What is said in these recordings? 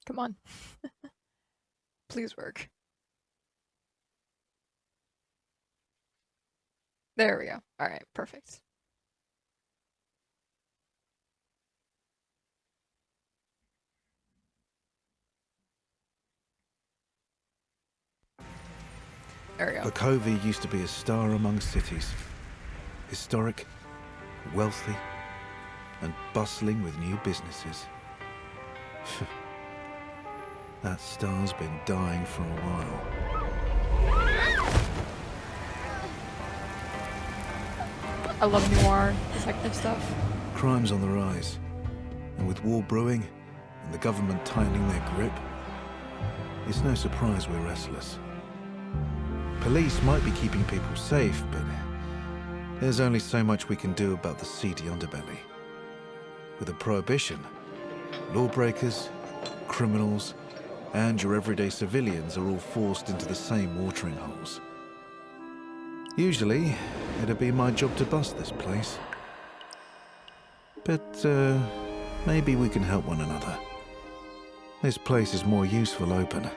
Come on. Please work. There we go. Alright, perfect. There we go. Bukovia used to be a star among cities. Historic, wealthy, and bustling with new businesses. That star's been dying for a while. I love noir detective stuff. Crime's on the rise, and with war brewing and the government tightening their grip, it's no surprise we're restless. Police might be keeping people safe, but there's only so much we can do about the seedy underbelly. With a prohibition, lawbreakers, criminals, and your everyday civilians are all forced into the same watering holes. Usually, it'd be my job to bust this place. But, maybe we can help one another. This place is more useful open.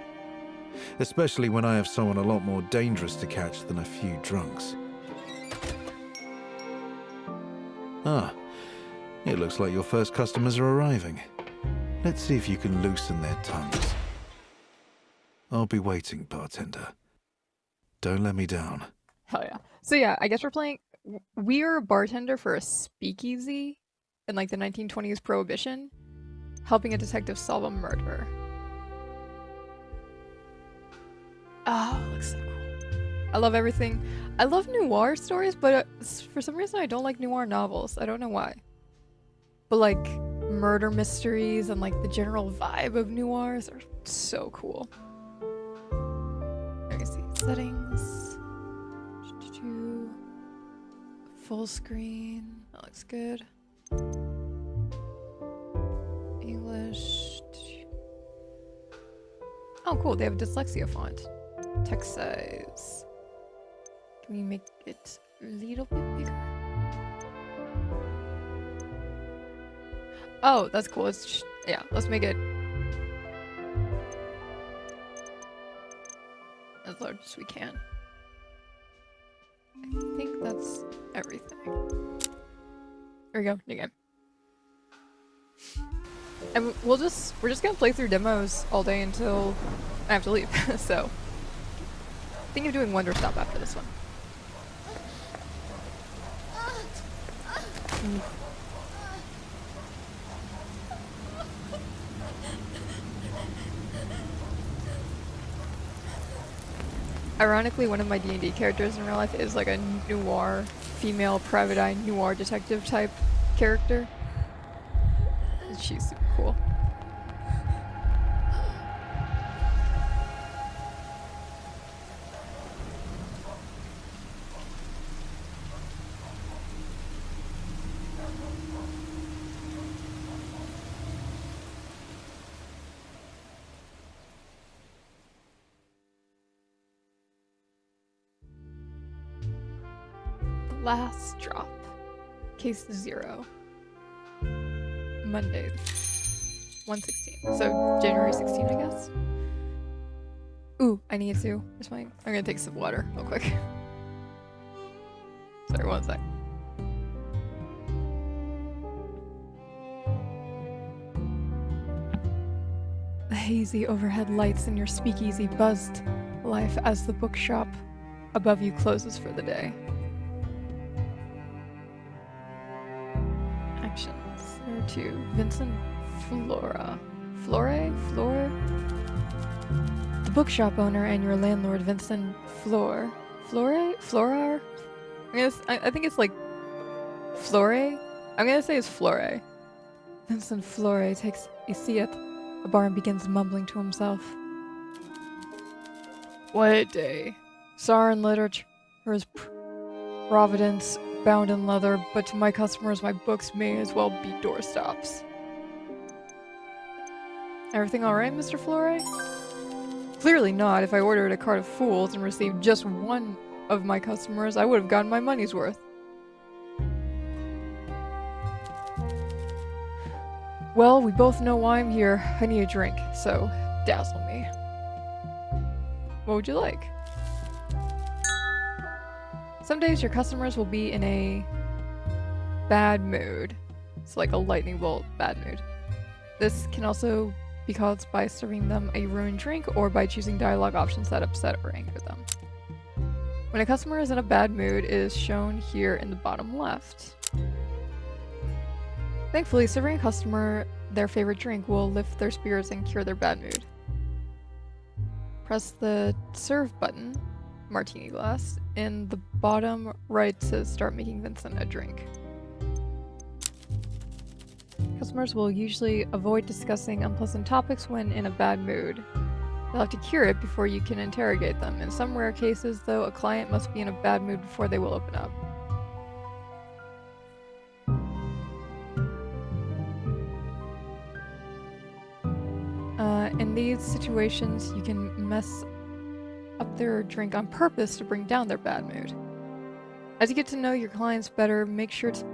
Especially when I have someone a lot more dangerous to catch than a few drunks. Ah, it looks like your first customers are arriving. Let's see if you can loosen their tongues. I'll be waiting, bartender. Don't let me down. Hell yeah. So yeah, I guess we're playing... We're a bartender for a speakeasy in like the 1920s Prohibition, helping a detective solve a murder. Oh, it looks so cool. I love everything. I love noir stories, but for some reason I don't like noir novels. I don't know why. But like murder mysteries and like the general vibe of noirs are so cool. Let me see. Settings. Full screen. That looks good. English. Oh, cool. They have a dyslexia font. Text size. Can we make it a little bit bigger? Oh, that's cool. Yeah, let's make it as large as we can. I think that's everything. There we go, new game. And we're just gonna play through demos all day until I have to leave. So think of doing Wonder Stop after this one. Ironically, one of my D&D characters in real life is like a noir, female private eye noir detective type character. She's super cool. Last drop. Case 0. Monday. 1/16. So January 16, I guess. Ooh, I need to. Where's mine? I'm gonna take some water real quick. Sorry, one sec. The hazy overhead lights in your speakeasy buzzed life as the bookshop above you closes for the day. Actions. There are 2. Vincent Flora. Flore? The bookshop owner and your landlord, Vincent Flore. Florar? I think it's like Flore? I'm gonna say it's Flore. Vincent Flore takes a seat at the bar and begins mumbling to himself. What a day. Sarin literature is providence bound in leather, but to my customers, my books may as well be doorstops. Everything alright, Mr. Flore? Clearly not. If I ordered a cart of fools and received just one of my customers, I would have gotten my money's worth. Well, we both know why I'm here. I need a drink, so dazzle me. What would you like? Some days your customers will be in a bad mood. It's like a lightning bolt bad mood. This can also be caused by serving them a ruined drink or by choosing dialogue options that upset or anger them. When a customer is in a bad mood, it is shown here in the bottom left. Thankfully, serving a customer their favorite drink will lift their spirits and cure their bad mood. Press the serve button, martini glass, in the bottom right to start making Vincent a drink. Customers will usually avoid discussing unpleasant topics when in a bad mood. You'll have to cure it before you can interrogate them. In some rare cases, though, a client must be in a bad mood before they will open up. In these situations, you can mess up their drink on purpose to bring down their bad mood. As you get to know your clients better, make sure to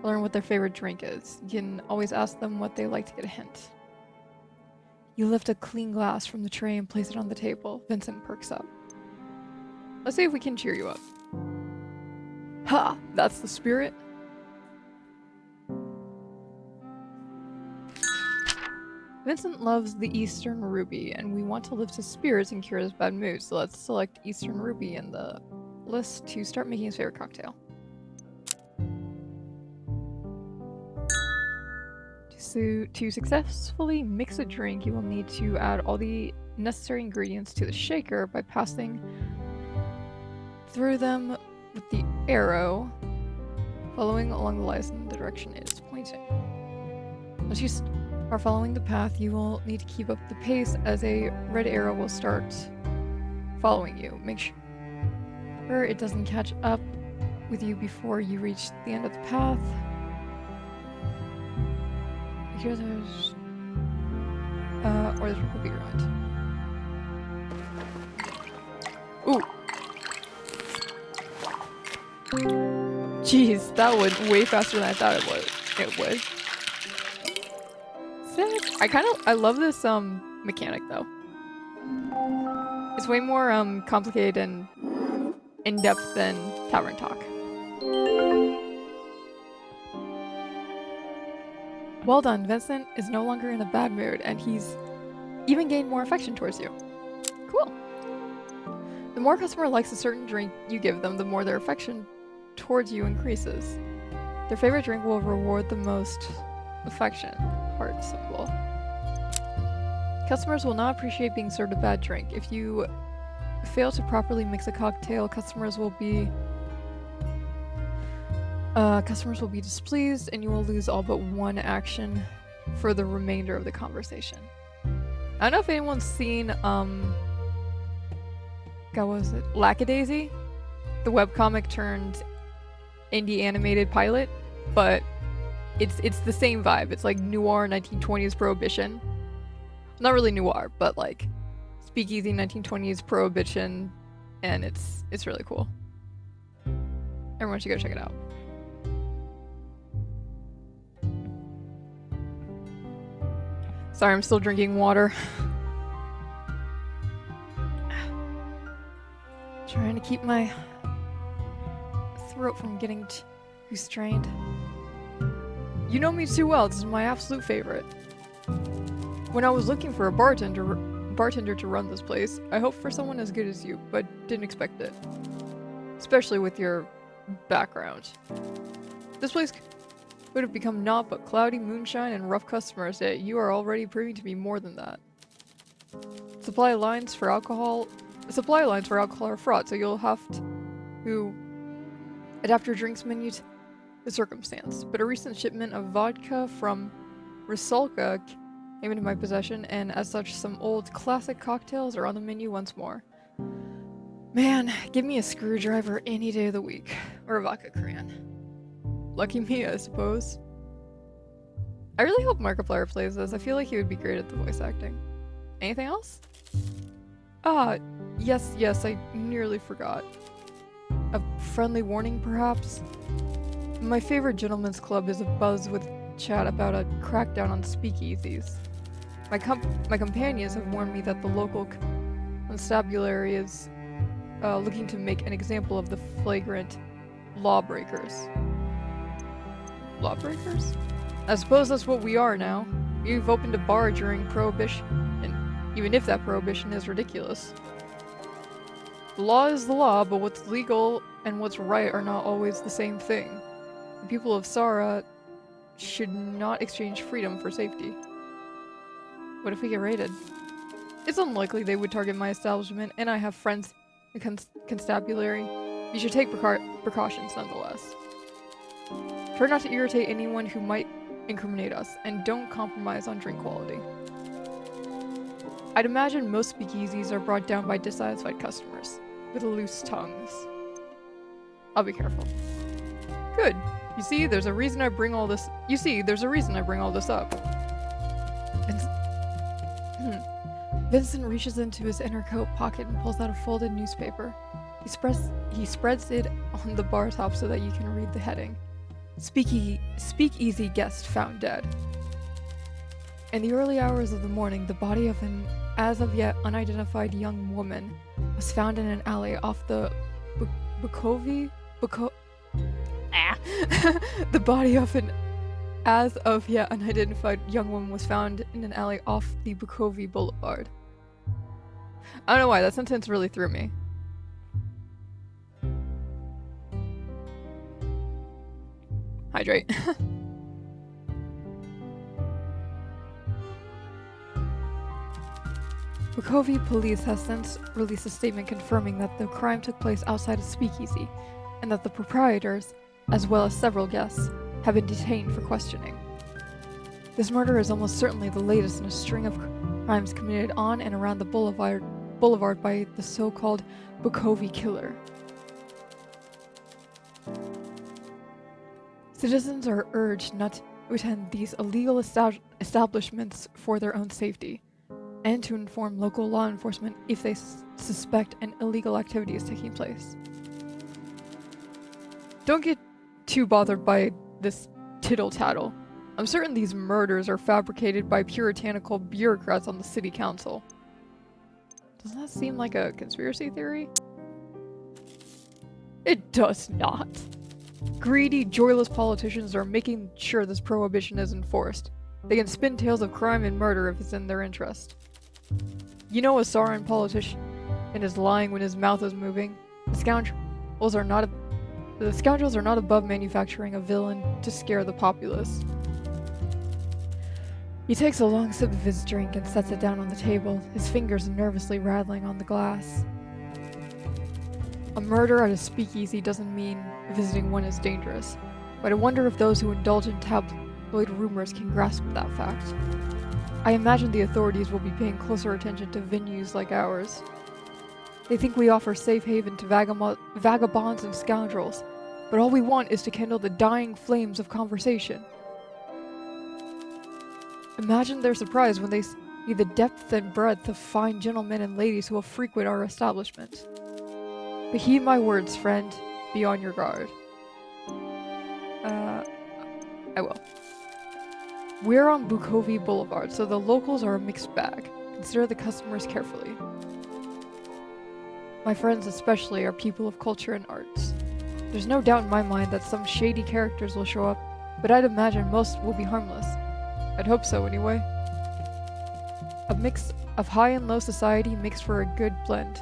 learn what their favorite drink is. You can always ask them what they like to get a hint. You lift a clean glass from the tray and place it on the table. Vincent perks up. Let's see if we can cheer you up. Ha! That's the spirit. Vincent loves the Eastern Ruby, and we want to lift his spirits and cure his bad mood, so let's select Eastern Ruby in the list to start making his favorite cocktail. To successfully mix a drink, you will need to add all the necessary ingredients to the shaker by passing through them with the arrow, following along the lines in the direction it is pointing. Once you are following the path, you will need to keep up the pace as a red arrow will start following you. Make sure it doesn't catch up with you before you reach the end of the path. Here there's or the trick will be ruined. Ooh. Jeez, that went way faster than I thought it would. Sick. I love this mechanic though. It's way more complicated and in-depth than Tavern Talk. Well done, Vincent is no longer in a bad mood, and he's even gained more affection towards you. Cool. The more a customer likes a certain drink you give them, the more their affection towards you increases. Their favorite drink will reward the most affection. Heart symbol. Customers will not appreciate being served a bad drink. If you fail to properly mix a cocktail, customers will be displeased, and you will lose all but one action for the remainder of the conversation. I don't know if anyone's seen, God, what was it? Lackadaisy? The webcomic turned indie animated pilot, but it's the same vibe. It's like noir 1920s Prohibition. Not really noir, but like speakeasy 1920s Prohibition, and it's really cool. Everyone should go check it out. Sorry, I'm still drinking water. Trying to keep my throat from getting too strained. You know me too well. This is my absolute favorite. When I was looking for a bartender to run this place, I hoped for someone as good as you, but didn't expect it. Especially with your background. This place would have become naught but cloudy moonshine and rough customers, yet you are already proving to be more than that. Supply lines for alcohol are fraught, so you'll have to adapt your drinks menu to the circumstance. But a recent shipment of vodka from Rusalka came into my possession, and as such, some old classic cocktails are on the menu once more. Man, give me a screwdriver any day of the week. Or a vodka crayon. Lucky me, I suppose. I really hope Markiplier plays this. I feel like he would be great at the voice acting. Anything else? Ah, yes, I nearly forgot. A friendly warning, perhaps? My favorite gentleman's club is abuzz with chat about a crackdown on speakeasies. My companions have warned me that the local constabulary is looking to make an example of the flagrant lawbreakers. Lawbreakers? I suppose that's what we are now. You've opened a bar during Prohibition, and even if that Prohibition is ridiculous. The law is the law, but what's legal and what's right are not always the same thing. The people of Sara should not exchange freedom for safety. What if we get raided? It's unlikely they would target my establishment, and I have friends in constabulary. You should take precautions nonetheless. Try not to irritate anyone who might incriminate us, and don't compromise on drink quality. I'd imagine most speakeasies are brought down by dissatisfied customers, with loose tongues. I'll be careful. Good. You see, there's a reason I bring all this up. Vincent reaches into his inner coat pocket and pulls out a folded newspaper. He spreads it on the bar top so that you can read the heading. Speakeasy guest found dead. In the early hours of the morning, the body of an as of yet unidentified young woman was found in an alley off the Bukovia. The body of an as of yet unidentified young woman was found in an alley off the Bukovia Boulevard. I don't know why, that sentence really threw me. Hydrate. Bukovia police has since released a statement confirming that the crime took place outside a speakeasy, and that the proprietors, as well as several guests, have been detained for questioning. This murder is almost certainly the latest in a string of crimes committed on and around the boulevard by the so-called Bukovia killer. Citizens are urged not to attend these illegal establishments for their own safety, and to inform local law enforcement if they suspect an illegal activity is taking place. Don't get too bothered by this tittle-tattle. I'm certain these murders are fabricated by puritanical bureaucrats on the city council. Doesn't that seem like a conspiracy theory? It does not. Greedy, joyless politicians are making sure this prohibition is enforced. They can spin tales of crime and murder if it's in their interest. You know a Sauron politician is lying when his mouth is moving. The scoundrels are not above manufacturing a villain to scare the populace. He takes a long sip of his drink and sets it down on the table, his fingers nervously rattling on the glass. A murder at a speakeasy doesn't mean visiting one is dangerous, but I wonder if those who indulge in tabloid rumors can grasp that fact. I imagine the authorities will be paying closer attention to venues like ours. They think we offer safe haven to vagabonds and scoundrels, but all we want is to kindle the dying flames of conversation. Imagine their surprise when they see the depth and breadth of fine gentlemen and ladies who will frequent our establishment. But heed my words, friend. Be on your guard. I will. We're on Bukovia Boulevard, so the locals are a mixed bag. Consider the customers carefully. My friends especially are people of culture and arts. There's no doubt in my mind that some shady characters will show up, but I'd imagine most will be harmless. I'd hope so anyway. A mix of high and low society mixed for a good blend.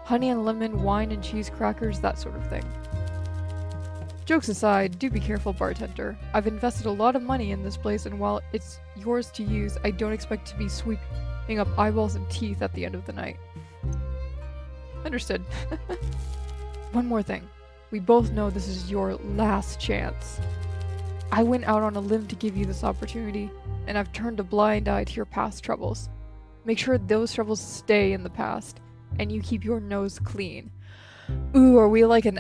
Honey and lemon, wine and cheese crackers, that sort of thing. Jokes aside, do be careful, bartender. I've invested a lot of money in this place, and while it's yours to use, I don't expect to be sweeping up eyeballs and teeth at the end of the night. Understood. One more thing. We both know this is your last chance. I went out on a limb to give you this opportunity, and I've turned a blind eye to your past troubles. Make sure those troubles stay in the past, and you keep your nose clean. Ooh, are we like an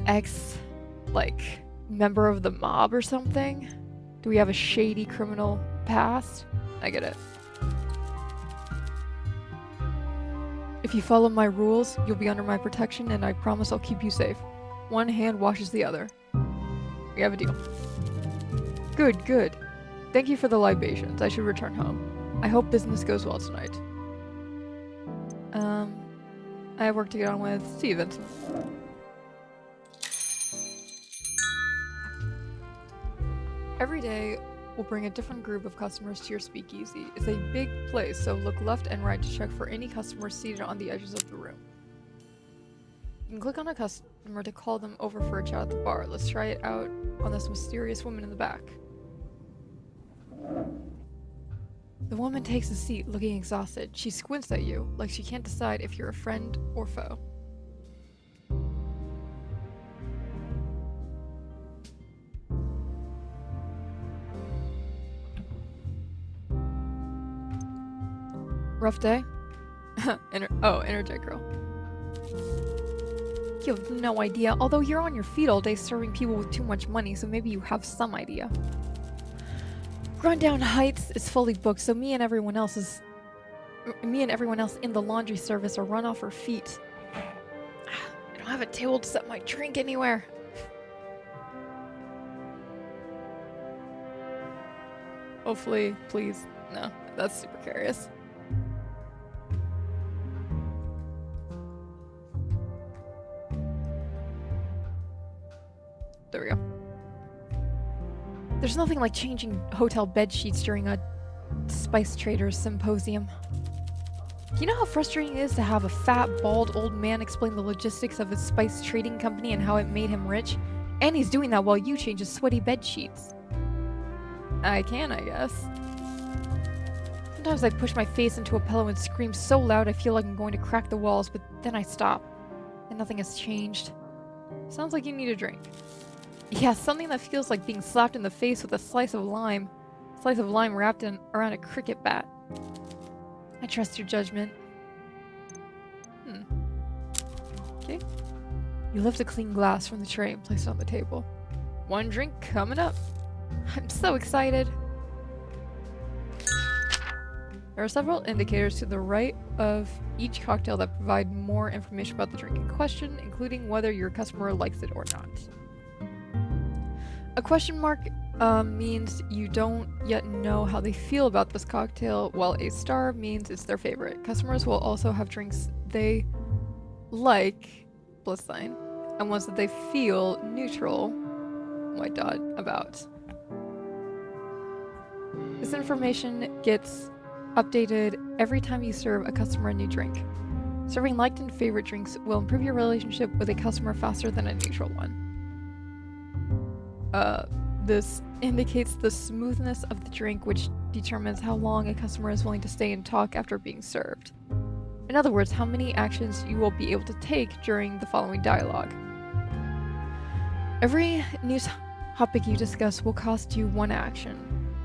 member of the mob or something? Do we have a shady criminal past? I get it. If you follow my rules, you'll be under my protection, and I promise I'll keep you safe. One hand washes the other. We have a deal. Good, good. Thank you for the libations. I should return home. I hope business goes well tonight. I have work to get on with. See you, Vincent. Every day, we'll bring a different group of customers to your speakeasy. It's a big place, so look left and right to check for any customers seated on the edges of the room. You can click on a customer to call them over for a chat at the bar. Let's try it out on this mysterious woman in the back. The woman takes a seat, looking exhausted. She squints at you, like she can't decide if you're a friend or foe. Rough day? Interjet girl. You have no idea, although you're on your feet all day serving people with too much money, so maybe you have some idea. Rundown Heights is fully booked, so me and everyone else in the laundry service are run off our feet. I don't have a table to set my drink anywhere. Hopefully, please. No, that's super curious. There we go. There's nothing like changing hotel bed sheets during a spice traders symposium. You know how frustrating it is to have a fat, bald old man explain the logistics of his spice trading company and how it made him rich? And he's doing that while you change his sweaty bed sheets. I can, I guess. Sometimes I push my face into a pillow and scream so loud I feel like I'm going to crack the walls, but then I stop. And nothing has changed. Sounds like you need a drink. Yeah, something that feels like being slapped in the face with a slice of lime. Slice of lime wrapped around a cricket bat. I trust your judgment. Okay. You lift a clean glass from the tray and place it on the table. One drink coming up. I'm so excited. There are several indicators to the right of each cocktail that provide more information about the drink in question, including whether your customer likes it or not. A question mark means you don't yet know how they feel about this cocktail, while a star means it's their favorite. Customers will also have drinks they like, bustling, and ones that they feel neutral, white dot, about. This information gets updated every time you serve a customer a new drink. Serving liked and favorite drinks will improve your relationship with a customer faster than a neutral one. This indicates the smoothness of the drink, which determines how long a customer is willing to stay and talk after being served. In other words, how many actions you will be able to take during the following dialogue. Every new topic you discuss will cost you one action.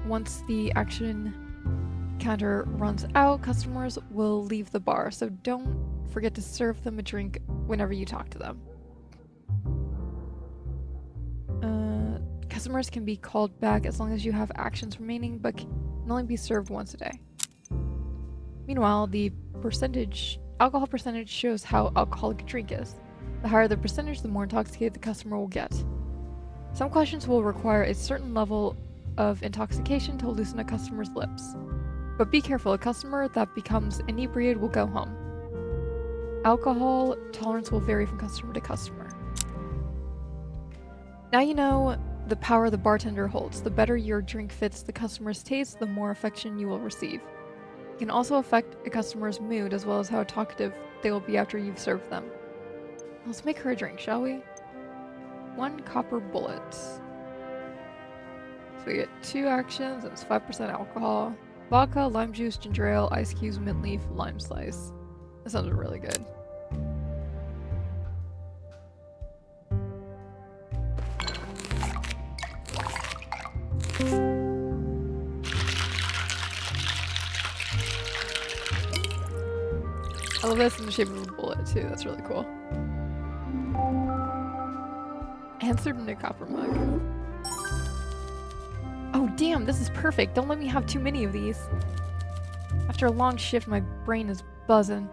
Once the action counter runs out, customers will leave the bar, so don't forget to serve them a drink whenever you talk to them. Customers can be called back as long as you have actions remaining, but can only be served once a day. Meanwhile, the alcohol percentage shows how alcoholic a drink is. The higher the percentage, the more intoxicated the customer will get. Some questions will require a certain level of intoxication to loosen a customer's lips. But be careful, a customer that becomes inebriated will go home. Alcohol tolerance will vary from customer to customer. Now you know the power the bartender holds. The better your drink fits the customer's taste, the more affection you will receive. It can also affect a customer's mood as well as how talkative they will be after you've served them. Let's make her a drink, shall we? 1 copper bullet. So we get 2 actions, and it's 5% alcohol. Vodka, lime juice, ginger ale, ice cubes, mint leaf, lime slice. That sounds really good. I love this in the shape of a bullet too, that's really cool. Answered in a copper mug. Oh damn, this is perfect. Don't let me have too many of these. After a long shift, my brain is buzzing.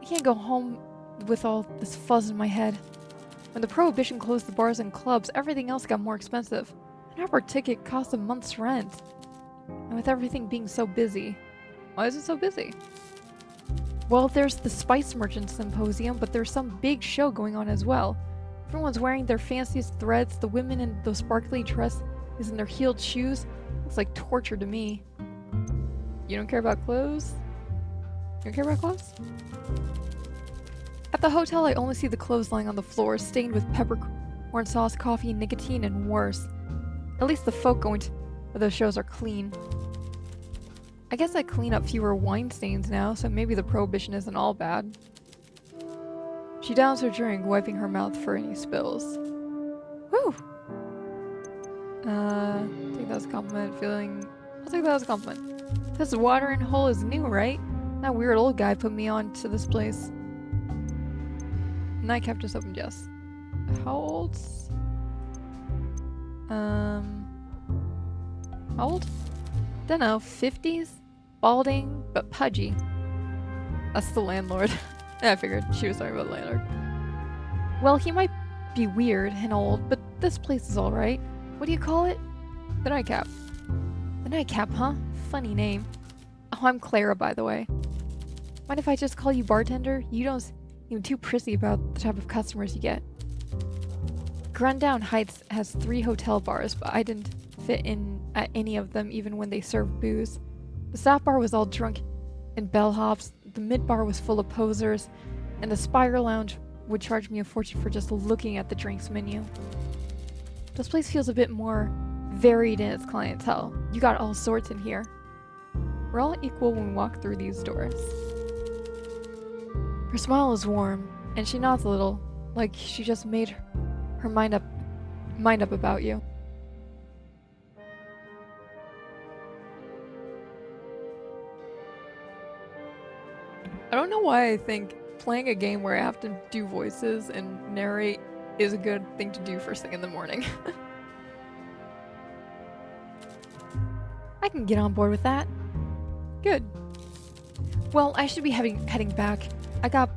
I can't go home with all this fuzz in my head. When the Prohibition closed the bars and clubs, everything else got more expensive. An hour ticket costs a month's rent. And with everything being so busy. Why is it so busy? Well, there's the Spice Merchant Symposium, but there's some big show going on as well. Everyone's wearing their fanciest threads. The women in those sparkly dresses in their heeled shoes. Looks like torture to me. You don't care about clothes? You don't care about clothes? At the hotel, I only see the clothes lying on the floor, stained with peppercorn sauce, coffee, nicotine, and worse. At least the folk going to those shows are clean. I guess I clean up fewer wine stains now, so maybe the Prohibition isn't all bad. She downs her drink, wiping her mouth for any spills. Whew! Take that as a compliment, I'll take that as a compliment. This watering hole is new, right? That weird old guy put me on to this place. Nightcap just opened, yes. How old? How old? Dunno, 50s? Balding, but pudgy. That's the landlord. Yeah, I figured she was talking about the landlord. Well, he might be weird and old, but this place is alright. What do you call it? The Nightcap. The Nightcap, huh? Funny name. Oh, I'm Clara, by the way. Mind if I just call you bartender? You don't seem too prissy about the type of customers you get. Grundown Heights has 3 hotel bars, but I didn't fit in at any of them even when they served booze. The staff bar was all drunk in bellhops, the mid bar was full of posers, and the Spire Lounge would charge me a fortune for just looking at the drinks menu. This place feels a bit more varied in its clientele. You got all sorts in here. We're all equal when we walk through these doors. Her smile is warm, and she nods a little, like she just made her mind up about you. I don't know why I think playing a game where I have to do voices and narrate is a good thing to do first thing in the morning. I can get on board with that. Good. Well, I should be heading back. I got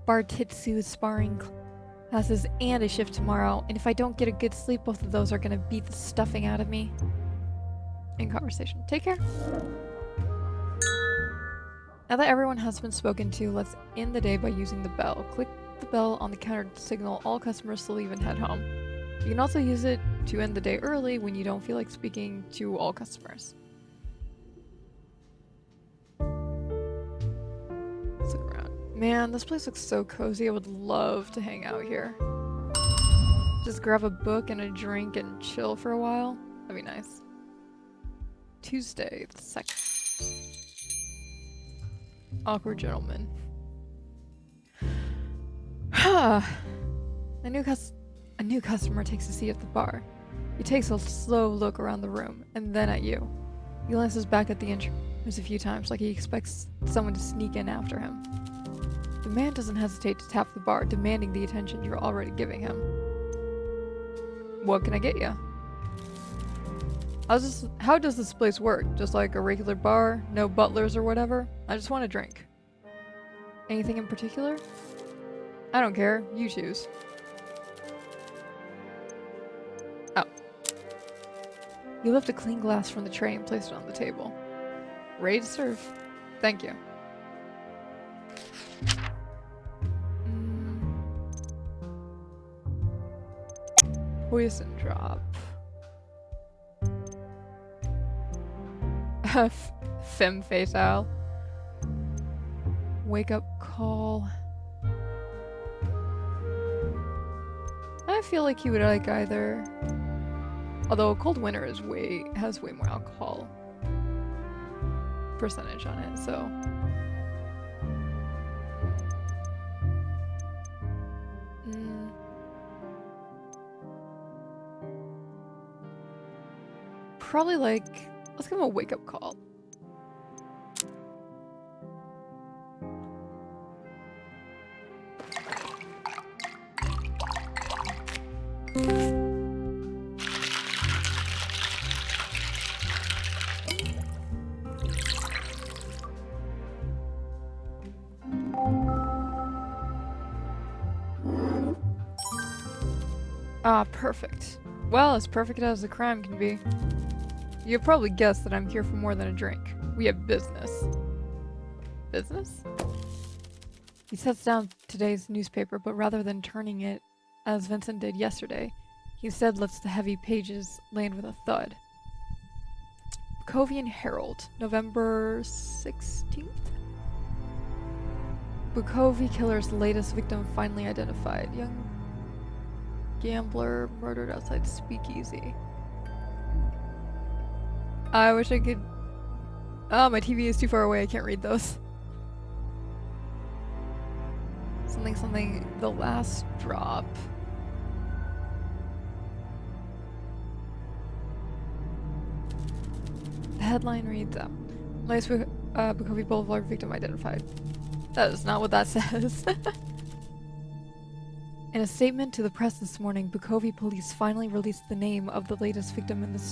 Bartitsu sparring classes and a shift tomorrow, and if I don't get a good sleep, both of those are gonna beat the stuffing out of me. In conversation. Take care. Now that everyone has been spoken to, let's end the day by using the bell. Click the bell on the counter to signal all customers to leave and head home. You can also use it to end the day early when you don't feel like speaking to all customers. Let's look around. Man, this place looks so cozy. I would love to hang out here. Just grab a book and a drink and chill for a while. That'd be nice. Tuesday, the 2nd. Awkward gentleman. A new customer takes a seat at the bar. He takes a slow look around the room, and then at you. He glances back at the entrance a few times, like he expects someone to sneak in after him. The man doesn't hesitate to tap the bar, demanding the attention you're already giving him. What can I get you? How does this place work? Just like a regular bar? No butlers or whatever? I just want a drink. Anything in particular? I don't care. You choose. Oh. You lift a clean glass from the tray and place it on the table. Ready to serve. Thank you. Poison drop. Femme fatale. Wake up call. I feel like you would like either. Although a cold winter has way more alcohol percentage on it, so. Probably like, let's give him a wake up call. Ah, perfect. Well, as perfect as a crime can be. You've probably guessed that I'm here for more than a drink. We have business. Business? He sets down today's newspaper, but rather than turning it as Vincent did yesterday, he instead lets the heavy pages land with a thud. Bukovian Herald, November 16th? Bukovia killer's latest victim finally identified. Young gambler murdered outside speakeasy. I wish I could... Oh, my TV is too far away. I can't read those. Something, the last drop. The headline reads, latest Bukovia Boulevard victim identified. That is not what that says. In a statement to the press this morning, Bukovia police finally released the name of the latest victim in the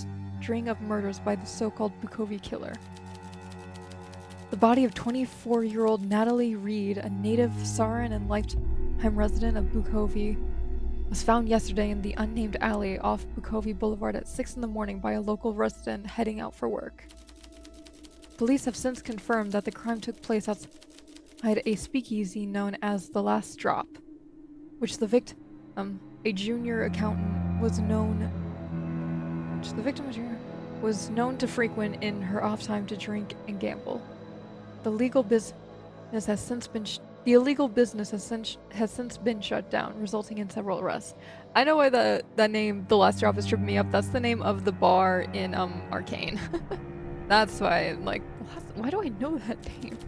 string of murders by the so-called Bukovia killer. The body of 24-year-old Natalie Reed, a native Saran and lifetime resident of Bukovia, was found yesterday in the unnamed alley off Bukovia Boulevard at 6 in the morning by a local resident heading out for work. Police have since confirmed that the crime took place outside a speakeasy known as The Last Drop, which the victim, a junior accountant, was known to frequent in her off time to drink and gamble. The illegal business has since been shut down, resulting in several arrests. I know why that name, The Last Drop, is tripping me up. That's the name of the bar in Arcane. That's why I'm like, why do I know that name?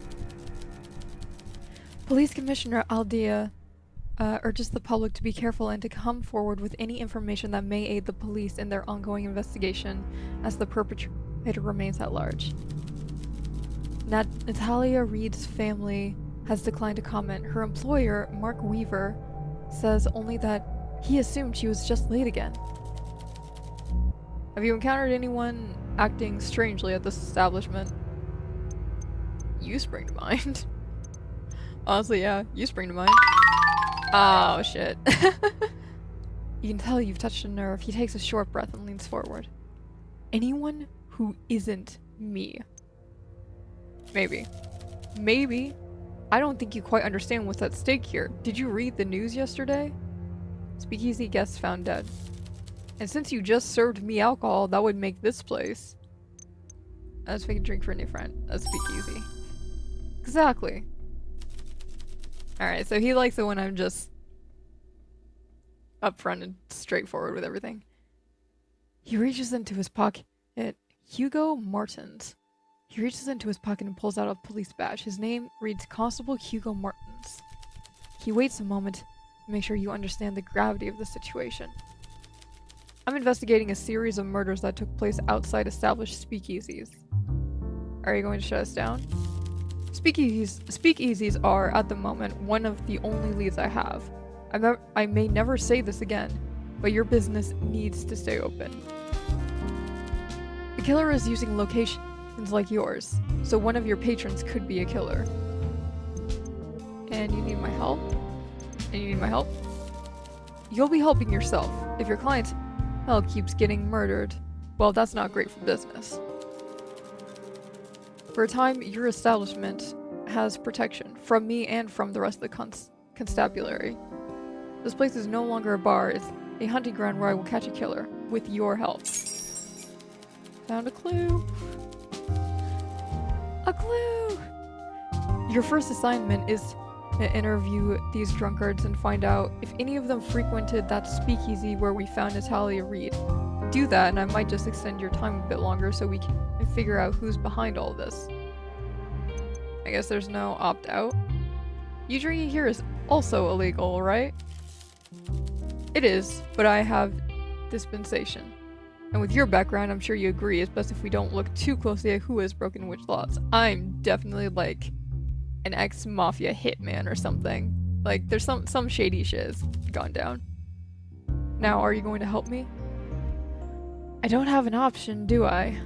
Police Commissioner Aldea urges the public to be careful and to come forward with any information that may aid the police in their ongoing investigation as the perpetrator remains at large. Natalia Reed's family has declined to comment. Her employer, Mark Weaver, says only that he assumed she was just late again. Have you encountered anyone acting strangely at this establishment? You spring to mind. Honestly, yeah, you spring to mind. Oh, shit. You can tell you've touched a nerve. He takes a short breath and leans forward. Anyone who isn't me. Maybe. I don't think you quite understand what's at stake here. Did you read the news yesterday? Speakeasy guests found dead. And since you just served me alcohol, that would make this place... Let's make a drink for a new friend. That's speakeasy. Exactly. Alright, so he likes it when I'm just upfront and straightforward with everything. He reaches into his pocket. Hugo Martens. He reaches into his pocket and pulls out a police badge. His name reads Constable Hugo Martens. He waits a moment to make sure you understand the gravity of the situation. I'm investigating a series of murders that took place outside established speakeasies. Are you going to shut us down? Speakeasies are, at the moment, one of the only leads I have. I may never say this again, but your business needs to stay open. The killer is using locations like yours, so one of your patrons could be a killer. And you need my help? You'll be helping yourself. If your clientele keeps getting murdered, well, that's not great for business. For a time, your establishment has protection from me and from the rest of the constabulary. This place is no longer a bar, it's a hunting ground where I will catch a killer, with your help. Found a clue. A clue! Your first assignment is to interview these drunkards and find out if any of them frequented that speakeasy where we found Natalia Reed. Do that, and I might just extend your time a bit longer so we can figure out who's behind all this. I guess there's no opt-out. You drinking here is also illegal, right? It is, but I have dispensation. And with your background, I'm sure you agree it's best if we don't look too closely at who has broken which laws. I'm definitely like an ex-mafia hitman or something. Like, there's some shady shit has gone down. Now, are you going to help me? I don't have an option, do I?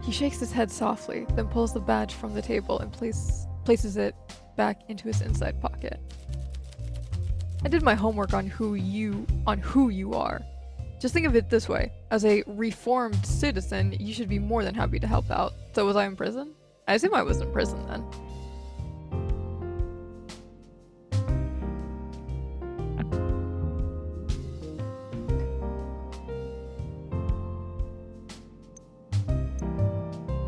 He shakes his head softly, then pulls the badge from the table and places it back into his inside pocket. I did my homework on who you are. Just think of it this way. As a reformed citizen, you should be more than happy to help out. So was I in prison? I assume I was in prison then.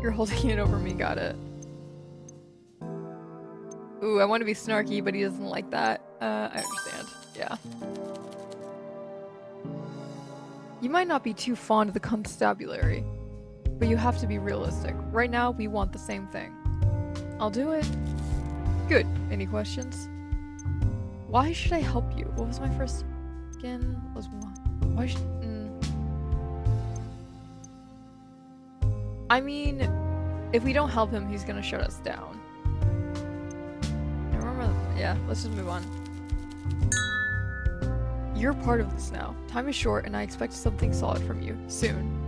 You're holding it over me, got it. Ooh, I want to be snarky, but he doesn't like that. I understand. Yeah. You might not be too fond of the constabulary, but you have to be realistic. Right now, we want the same thing. I'll do it. Good. Any questions? Why should I help you? What was my first again? Was why should... I mean, if we don't help him, he's gonna shut us down. I remember, yeah, let's just move on. You're part of this now. Time is short and I expect something solid from you, soon.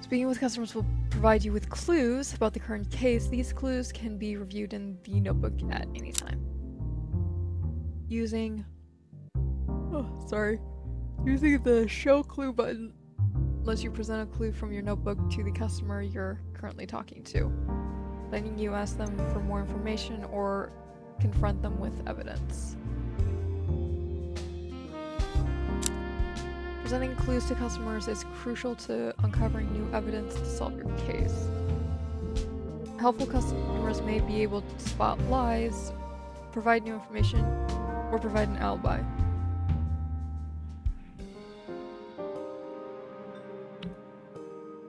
Speaking with customers will provide you with clues about the current case. These clues can be reviewed in the notebook at any time. Using the show clue button lets you present a clue from your notebook to the customer you're currently talking to, letting you ask them for more information or confront them with evidence. Presenting clues to customers is crucial to uncovering new evidence to solve your case. Helpful customers may be able to spot lies, provide new information, or provide an alibi.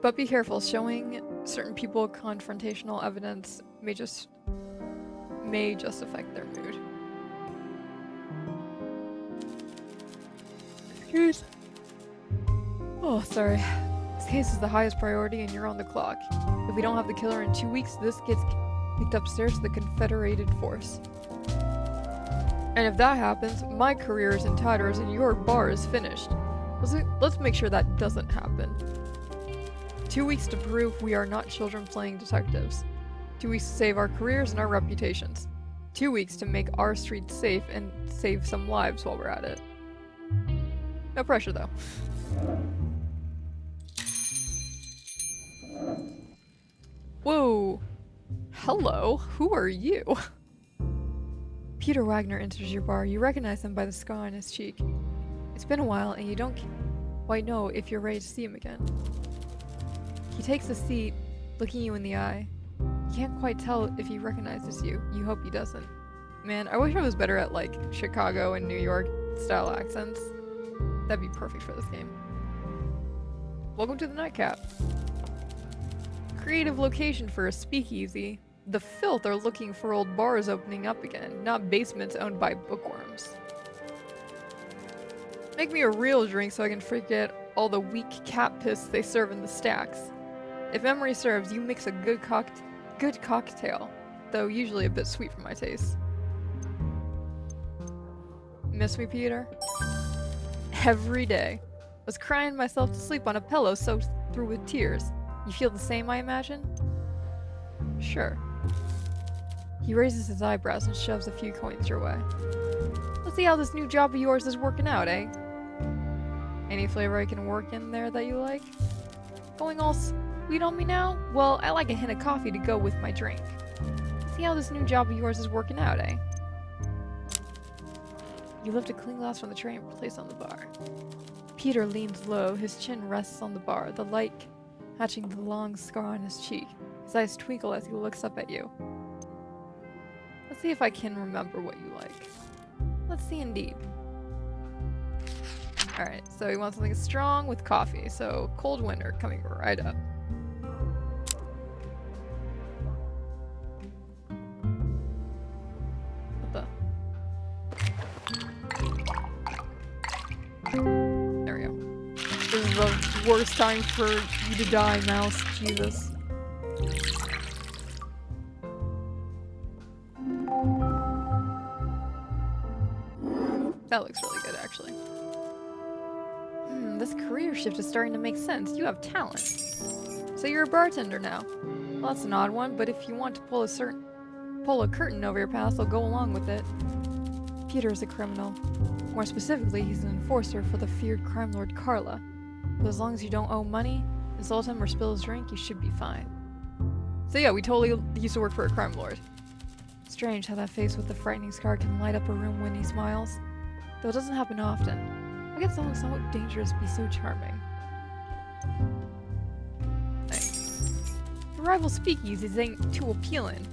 But be careful, showing certain people confrontational evidence may just affect their mood. Excuse. Oh, sorry. This case is the highest priority and you're on the clock. If we don't have the killer in 2 weeks, this gets picked upstairs to the Confederated Force. And if that happens, my career is in tatters and your bar is finished. Let's make sure that doesn't happen. 2 weeks to prove we are not children playing detectives. 2 weeks to save our careers and our reputations. 2 weeks to make our streets safe and save some lives while we're at it. No pressure though. Whoa. Hello, who are you? Peter Wagner enters your bar. You recognize him by the scar on his cheek. It's been a while and you don't quite know if you're ready to see him again. He takes a seat, looking you in the eye. You can't quite tell if he recognizes you. You hope he doesn't. Man, I wish I was better at like Chicago and New York style accents. That'd be perfect for this game. Welcome to the Nightcap. Creative location for a speakeasy. The filth are looking for old bars opening up again, not basements owned by bookworms. Make me a real drink so I can forget all the weak cat piss they serve in the stacks. If memory serves, you mix a good cocktail, though usually a bit sweet for my taste. Miss me, Peter? Every day. Was crying myself to sleep on a pillow soaked through with tears. You feel the same, I imagine? Sure. He raises his eyebrows and shoves a few coins your way. Let's see how this new job of yours is working out, eh? Any flavor I can work in there that you like? Going all sweet on me now? Well, I like a hint of coffee to go with my drink. See how this new job of yours is working out, eh? You lift a clean glass from the tray and place on the bar. Peter leans low, his chin rests on the bar, the light catching the long scar on his cheek. His eyes twinkle as he looks up at you. Let's see if I can remember what you like. Let's see indeed. Alright, so he wants something strong with coffee, so cold winter coming right up. What the? There we go. This is the worst time for you to die, mouse. Jesus. That looks really good, actually. This career shift is starting to make sense. You have talent. So you're a bartender now. Well, that's an odd one, but if you want to pull a curtain over your past, I'll go along with it. Peter is a criminal. More specifically, he's an enforcer for the feared crime lord Carla. But as long as you don't owe money, insult him, or spill his drink, you should be fine. So yeah, we totally used to work for a crime lord. Strange how that face with the frightening scar can light up a room when he smiles. Though it doesn't happen often. How can someone somewhat dangerous be so charming? Nice. Your rival speakeasy ain't too appealing.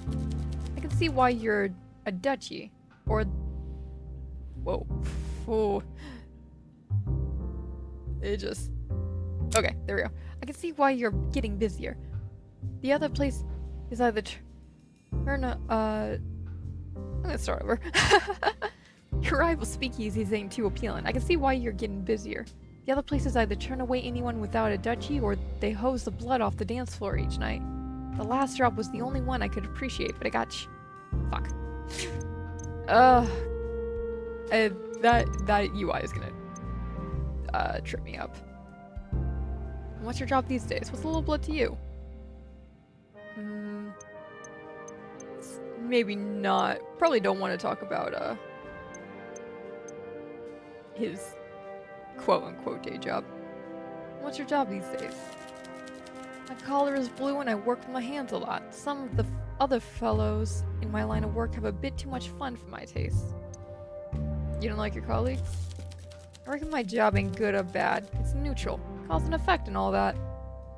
I can see why you're a duchy. Or... Whoa. Oh. It just... Okay, there we go. I can see why you're getting busier. The other place is either I'm gonna start over. Your rival speakeasies ain't too appealing. I can see why you're getting busier. The other places either turn away anyone without a duchy or they hose the blood off the dance floor each night. The last drop was the only one I could appreciate, but I got fuck. That UI is gonna trip me up. What's your job these days? What's a little blood to you? Maybe not. Probably don't want to talk about his quote-unquote day job. What's your job these days? My collar is blue and I work with my hands a lot. Some of the other fellows in my line of work have a bit too much fun for my taste. You don't like your colleagues? I reckon my job ain't good or bad. It's neutral. Cause and effect and all that.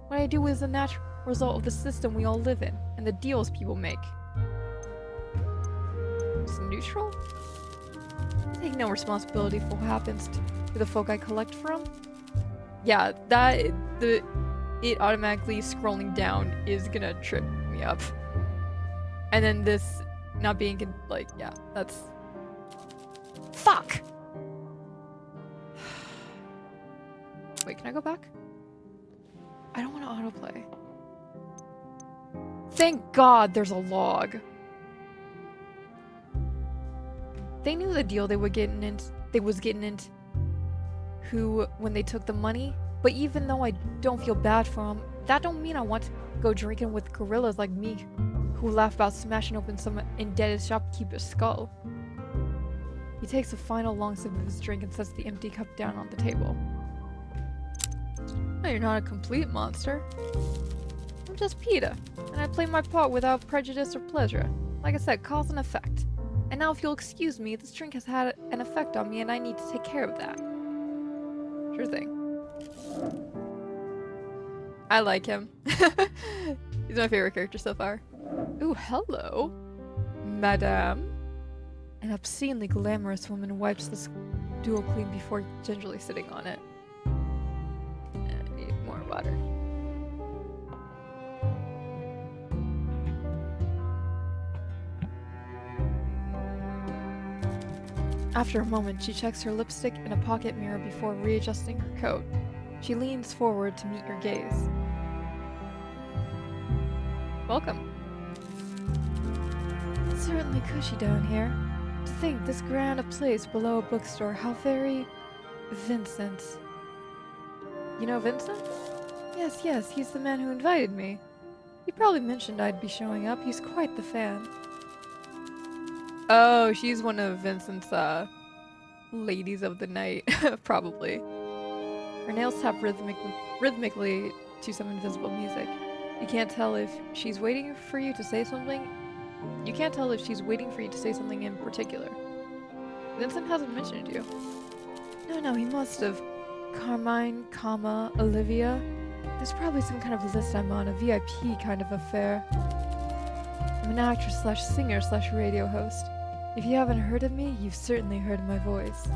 What I do is a natural result of the system we all live in and the deals people make. It's neutral? I take no responsibility for what happens to the folk I collect from. Yeah, it automatically scrolling down is gonna trip me up. And then this not being yeah, that's... Fuck! Wait, can I go back? I don't want to autoplay. Thank God there's a log. They knew the deal they was getting into who when they took the money, but even though I don't feel bad for them, that don't mean I want to go drinking with gorillas like me who laugh about smashing open some indebted shopkeeper's skull. He takes a final long sip of his drink and sets the empty cup down on the table. No, you're not a complete monster. I'm just Peter, and I play my part without prejudice or pleasure. Like I said, cause and effect. And now if you'll excuse me, this drink has had an effect on me and I need to take care of that. Sure thing. I like him. He's my favorite character so far. Ooh, hello, madame. An obscenely glamorous woman wipes the stool clean before gingerly sitting on it. I need more water. After a moment, she checks her lipstick in a pocket mirror before readjusting her coat. She leans forward to meet your gaze. Welcome. It's certainly cushy down here. To think this grand a place below a bookstore, how very... Vincent. You know Vincent? Yes, he's the man who invited me. He probably mentioned I'd be showing up. He's quite the fan. Oh, she's one of Vincent's, ladies of the night, probably. Her nails tap rhythmically to some invisible music. You can't tell if she's waiting for you to say something. You can't tell if she's waiting for you to say something in particular. Vincent hasn't mentioned you. No, he must have. Carmine, Olivia. There's probably some kind of list I'm on, a VIP kind of affair. I'm an actress slash singer slash radio host. If you haven't heard of me, you've certainly heard my voice.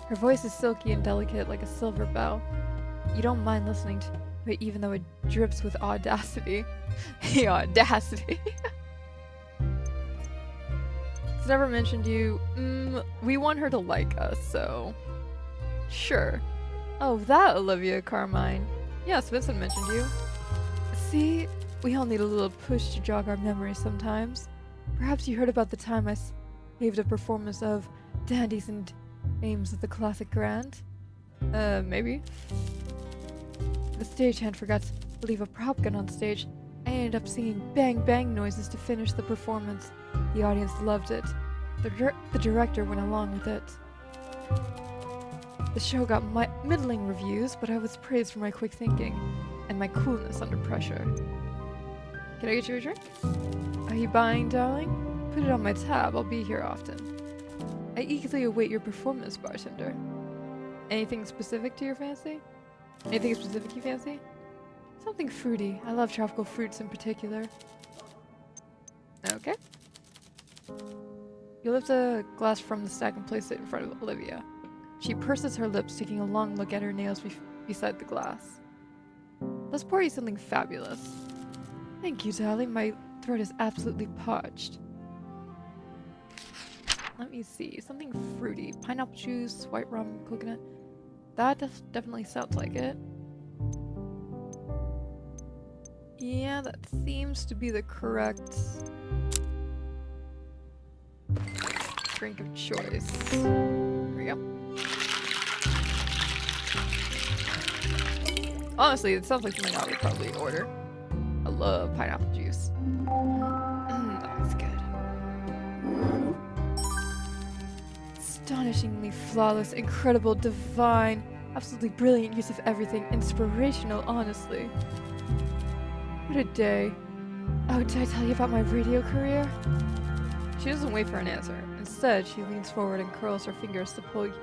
Her voice is silky and delicate like a silver bell. You don't mind listening to it even though it drips with audacity. The audacity. It's never mentioned you. We want her to like us, so... Sure. Oh, that Olivia Carmine. Yes, Vincent mentioned you. See? We all need a little push to jog our memories sometimes. Perhaps you heard about the time I saved a performance of Dandies and Dames of the Classic Grand? Maybe. The stagehand forgot to leave a prop gun on stage. I ended up singing bang bang noises to finish the performance. The audience loved it. The director went along with it. The show got middling reviews, but I was praised for my quick thinking and my coolness under pressure. Can I get you a drink? Are you buying, darling? Put it on my tab. I'll be here often. I eagerly await your performance, bartender. Anything specific to your fancy? Anything specific you fancy? Something fruity. I love tropical fruits in particular. Okay. You lift a glass from the stack and place it in front of Olivia. She purses her lips, taking a long look at her nails beside the glass. Let's pour you something fabulous. Thank you, darling. My throat is absolutely parched. Let me see. Something fruity. Pineapple juice, white rum, coconut. That definitely sounds like it. Yeah, that seems to be the correct drink of choice. There we go. Honestly, it sounds like something I would probably order. I love pineapple juice. That's good. Astonishingly flawless, incredible, divine, absolutely brilliant use of everything, inspirational, honestly. What a day. Oh, did I tell you about my radio career? She doesn't wait for an answer. Instead, she leans forward and curls her fingers to pull you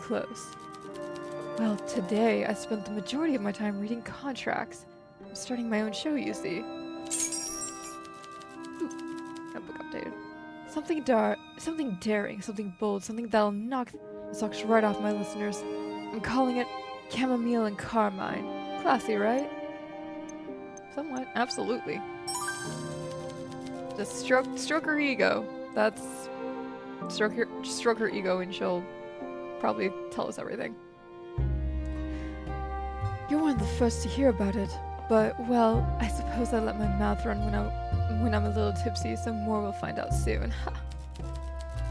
close. Well, today I spent the majority of my time reading contracts. I'm starting my own show, you see. Ooh, notebook updated. Something daring, something bold, something that'll knock the socks right off my listeners. I'm calling it Chamomile and Carmine. Classy, right? Somewhat, absolutely. Just stroke her ego. That's stroke her ego, and she'll probably tell us everything. You're one of the first to hear about it, but well, I suppose I let my mouth run when I'm a little tipsy, so more we'll find out soon.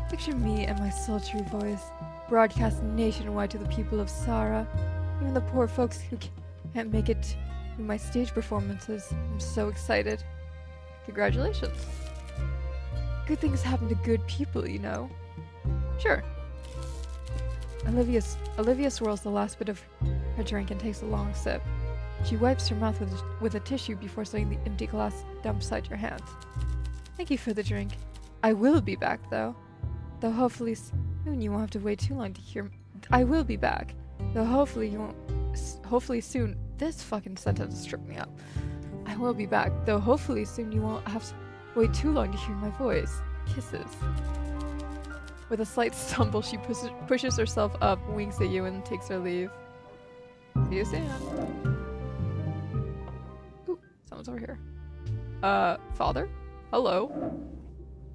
Picture me and my sultry voice, broadcast nationwide to the people of Sara, even the poor folks who can't make it to my stage performances. I'm so excited. Congratulations. Good things happen to good people, you know. Sure. Olivia swirls the last bit of her drink and takes a long sip. She wipes her mouth with a tissue before setting the empty glass down beside your hand. Thank you for the drink. I will be back, though. Though hopefully soon you won't have to wait too long to hear. I will be back. Though hopefully you won't. Hopefully soon. This fucking sentence tripped me up. I will be back. Though hopefully soon you won't have to wait too long to hear my voice. Kisses. With a slight stumble, she pushes herself up, winks at you, and takes her leave. See you soon. Ooh, someone's over here. Father? Hello?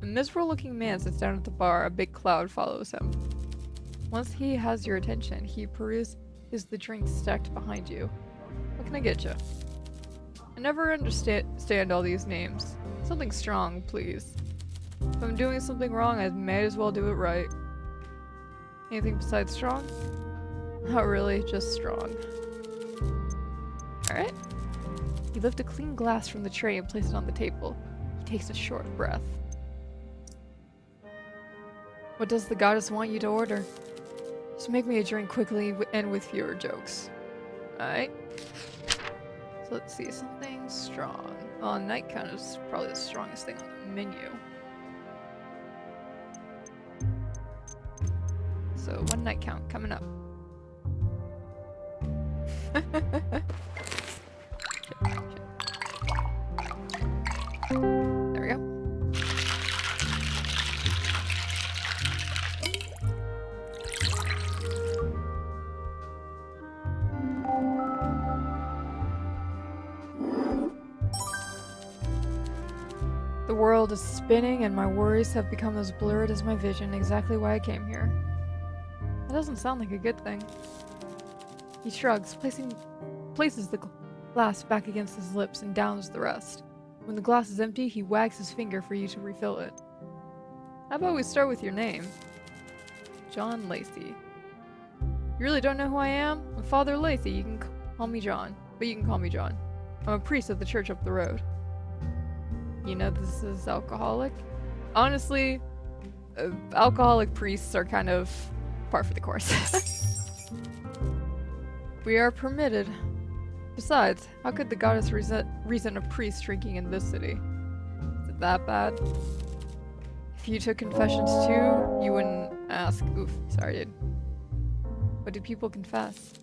A miserable-looking man sits down at the bar. A big cloud follows him. Once he has your attention, he peruses the drinks stacked behind you. What can I get you? I never understand all these names. Something strong, please. If I'm doing something wrong, I may as well do it right. Anything besides strong? Not really, just strong. Alright. You lift a clean glass from the tray and place it on the table. He takes a short breath. What does the goddess want you to order? Just make me a drink quickly and with fewer jokes. Alright. So let's see, something strong. Oh, Nightcap is probably the strongest thing on the menu. So, one night count coming up. There we go. The world is spinning and my worries have become as blurred as my vision, exactly why I came here. That doesn't sound like a good thing. He shrugs, places the glass back against his lips and downs the rest. When the glass is empty, he wags his finger for you to refill it. How about we start with your name? John Lacey. You really don't know who I am? I'm Father Lacey. You can call me John, but you can call me John. I'm a priest of the church up the road. You know this is alcoholic? Honestly, Alcoholic priests are kind of par for the course. We are permitted. Besides, how could the goddess reason a priest drinking in this city? Is it that bad? If you took confessions too, you wouldn't ask. Oof, sorry, dude. What do people confess?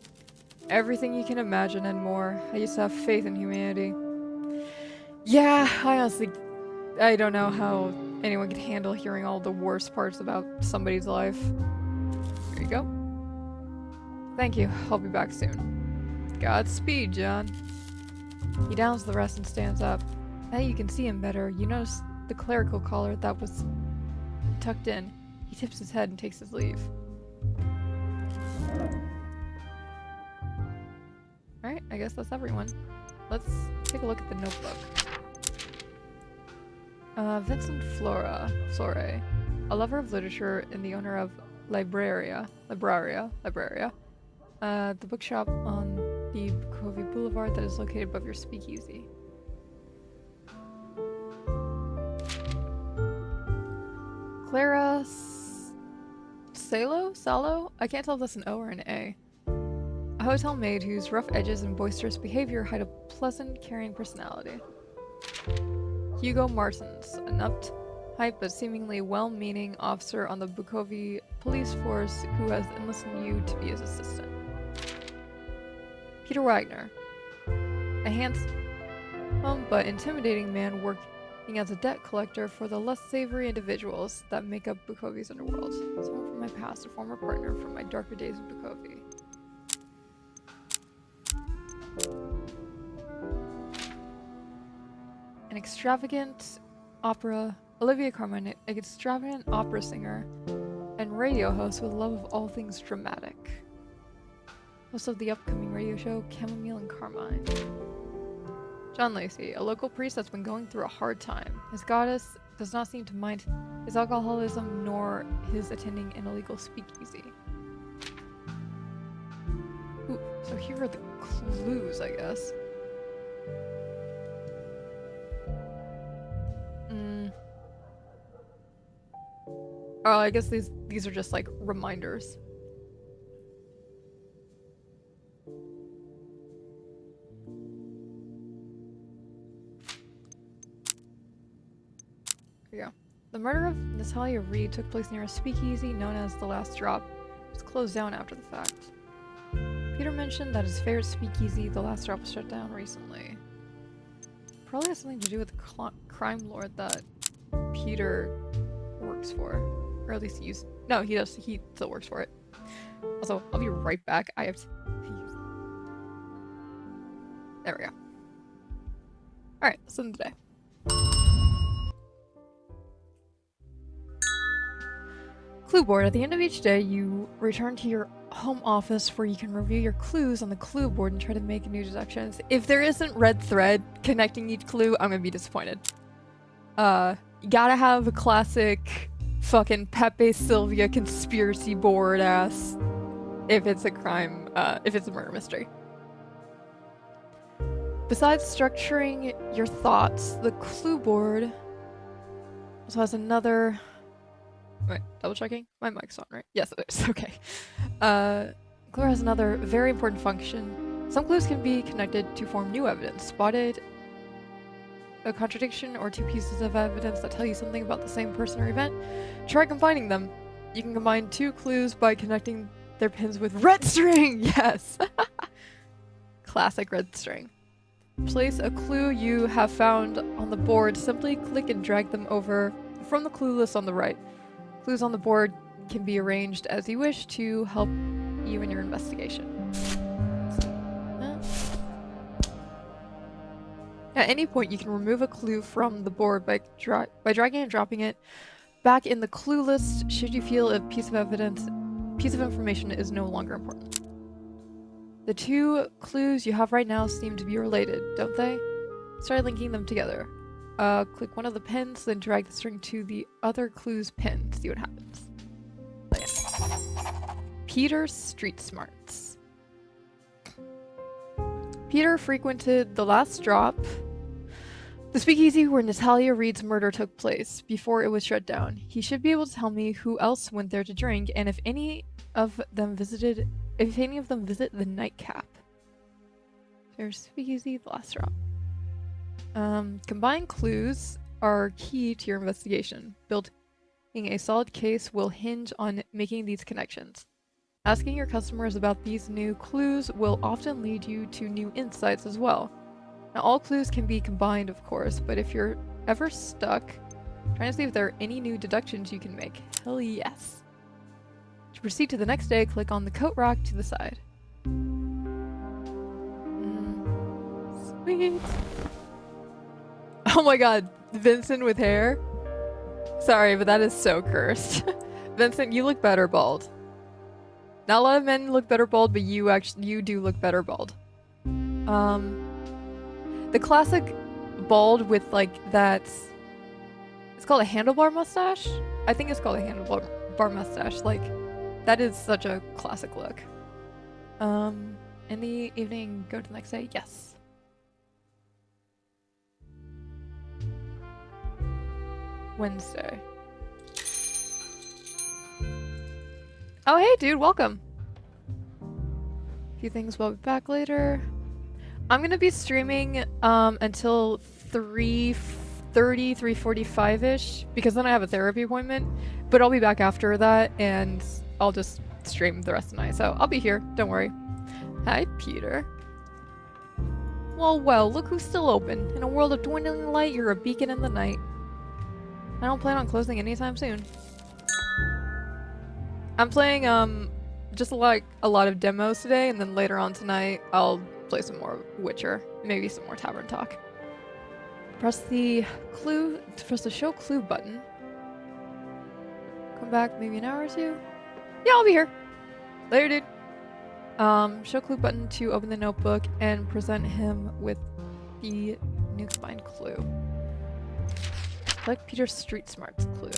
Everything you can imagine and more. I used to have faith in humanity. Yeah, I don't know how anyone could handle hearing all the worst parts about somebody's life. There you go. Thank you. I'll be back soon. Godspeed, John. He downs the rest and stands up. Now you can see him better. You notice the clerical collar that was tucked in. He tips his head and takes his leave. Alright, I guess that's everyone. Let's take a look at the notebook. Vincent Flore, a lover of literature and the owner of Libraria, the bookshop on the Bukovia Boulevard that is located above your speakeasy. Clara Salo? I can't tell if that's an O or an A. A hotel maid whose rough edges and boisterous behavior hide a pleasant, caring personality. Hugo Martens, a nubbed, hype but seemingly well-meaning officer on the Bukovia police force who has enlisted you to be his assistant. Peter Wagner, a handsome but intimidating man working as a debt collector for the less savory individuals that make up Bukovia's underworld. Someone from my past, a former partner from my darker days of Bukovia. An extravagant Olivia Carmine, an extravagant opera singer and radio host with a love of all things dramatic. Host of the upcoming radio show Chamomile and Carmine. John Lacey, a local priest that's been going through a hard time. His goddess does not seem to mind his alcoholism nor his attending an illegal speakeasy. Ooh, so here are the clues, I guess. Oh, I guess these are just like reminders. Here we go. The murder of Natalia Reed took place near a speakeasy known as The Last Drop. It was closed down after the fact. Peter mentioned that his favorite speakeasy, The Last Drop, was shut down recently. Probably has something to do with the crime lord that Peter works for. Or at least he used. No, he does. He still works for it. Also, I'll be right back. I have to use. There we go. Alright, that's the day. Clue board. At the end of each day, you return to your home office where you can review your clues on the clue board and try to make new deductions. If there isn't red thread connecting each clue, I'm gonna be disappointed. You gotta have a classic fucking Pepe Sylvia conspiracy board ass if it's a crime, if it's a murder mystery. Besides structuring your thoughts, the clue board also has another... Wait, double checking? My mic's on, right? Yes, it is. Okay. Clue has another very important function. Some clues can be connected to form new evidence. Spotted a contradiction or two pieces of evidence that tell you something about the same person or event. Try combining them. You can combine two clues by connecting their pins with red string! Yes! Classic red string. Place a clue you have found on the board. Simply click and drag them over from the clue list on the right. Clues on the board can be arranged as you wish to help you in your investigation. At any point, you can remove a clue from the board by dragging and dropping it back in the clue list should you feel a piece of information is no longer important. The two clues you have right now seem to be related, don't they? Try linking them together. Click one of the pins, then drag the string to the other clue's pin. See what happens. Oh, yeah. Peter's street smarts. Peter frequented The Last Drop, The speakeasy where Natalia Reed's murder took place before it was shut down. He should be able to tell me who else went there to drink and if any of them visit the Nightcap. There's speakeasy, the last drop. Combined clues are key to your investigation. Building a solid case will hinge on making these connections. Asking your customers about these new clues will often lead you to new insights as well. Now, all clues can be combined, of course, but if you're ever stuck, trying to see if there are any new deductions you can make. Hell yes. To proceed to the next day, click on the coat rack to the side. Sweet. Oh my god, Vincent with hair? Sorry, but that is so cursed. Vincent, you look better bald. Not a lot of men look better bald, but you do look better bald. The classic bald with like that, it's called a handlebar mustache? I think it's called a handlebar mustache. Like, that is such a classic look. In the evening, go to the next day? Yes. Wednesday. Oh, hey, dude, welcome. A few things, we'll be back later. I'm gonna be streaming until 3:30, 3:45-ish, because then I have a therapy appointment. But I'll be back after that, and I'll just stream the rest of the night. So I'll be here, don't worry. Hi, Peter. Well, look who's still open. In a world of dwindling light, you're a beacon in the night. I don't plan on closing anytime soon. I'm playing just like a lot of demos today, and then later on tonight I'll play some more Witcher, maybe some more Tavern Talk. Press the show clue button. Come back maybe an hour or two. Yeah, I'll be here. Later, dude. Show clue button to open the notebook and present him with the new combined clue. Select Peter's street smarts clue.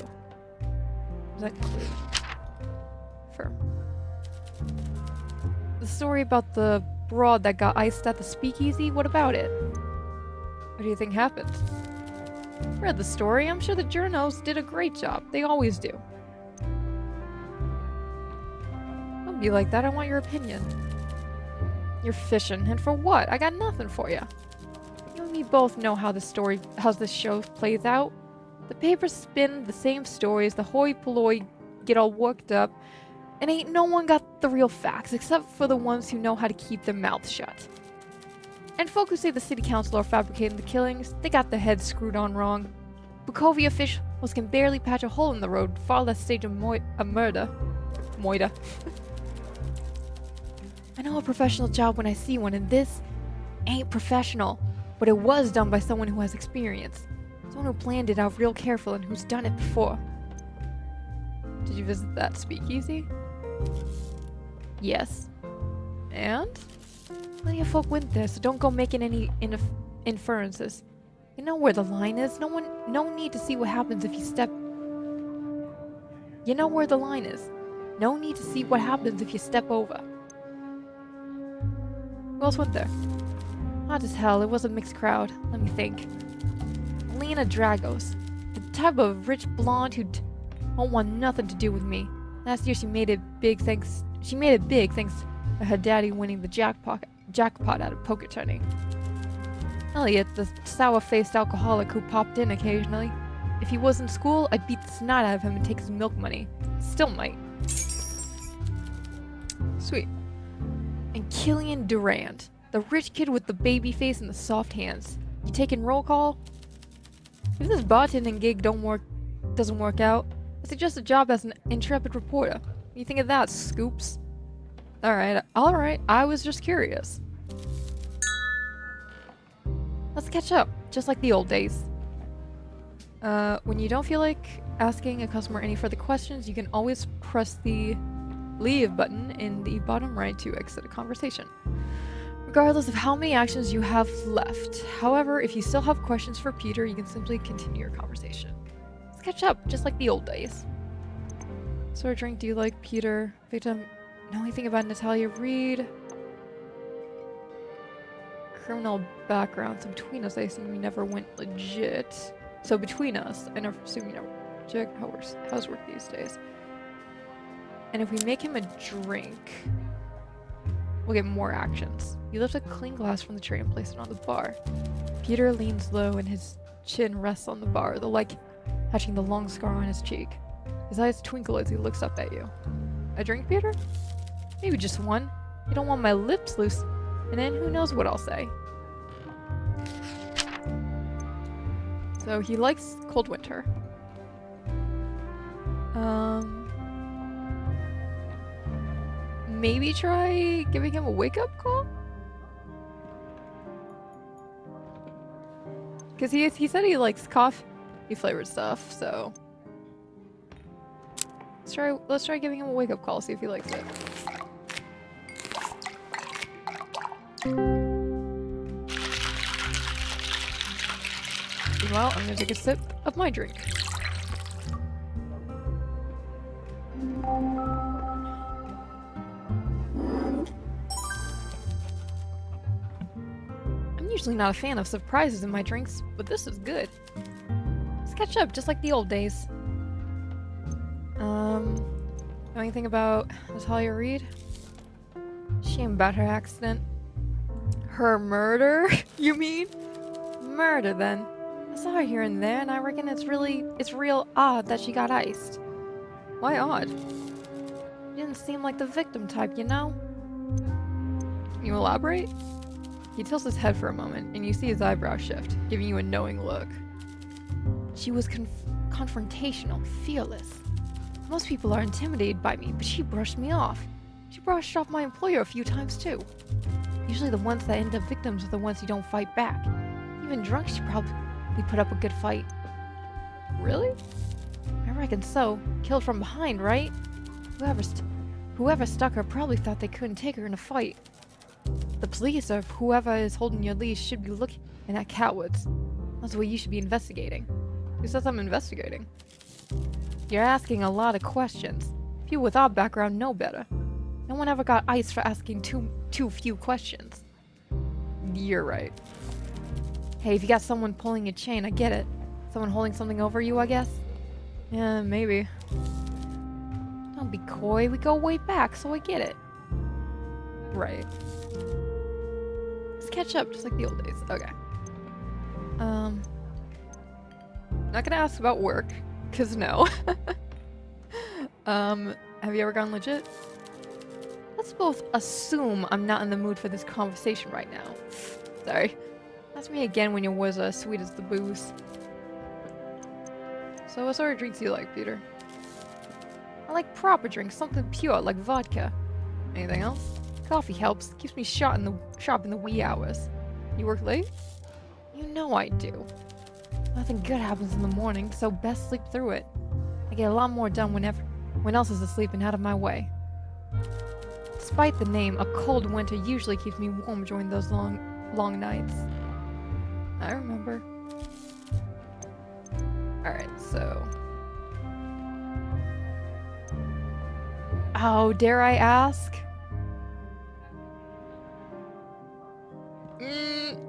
Present clue. Firm. The story about the broad that got iced at the speakeasy, what about it? What do you think happened? Read the story. I'm sure the journos did a great job. They always do. Don't be like that. I want your opinion. You're fishing, and for what? I got nothing for you. You and me both know how this show plays out. The papers spin the same stories, the hoi polloi get all worked up, and ain't no one got the real facts, except for the ones who know how to keep their mouths shut. And folk who say the city council are fabricating the killings, they got their heads screwed on wrong. Bukovia officials can barely patch a hole in the road, far less stage a murder. Moida. I know a professional job when I see one, and this ain't professional, but it was done by someone who has experience. Someone who planned it out real careful and who's done it before. Did you visit that speakeasy? Yes. And? Plenty of folk went there, so don't go making any inferences. You know where the line is. No need to see what happens if you step... You know where the line is. No need to see what happens if you step over. Who else went there? Hot as hell, it was a mixed crowd. Let me think. Lena Dragos. The type of rich blonde who don't want nothing to do with me. Last year she made it big thanks to her daddy winning the jackpot at a poker tourney. Elliot, the sour-faced alcoholic who popped in occasionally. If he was in school, I'd beat the snot out of him and take his milk money. Still might. Sweet. And Killian Durand, the rich kid with the baby face and the soft hands. You taking roll call? If this bartending gig doesn't work out, I suggest a job as an intrepid reporter. What do you think of that, Scoops? Alright, I was just curious. Let's catch up, just like the old days. When you don't feel like asking a customer any further questions, you can always press the leave button in the bottom right to exit a conversation, regardless of how many actions you have left. However, if you still have questions for Peter, you can simply continue your conversation. Let's catch up, just like the old days. What sort of drink do you like, Peter? Victim, know anything about Natalia Reed? criminal background, so between us, I assume you never went legit. So between us, I never assume you never check how's work these days. And if we make him a drink, we'll get more actions. You lift a clean glass from the tray and place it on the bar. Peter leans low and his chin rests on the bar, the light catching the long scar on his cheek. His eyes twinkle as he looks up at you. A drink, Peter? Maybe just one. You don't want my lips loose, and then who knows what I'll say. So he likes cold winter. Maybe try giving him a wake-up call? Because he said he likes coffee flavored stuff, so let's try giving him a wake-up call, see if he likes it. Meanwhile, I'm gonna take a sip of my drink. I'm usually not a fan of surprises in my drinks, but this is good. Let's catch up, just like the old days. Know anything about Natalia Reed? Shame about her accident. Her murder? You mean? Murder, then. I saw her here and there, and I reckon it's real odd that she got iced. Why odd? She didn't seem like the victim type, you know? Can you elaborate? He tilts his head for a moment, and you see his eyebrows shift, giving you a knowing look. She was confrontational, fearless. Most people are intimidated by me, but she brushed me off. She brushed off my employer a few times, too. Usually the ones that end up victims are the ones who don't fight back. Even drunk, she probably put up a good fight. Really? I reckon so. Killed from behind, right? Whoever stuck her probably thought they couldn't take her in a fight. The police or whoever is holding your leash should be looking at Catwoods. That's what you should be investigating. Who says I'm investigating? You're asking a lot of questions. People with our background know better. No one ever got iced for asking too few questions. You're right. Hey, if you got someone pulling your chain, I get it. Someone holding something over you, I guess? Yeah, maybe. Don't be coy, we go way back, so I get it. Right. Let's catch up, just like the old days. Okay. Not gonna ask about work, cause no. Have you ever gone legit? Let's both assume I'm not in the mood for this conversation right now. Sorry. Ask me again when your words are as sweet as the booze. So what sort of drinks do you like, Peter? I like proper drinks, something pure, like vodka. Anything else? Coffee helps, keeps me sharp in the wee hours. You work late? You know I do. Nothing good happens in the morning, so best sleep through it. I get a lot more done when else is asleep and out of my way. Despite the name, a cold winter usually keeps me warm during those long nights. I remember. Alright, so... Oh, dare I ask?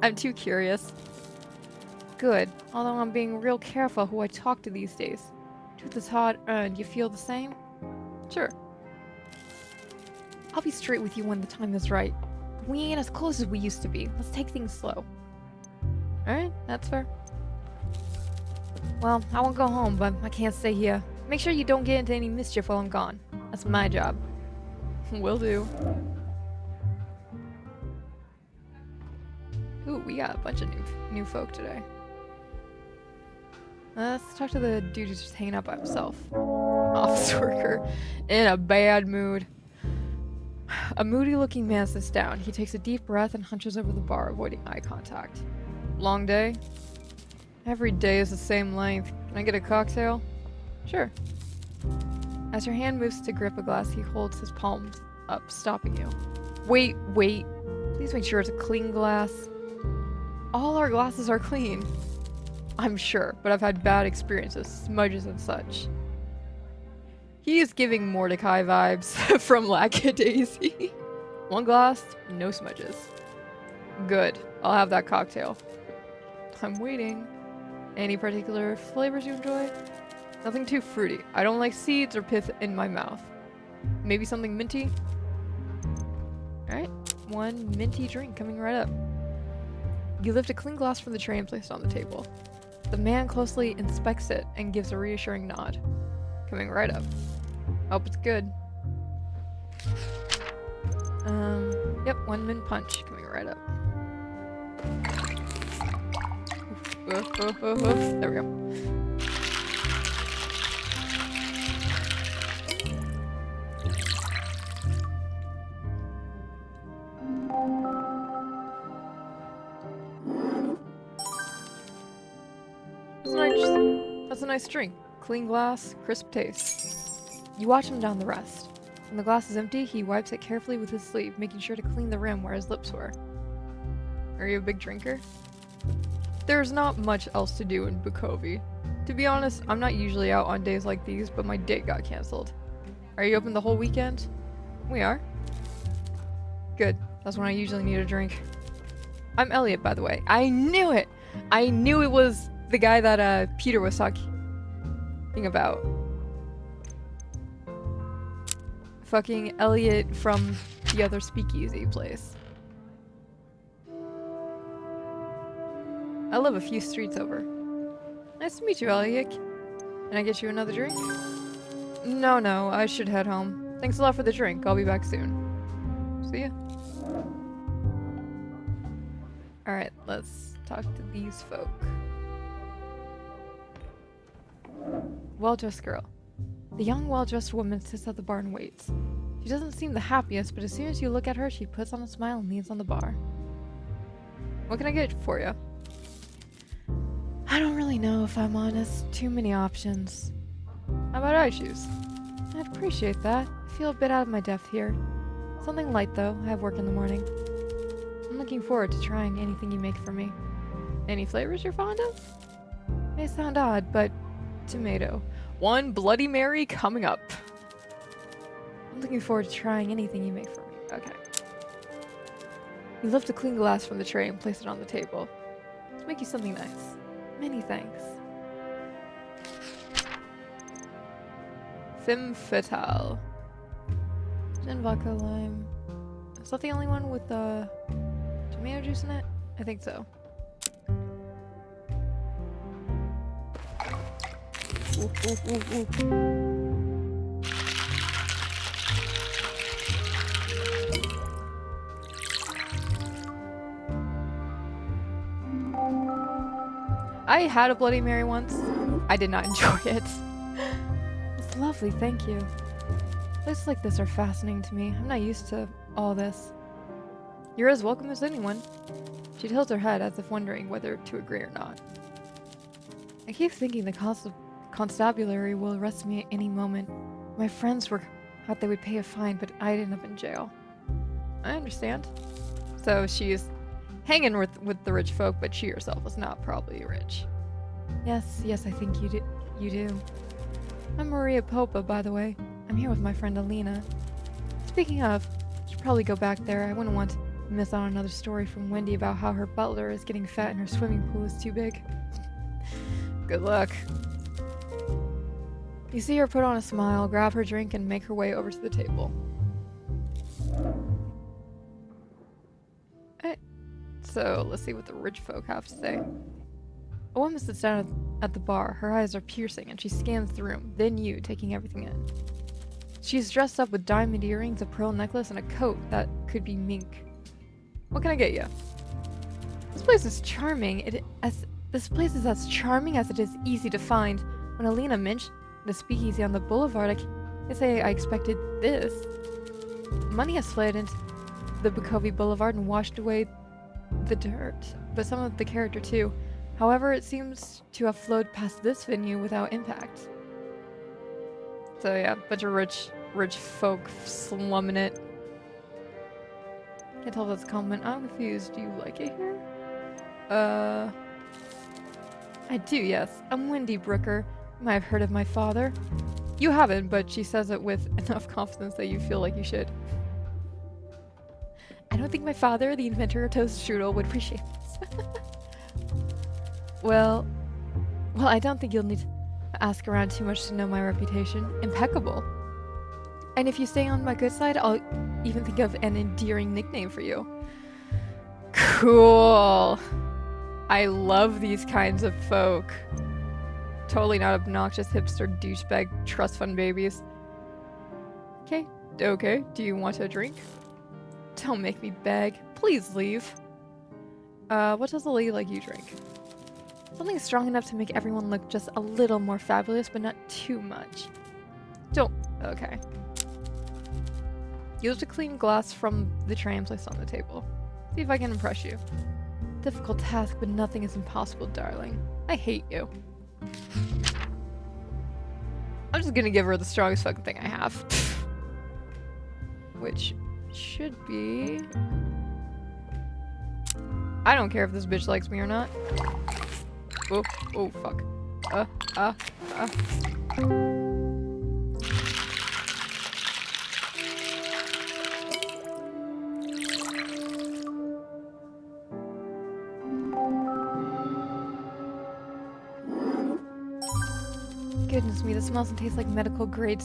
I'm too curious. Good, although I'm being real careful who I talk to these days. Truth is hard earned, you feel the same? Sure. I'll be straight with you when the time is right. We ain't as close as we used to be. Let's take things slow. Alright, that's fair. Well, I won't go home, but I can't stay here. Make sure you don't get into any mischief while I'm gone. That's my job. Will do. Ooh, we got a bunch of new folk today. Let's talk to the dude who's just hanging out by himself. Office worker. In a bad mood. A moody-looking man sits down. He takes a deep breath and hunches over the bar, avoiding eye contact. Long day? Every day is the same length. Can I get a cocktail? Sure. As your hand moves to grip a glass, he holds his palms up, stopping you. Wait. Please make sure it's a clean glass. All our glasses are clean. I'm sure, but I've had bad experiences, smudges and such. He is giving Mordecai vibes from Lackadaisy. One glass, no smudges. Good. I'll have that cocktail. I'm waiting. Any particular flavors you enjoy? Nothing too fruity. I don't like seeds or pith in my mouth. Maybe something minty? Alright. One minty drink coming right up. You lift a clean glass from the tray and place it on the table. The man closely inspects it and gives a reassuring nod. Coming right up. Hope it's good. Yep, 1 min punch coming right up. There we go. That's a nice drink. Clean glass, crisp taste. You watch him down the rest. When the glass is empty, he wipes it carefully with his sleeve, making sure to clean the rim where his lips were. Are you a big drinker? There's not much else to do in Bukovia. To be honest, I'm not usually out on days like these, but my date got cancelled. Are you open the whole weekend? We are. Good. That's when I usually need a drink. I'm Elliot, by the way. I knew it! I knew it was the guy that Peter was talking about. Fucking Elliot from the other speakeasy place. I live a few streets over. Nice to meet you, Elliot. Can I get you another drink? No, I should head home. Thanks a lot for the drink. I'll be back soon. See ya. Alright, let's talk to these folk. Well-dressed girl. The young, well-dressed woman sits at the bar and waits. She doesn't seem the happiest, but as soon as you look at her, she puts on a smile and leans on the bar. What can I get for you? I don't really know, if I'm honest. Too many options. How about I choose? I'd appreciate that. I feel a bit out of my depth here. Something light, though. I have work in the morning. I'm looking forward to trying anything you make for me. Any flavors you're fond of? May sound odd, but tomato. 1 Bloody Mary coming up. I'm looking forward to trying anything you make for me. Okay. You lift a clean glass from the tray and place it on the table. Let's make you something nice. Many thanks. Femme fatale. Gin, vodka, lime. Is that the only one with tomato juice in it? I think so. Ooh. I had a Bloody Mary once. I did not enjoy it. It's lovely, thank you. Places like this are fascinating to me. I'm not used to all this. You're as welcome as anyone. She tilts her head as if wondering whether to agree or not. I keep thinking the constabulary will arrest me at any moment. My friends thought they would pay a fine, but I'd end up in jail. I understand. So she's hanging with the rich folk, but she herself is not probably rich. Yes, I think you do. I'm Maria Popa, by the way. I'm here with my friend Alina. Speaking of, I should probably go back there. I wouldn't want to miss out on another story from Wendy about how her butler is getting fat and her swimming pool is too big. Good luck. You see her put on a smile, grab her drink, and make her way over to the table. Alright, so let's see what the rich folk have to say. A woman sits down at the bar. Her eyes are piercing, and she scans the room, then you, taking everything in. She's dressed up with diamond earrings, a pearl necklace, and a coat that could be mink. What can I get you? This place is charming. This place is as charming as it is easy to find. When Alina mentioned the speakeasy on the boulevard, I say I expected this. Money has fled into the Bukovia boulevard and washed away the dirt, but some of the character too. However, it seems to have flowed past this venue without impact. So yeah, bunch of rich folk slumming it. Can't tell if that's a compliment. I'm confused. Do you like it here? I do, yes. I'm Wendy Brooker. You might have heard of my father. You haven't, but she says it with enough confidence that you feel like you should. I don't think my father, the inventor of toast strudel, would appreciate this. Well, I don't think you'll need to ask around too much to know my reputation. Impeccable. And if you stay on my good side, I'll even think of an endearing nickname for you. Cool. I love these kinds of folk. Totally not obnoxious hipster douchebag trust fund babies. Okay, do you want a drink? Don't make me beg. Please leave. What does a lady like you drink? Something strong enough to make everyone look just a little more fabulous, but not too much. Okay. You lift a clean glass from the tray and place it on the table. See if I can impress you. Difficult task, but nothing is impossible, darling. I hate you. I'm just gonna give her the strongest fucking thing I have. Which should be... I don't care if this bitch likes me or not. Oh, fuck. Goodness me, this smells and tastes like medical grade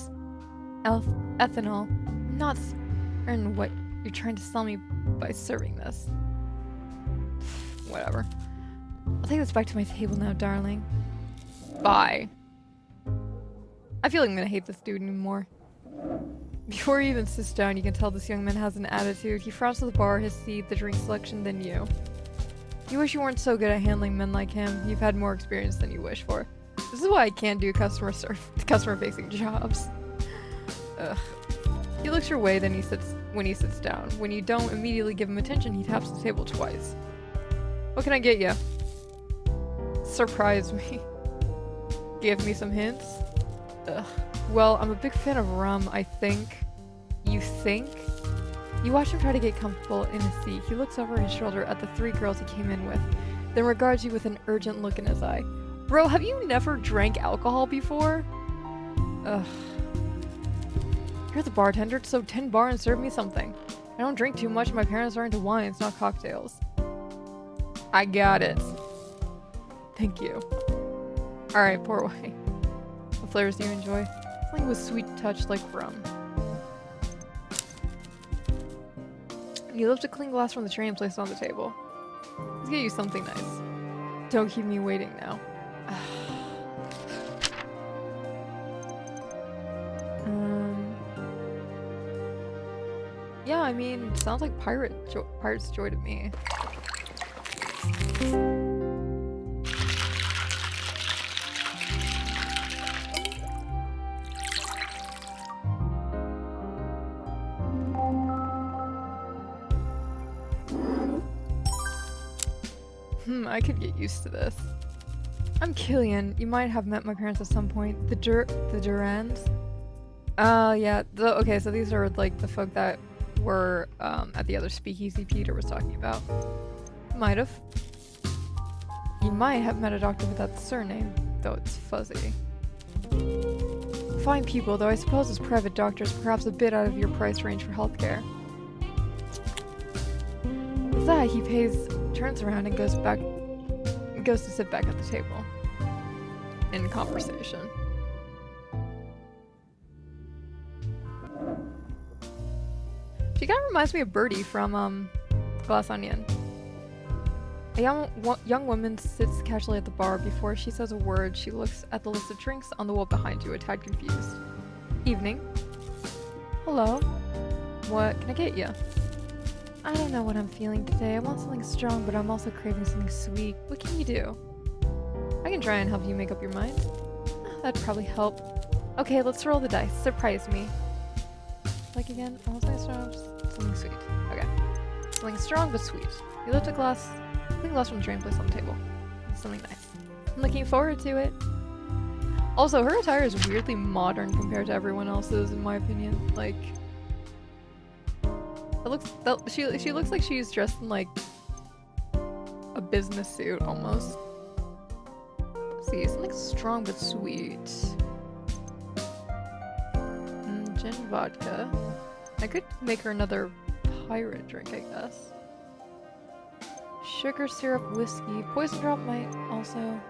ethanol. I'm not certain what you're trying to sell me by serving this. Whatever. I'll take this back to my table now, darling. Bye. I feel like I'm gonna hate this dude anymore. Before he even sits down, you can tell this young man has an attitude. He frowns to the bar, his seat, the drink selection than you. You wish you weren't so good at handling men like him. You've had more experience than you wish for. This is why I can't do customer-facing jobs. Ugh. He looks your way, then when he sits down. When you don't immediately give him attention, he taps the table twice. What can I get you? Surprise me. Give me some hints? Ugh. Well, I'm a big fan of rum, I think. You think? You watch him try to get comfortable in his seat. He looks over his shoulder at the 3 girls he came in with, then regards you with an urgent look in his eye. Bro, have you never drank alcohol before? Ugh. You're the bartender, so tend bar and serve me something. I don't drink too much. My parents are into wines, not cocktails. I got it. Thank you. Alright, pour away. What flavors do you enjoy? Something with sweet touch like rum. You lift a clean glass from the tray and place it on the table. Let's get you something nice. Don't keep me waiting now. Yeah, I mean, sounds like Pirate's Joy to me. I could get used to this. I'm Killian. You might have met my parents at some point. The Durans. Yeah. Okay, so these are like the folk that were at the other speakeasy Peter was talking about. Might have. You might have met a doctor with that surname, though it's fuzzy. Fine people, though I suppose as private doctors, perhaps a bit out of your price range for healthcare. With that, he turns around and goes to sit back at the table. In conversation. She kind of reminds me of Birdie from Glass Onion. A young woman sits casually at the bar. Before she says a word, she looks at the list of drinks on the wall behind you, a tad confused. Evening. Hello. What can I get you? I don't know what I'm feeling today. I want something strong, but I'm also craving something sweet. What can you do? I can try and help you make up your mind. That'd probably help. Okay, let's roll the dice. Surprise me. Like again? I want something strong, something sweet. Okay. Something strong but sweet. You lift a clean glass from the tray and place it on the table. Something nice. I'm looking forward to it. Also, her attire is weirdly modern compared to everyone else's, in my opinion. Like, she looks like she's dressed in like a business suit almost. Let's see, something strong but sweet. Gin vodka. I could make her another pirate drink, I guess. Sugar syrup whiskey. Poison drop might also.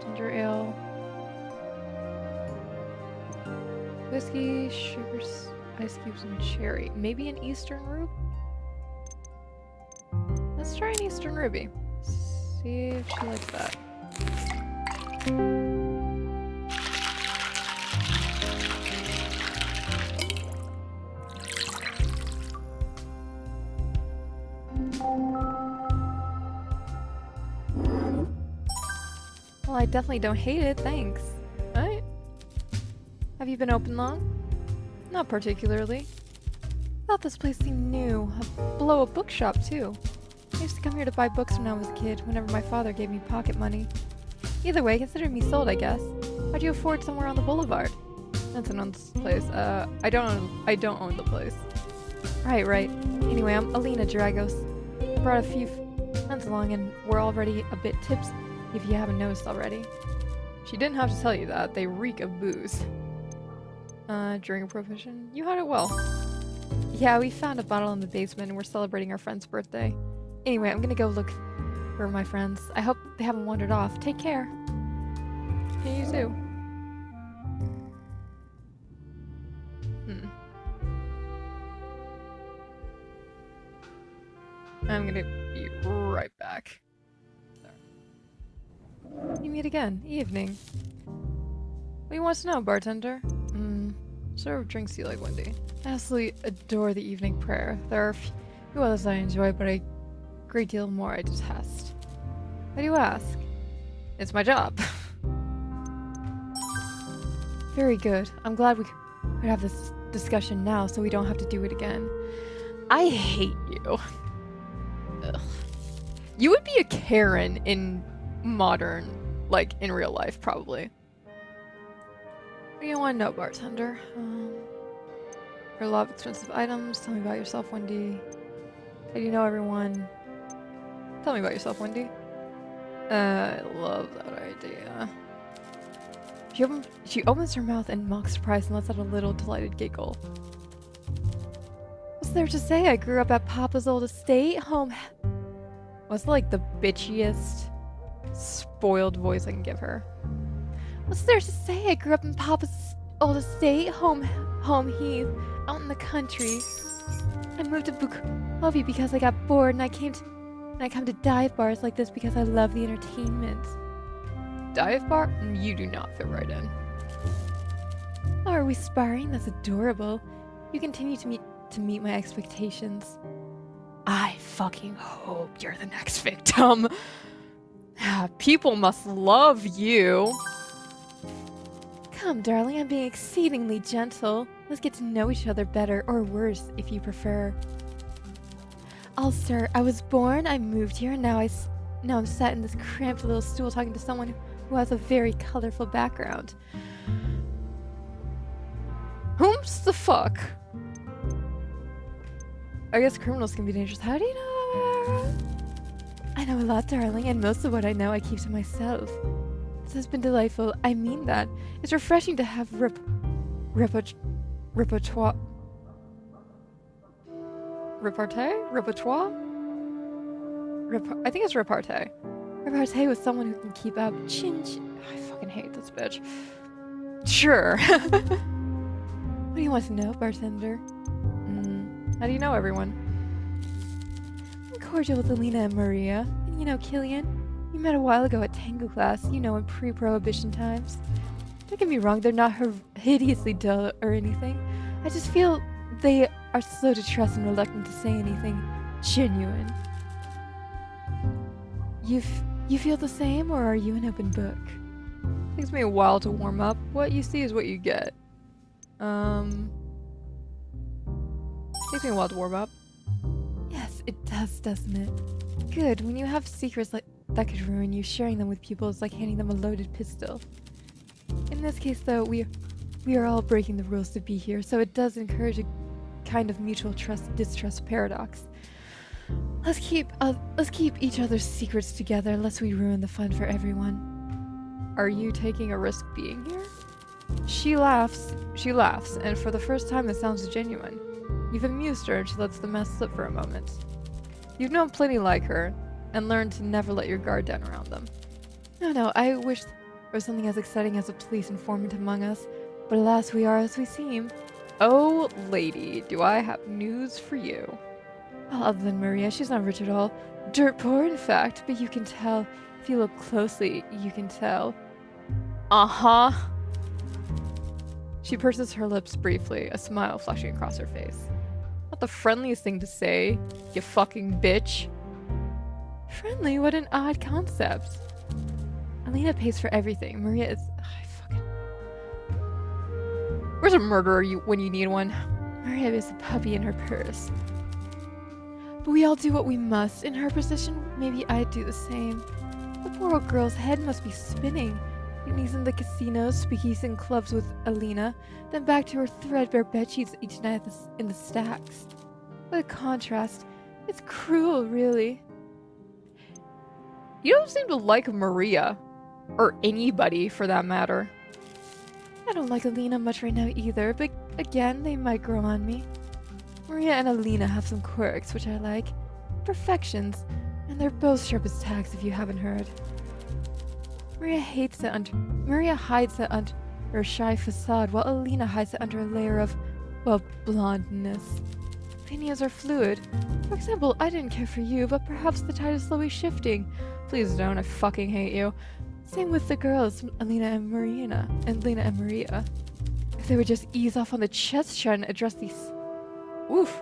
Ginger ale. Whiskey, sugar, ice cubes, and cherry. Maybe an Eastern Rube? Let's try an Eastern Ruby. See if she likes that. Well, I definitely don't hate it, thanks. Right? Have you been open long? Not particularly. Thought this place seemed new. Below a bookshop, too. I used to come here to buy books when I was a kid, whenever my father gave me pocket money. Either way, consider me sold, I guess. How'd you afford somewhere on the boulevard? That's an own place. I don't own the place. Right. Anyway, I'm Alina Dragos. I brought a few friends along and we're already a bit tipsy, if you haven't noticed already. She didn't have to tell you that. They reek of booze. During a Prohibition, you had it well. Yeah, we found a bottle in the basement and we're celebrating our friend's birthday. Anyway, I'm gonna go look for my friends. I hope they haven't wandered off. Take care. Yeah, you too. I'm gonna be right back. There. You meet again. Evening. What do you want to know, bartender? What sort of drinks do you like, Wendy? I absolutely adore the evening prayer. There are a few others I enjoy, but a great deal more I detest. Why do you ask? It's my job. Very good. I'm glad we could have this discussion now so we don't have to do it again. I hate you. Ugh. You would be a Karen in modern, like in real life, probably. What do you want to know, bartender? For a lot of expensive items. Tell me about yourself, Wendy. How do you know everyone? Tell me about yourself, Wendy. I love that idea. She opens her mouth in mock surprise and lets out a little delighted giggle. What's there to say? I grew up at Papa's old estate home. What's like the bitchiest, spoiled voice I can give her? What's there to say? I grew up in Papa's old estate home heath out in the country. I moved to Bukovia because I got bored and I come to dive bars like this because I love the entertainment. Dive bar? You do not fit right in. Oh, are we sparring? That's adorable. You continue to meet my expectations. I fucking hope you're the next victim. People must love you. Come, darling, I'm being exceedingly gentle. Let's get to know each other better, or worse, if you prefer. I'll start. I was born, I moved here, and now I'm sat in this cramped little stool talking to someone who has a very colorful background. Whom's the fuck? I guess criminals can be dangerous. How do you know? I know a lot, darling, and most of what I know I keep to myself. This has been delightful. I mean that. It's refreshing to have repertoire. I think it's repartee. Repartee with someone who can keep up. I fucking hate this bitch. Sure. What do you want to know, bartender? How do you know everyone? I'm cordial with Alina and Maria. And you know Killian? You met a while ago at tango class, you know, in pre-Prohibition times. Don't get me wrong, they're not hideously dull or anything. I just feel they are slow to trust and reluctant to say anything genuine. You feel the same, or are you an open book? Takes me a while to warm up. What you see is what you get. Takes me a while to warm up. Yes, it does, doesn't it? Good. When you have secrets like that could ruin you, sharing them with people is like handing them a loaded pistol. In this case, though, we are all breaking the rules to be here, so it does encourage a kind of mutual trust-distrust paradox. Let's keep each other's secrets together, lest we ruin the fun for everyone. Are you taking a risk being here? She laughs, and for the first time it sounds genuine. You've amused her and she lets the mess slip for a moment. You've known plenty like her, and learned to never let your guard down around them. No, I wish there was something as exciting as a police informant among us, but alas, we are as we seem. Oh, lady, do I have news for you. Well, other than Maria, she's not rich at all. Dirt poor, in fact, but you can tell. If you look closely, you can tell. Uh-huh. She purses her lips briefly, a smile flashing across her face. Not the friendliest thing to say, you fucking bitch. Friendly? What an odd concept. Alina pays for everything. Maria is... Where's a murderer when you need one? Maria is a puppy in her purse. But we all do what we must. In her position, maybe I'd do the same. The poor old girl's head must be spinning. Evenings in the casinos, speakeasy and clubs with Alina, then back to her threadbare bedsheets each night in the stacks. What a contrast. It's cruel, really. You don't seem to like Maria. Or anybody, for that matter. I don't like Alina much right now either, but again, they might grow on me. Maria and Alina have some quirks, which I like. Perfections. And they're both sharp as tacks if you haven't heard. Maria hides it under her shy facade, while Alina hides it under a layer of, well, blondness. Opinions are fluid. For example, I didn't care for you, but perhaps the tide is slowly shifting. Please don't, I fucking hate you. Same with the girls, Lena and Maria. If they would just ease off on the chest shot and address these... Oof!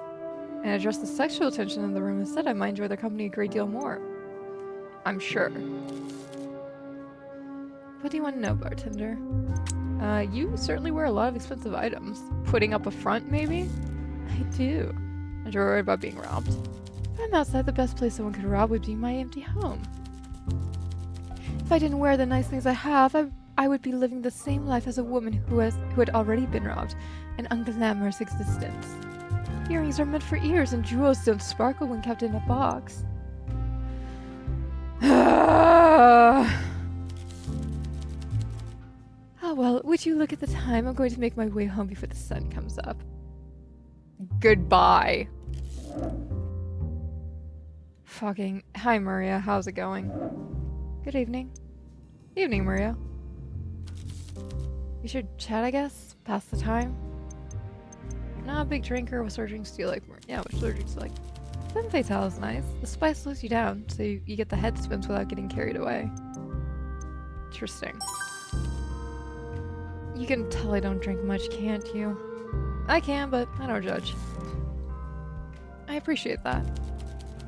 And address the sexual tension in the room instead, I might enjoy their company a great deal more. I'm sure. What do you want to know, bartender? You certainly wear a lot of expensive items. Putting up a front, maybe? I do. And you're worried about being robbed? If I'm outside, the best place someone could rob would be my empty home. If I didn't wear the nice things I have, I would be living the same life as a woman who had already been robbed. An unglamorous existence. Earrings are meant for ears, and jewels don't sparkle when kept in a box. Oh well, would you look at the time? I'm going to make my way home before the sun comes up. Goodbye. Fucking... Hi, Maria. How's it going? Good evening. Evening, Maria. We should chat, I guess? Pass the time? Not a big drinker. What sort of drinks do you like? Yeah, what sort of drinks do you like? Femme fatale is nice. The spice slows you down, so you get the head spins without getting carried away. Interesting. You can tell I don't drink much, can't you? I can, but I don't judge. I appreciate that.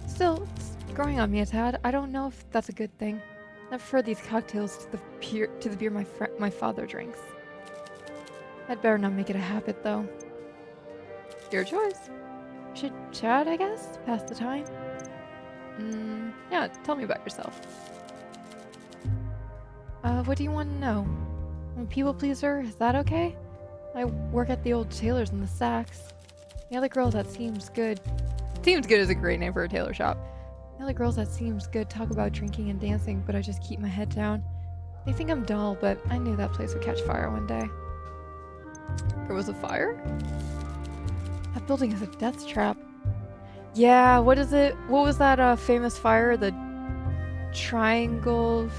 Still, it's growing on me a tad. I don't know if that's a good thing. I prefer these cocktails to the beer my father drinks. I'd better not make it a habit, though. Your choice. Should chat, I guess? Pass the time? Yeah, tell me about yourself. What do you want to know? I'm a people pleaser, is that okay? I work at the old tailor's in the Stacks. The other girls that Seems Good... Seems Good is a great name for a tailor shop. The other girls that Seems Good talk about drinking and dancing, but I just keep my head down. They think I'm dull, but I knew that place would catch fire one day. There was a fire? That building is a death trap. Yeah, what is it? What was that famous fire? The Triangle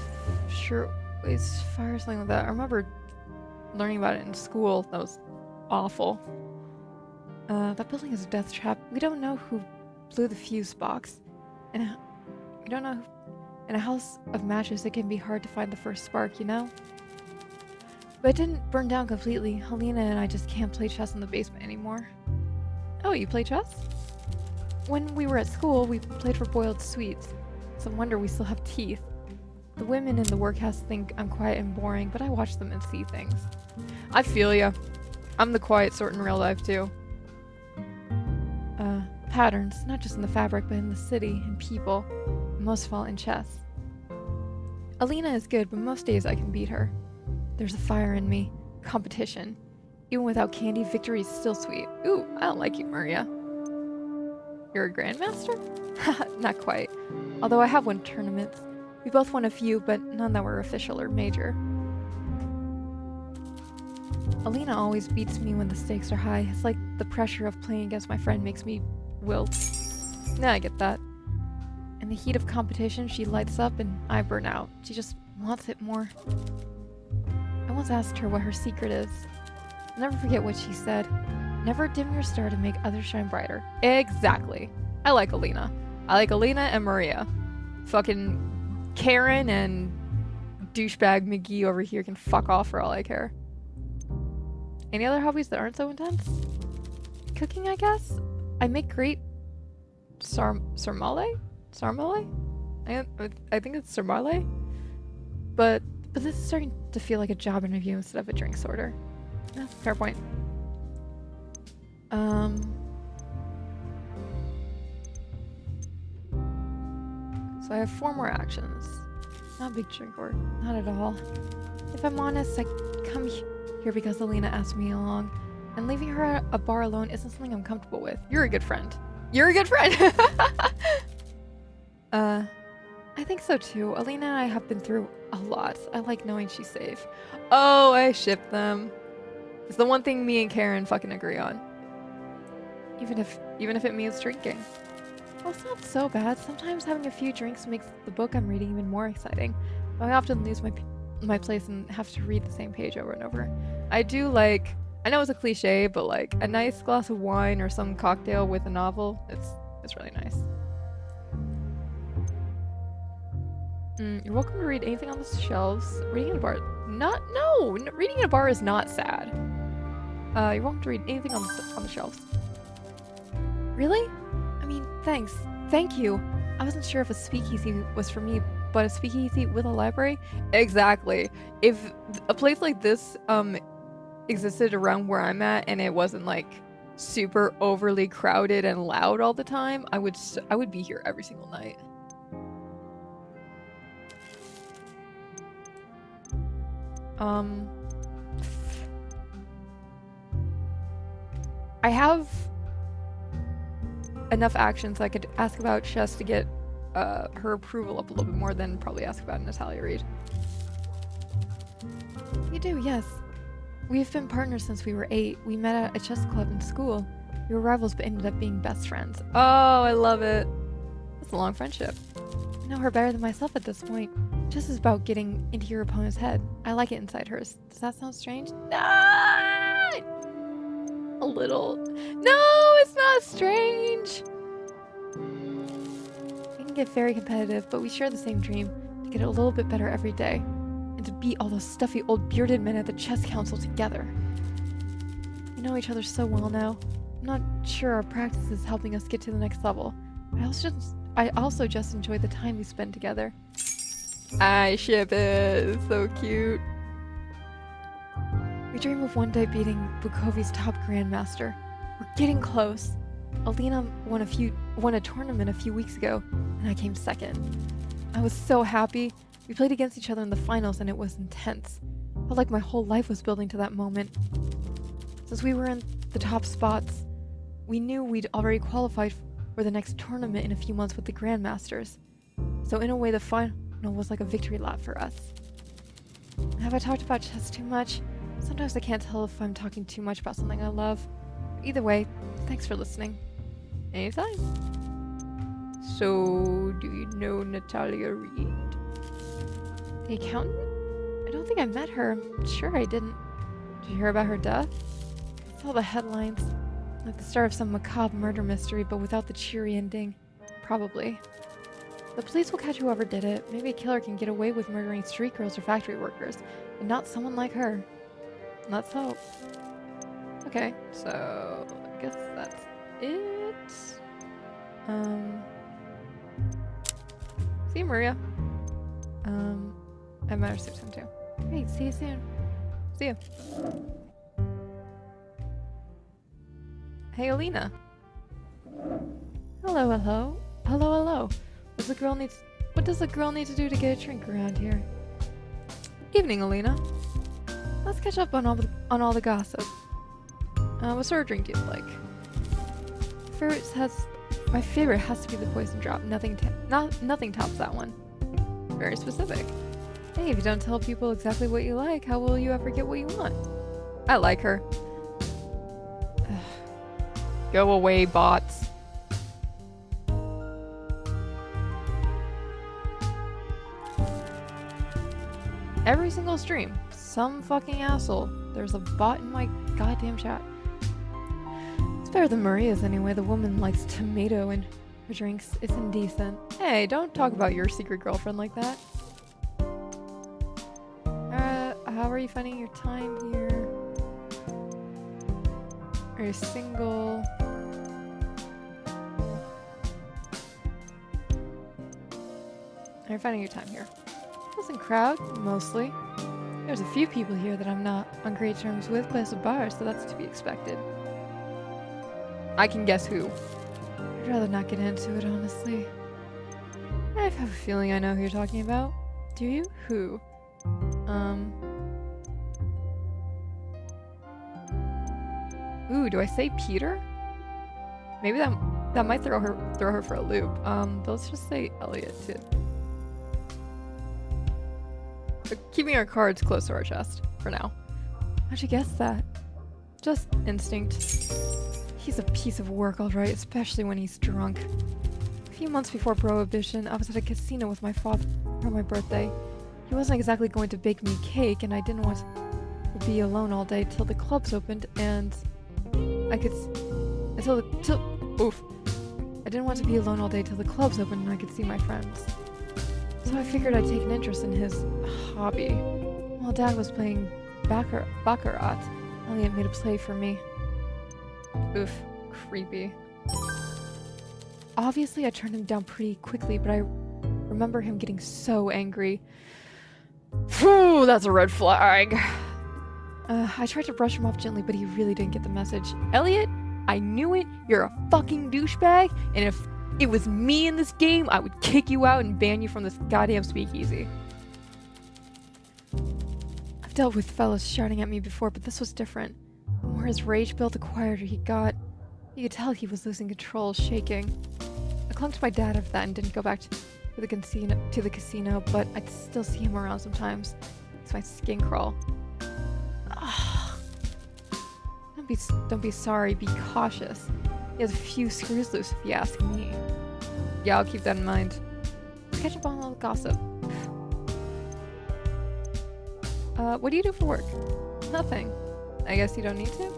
Shirtwaist Fire, something like that. I remember learning about it in school. That was awful. That building is a death trap. We don't know who blew the fuse box. And we don't know who... In a house of matches, it can be hard to find the first spark, you know? But it didn't burn down completely. Helena and I just can't play chess in the basement anymore. Oh, you play chess? When we were at school, we played for boiled sweets. It's a wonder we still have teeth. The women in the workhouse think I'm quiet and boring, but I watch them and see things. I feel ya. I'm the quiet sort in real life, too. Patterns, not just in the fabric, but in the city and people. Most fall in chess. Alina is good, but most days I can beat her. There's a fire in me. Competition. Even without candy, victory is still sweet. Ooh, I don't like you, Maria. You're a grandmaster? Haha, not quite. Although I have won tournaments. We both won a few, but none that were official or major. Alina always beats me when the stakes are high. It's like the pressure of playing against my friend makes me wilt. Nah, I get that. In the heat of competition, she lights up and I burn out. She just wants it more. I once asked her what her secret is. I'll never forget what she said. Never dim your star to make others shine brighter. Exactly. I like Alina. I like Alina and Maria. Fucking Karen and douchebag McGee over here can fuck off for all I care. Any other hobbies that aren't so intense? Cooking, I guess? I make great sarmale? Sarmale? I think it's sarmale? But this is starting to feel like a job interview instead of a drinks order. Yeah, fair point. So I have 4 more actions. Not a big drink order. Not at all. If I'm honest, I come here because Alina asked me along. And leaving her at a bar alone isn't something I'm comfortable with. You're a good friend. You're a good friend! I think so too. Alina and I have been through a lot. I like knowing she's safe. Oh, I ship them. It's the one thing me and Karen fucking agree on. Even if it means drinking. Well, it's not so bad. Sometimes having a few drinks makes the book I'm reading even more exciting. I often lose my place and have to read the same page over and over. I do like, I know it's a cliche, but like a nice glass of wine or some cocktail with a novel, it's really nice. You're welcome to read anything on the shelves. Reading in a bar, reading in a bar is not sad. You're welcome to read anything on the shelves. Really? I mean, thanks. Thank you. I wasn't sure if a speakeasy was for me, but a speakeasy with a library? Exactly. If a place like this existed around where I'm at and it wasn't like super overly crowded and loud all the time, I would be here every single night. I have enough actions I could ask about chess to get her approval up a little bit more than probably ask about Natalia Reid. You do, yes. We've been partners since we were 8. We met at a chess club in school. We were rivals but ended up being best friends. Oh, I love it. That's a long friendship. I know her better than myself at this point. Chess is about getting into your opponent's head. I like it inside hers. Does that sound strange? No! A little. No, it's not strange! We can get very competitive, but we share the same dream. To get a little bit better every day. And to beat all those stuffy old bearded men at the chess council together. We know each other so well now. I'm not sure our practice is helping us get to the next level. I also just enjoy the time we spend together. I ship it. It's so cute. We dream of one day beating Bukovia's top grandmaster. We're getting close. Alina won a tournament a few weeks ago, and I came second. I was so happy. We played against each other in the finals, and it was intense. Felt like my whole life was building to that moment. Since we were in the top spots, we knew we'd already qualified for the next tournament in a few months with the grandmasters. So in a way, the final was like a victory lap for us. Have I talked about chess too much? Sometimes I can't tell if I'm talking too much about something I love. Either way, thanks for listening. Anytime. So, do you know Natalia Reid? The accountant? I don't think I met her. I'm sure I didn't. Did you hear about her death? I saw the headlines. Like the start of some macabre murder mystery, but without the cheery ending. Probably. The police will catch whoever did it. Maybe a killer can get away with murdering street girls or factory workers, and not someone like her. Let's hope. Okay, so I guess that's it. See you, Maria. I met her soon too. Great, see you soon. See you. Hey, Alina. Hello, hello. Hello, hello. What does a girl need to do to get a drink around here? Evening, Alina. Let's catch up on all the gossip. What sort of drink do you like? My favorite has to be the poison drop. Nothing tops that one. Very specific. Hey, if you don't tell people exactly what you like, how will you ever get what you want? I like her. Ugh. Go away, bots. Every single stream, some fucking asshole. There's a bot in my goddamn chat. It's better than Maria's anyway. The woman likes tomato in her drinks. It's indecent. Hey, don't talk about your secret girlfriend like that. How are you finding your time here? Are you single? How are you finding your time here? Doesn't crowd, mostly. There's a few people here that I'm not on great terms with, but it's a bar, so that's to be expected. I can guess who. I'd rather not get into it, honestly. I have a feeling I know who you're talking about. Do you? Who? Ooh, do I say Peter? Maybe that might throw her for a loop. Let's just say Elliot too. Keeping our cards close to our chest for now. How'd you guess that? Just instinct. He's a piece of work, alright, especially when he's drunk. A few months before Prohibition, I was at a casino with my father for my birthday. He wasn't exactly going to bake me cake, and I didn't want to be alone all day till the clubs opened, and I didn't want to be alone all day till the clubs opened and I could see my friends. So I figured I'd take an interest in his hobby. While Dad was playing Baccarat, Elliot made a play for me. Oof, creepy. Obviously, I turned him down pretty quickly, but I remember him getting so angry. Phew, that's a red flag. I tried to brush him off gently, but he really didn't get the message. Elliot, I knew it. You're a fucking douchebag, and if it was me in this game, I would kick you out and ban you from this goddamn speakeasy. I've dealt with fellas shouting at me before, but this was different. The more his rage built, the quieter he got. You could tell he was losing control, shaking. I clung to my dad after that and didn't go back to the casino, but I'd still see him around sometimes. It's my skin crawl. Don't be sorry, be cautious. He has a few screws loose if you ask me. Yeah, I'll keep that in mind. Let's catch up on all the gossip. What do you do for work? Nothing. I guess you don't need to?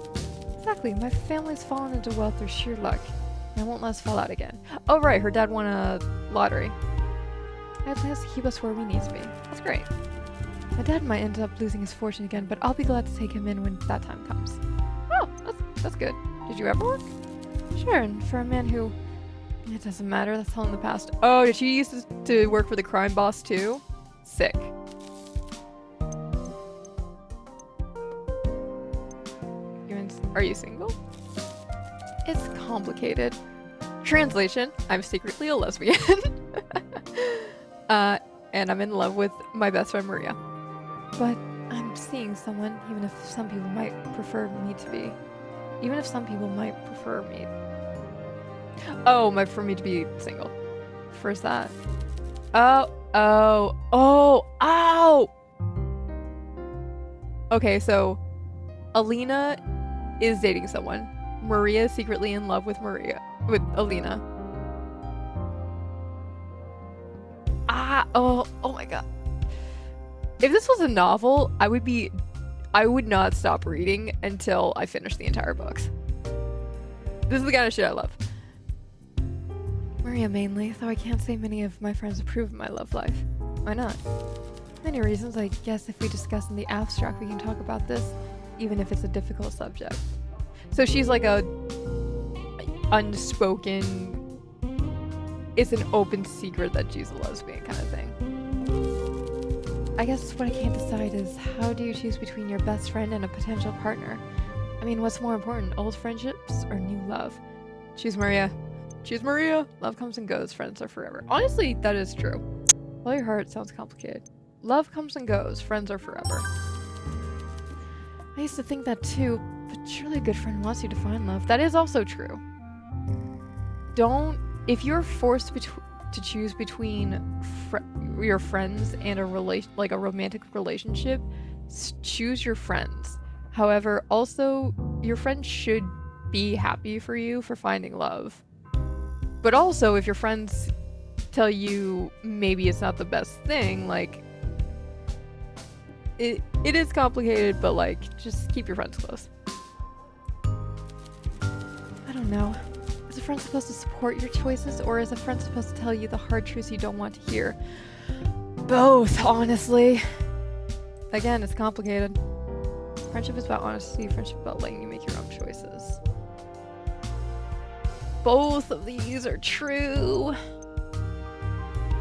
Exactly, my family's fallen into wealth through sheer luck. And I won't let us fall out again. Oh right, her dad won a lottery. I have plans to keep us where we need to be. That's great. My dad might end up losing his fortune again, but I'll be glad to take him in when that time comes. Oh, that's good. Did you ever work? Sure, and for a man who... It doesn't matter, that's all in the past. Oh, did she used to work for the crime boss too? Sick. Are you single? It's complicated. Translation, I'm secretly a lesbian. And I'm in love with my best friend Maria. But I'm seeing someone, even if some people might prefer me to be. Even if some people might prefer me. Oh, for me to be single. First that. Oh. Okay, so Alina is dating someone. Maria is secretly in love with Alina. Oh my god. If this was a novel, I would not stop reading until I finish the entire books. This is the kind of shit I love. Maria mainly, though I can't say many of my friends approve of my love life. Why not? Many reasons. I guess if we discuss in the abstract, we can talk about this, even if it's a difficult subject. So she's like a unspoken, it's an open secret that she's a lesbian kind of thing. I guess what I can't decide is, how do you choose between your best friend and a potential partner? I mean, what's more important, old friendships or new love? Choose Maria. Choose Maria. Love comes and goes, friends are forever. Honestly, that is true. Follow your heart sounds complicated. Love comes and goes, friends are forever. I used to think that too, but surely a good friend wants you to find love. That is also true. If you're forced to choose between your friends and a romantic relationship, choose your friends. However, also, your friends should be happy for you for finding love. But also, if your friends tell you maybe it's not the best thing, like, it is complicated, but, like, just keep your friends close. I don't know. Is a friend supposed to support your choices, or is a friend supposed to tell you the hard truths you don't want to hear? Both, honestly. Again, it's complicated. Friendship is about honesty, friendship is about letting you make your own choices. Both of these are true.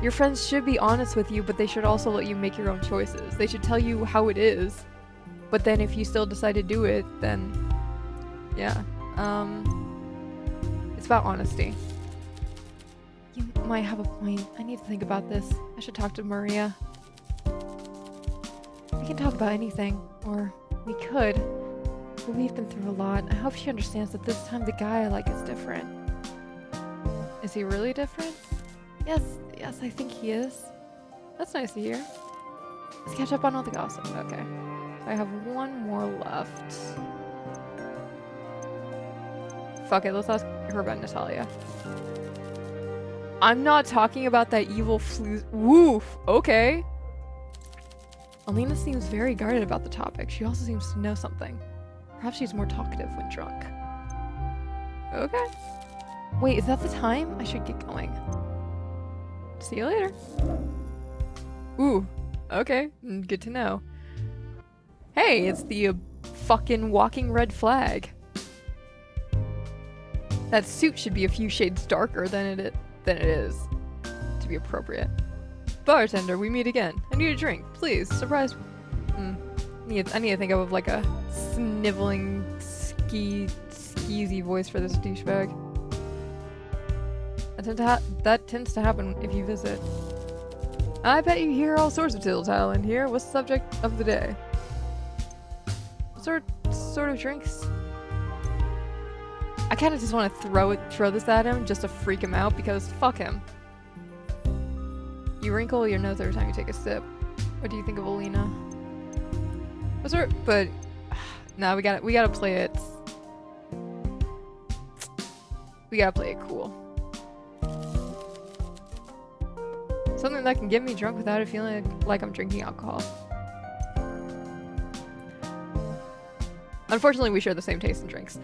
Your friends should be honest with you, but they should also let you make your own choices. They should tell you how it is, but then if you still decide to do it, then yeah. It's about honesty. You might have a point. I need to think about this. I should talk to Maria. We can talk about anything, or we could, but we've been through a lot. I hope she understands that this time the guy I like is different. Is he really different? Yes, I think he is. That's nice to hear. Let's catch up on all the gossip. Okay. I have one more left. Fuck it, let's ask her about Natalia. I'm not talking about that evil flu. Woof! Okay. Alina seems very guarded about the topic. She also seems to know something. Perhaps she's more talkative when drunk. Okay. Wait, is that the time? I should get going. See you later. Ooh, okay. Good to know. Hey, it's the fucking walking red flag. That suit should be a few shades darker than it is, to be appropriate. Bartender, we meet again. I need a drink, please. Surprise. I need to think of like a sniveling, skeezy voice for this douchebag. That tends to happen if you visit. I bet you hear all sorts of tittle-tattle in here. What's the subject of the day? Sort of drinks. I kind of just want to throw this at him just to freak him out because fuck him. You wrinkle your nose every time you take a sip. What do you think of Alina? But nah, we gotta play it. We gotta play it cool. Something that can get me drunk without it feeling like I'm drinking alcohol. Unfortunately, we share the same taste in drinks.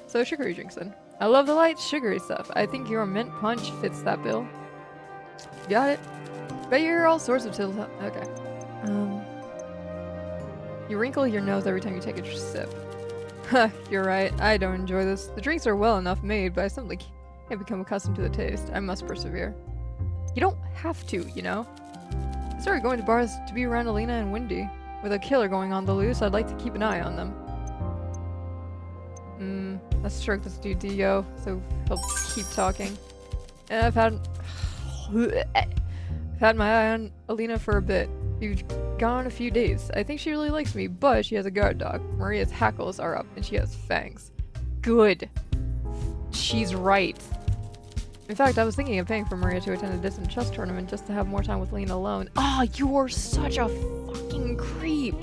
So sugary drinks then. I love the light sugary stuff. I think your mint punch fits that bill. Got it. Bet you hear all sorts of tittle. Okay. You wrinkle your nose every time you take a sip. Huh, you're right. I don't enjoy this. The drinks are well enough made, but I simply can't become accustomed to the taste. I must persevere. You don't have to, you know? I started going to bars to be around Alina and Wendy. With a killer going on the loose, I'd like to keep an eye on them. Let's stroke this dude's ego, so he'll keep talking. And I've had my eye on Alina for a bit. We've gone on a few days. I think she really likes me, but she has a guard dog. Maria's hackles are up, and she has fangs. Good. She's right. In fact, I was thinking of paying for Maria to attend a distant chess tournament just to have more time with Alina alone. Ah, you're such a fucking creep.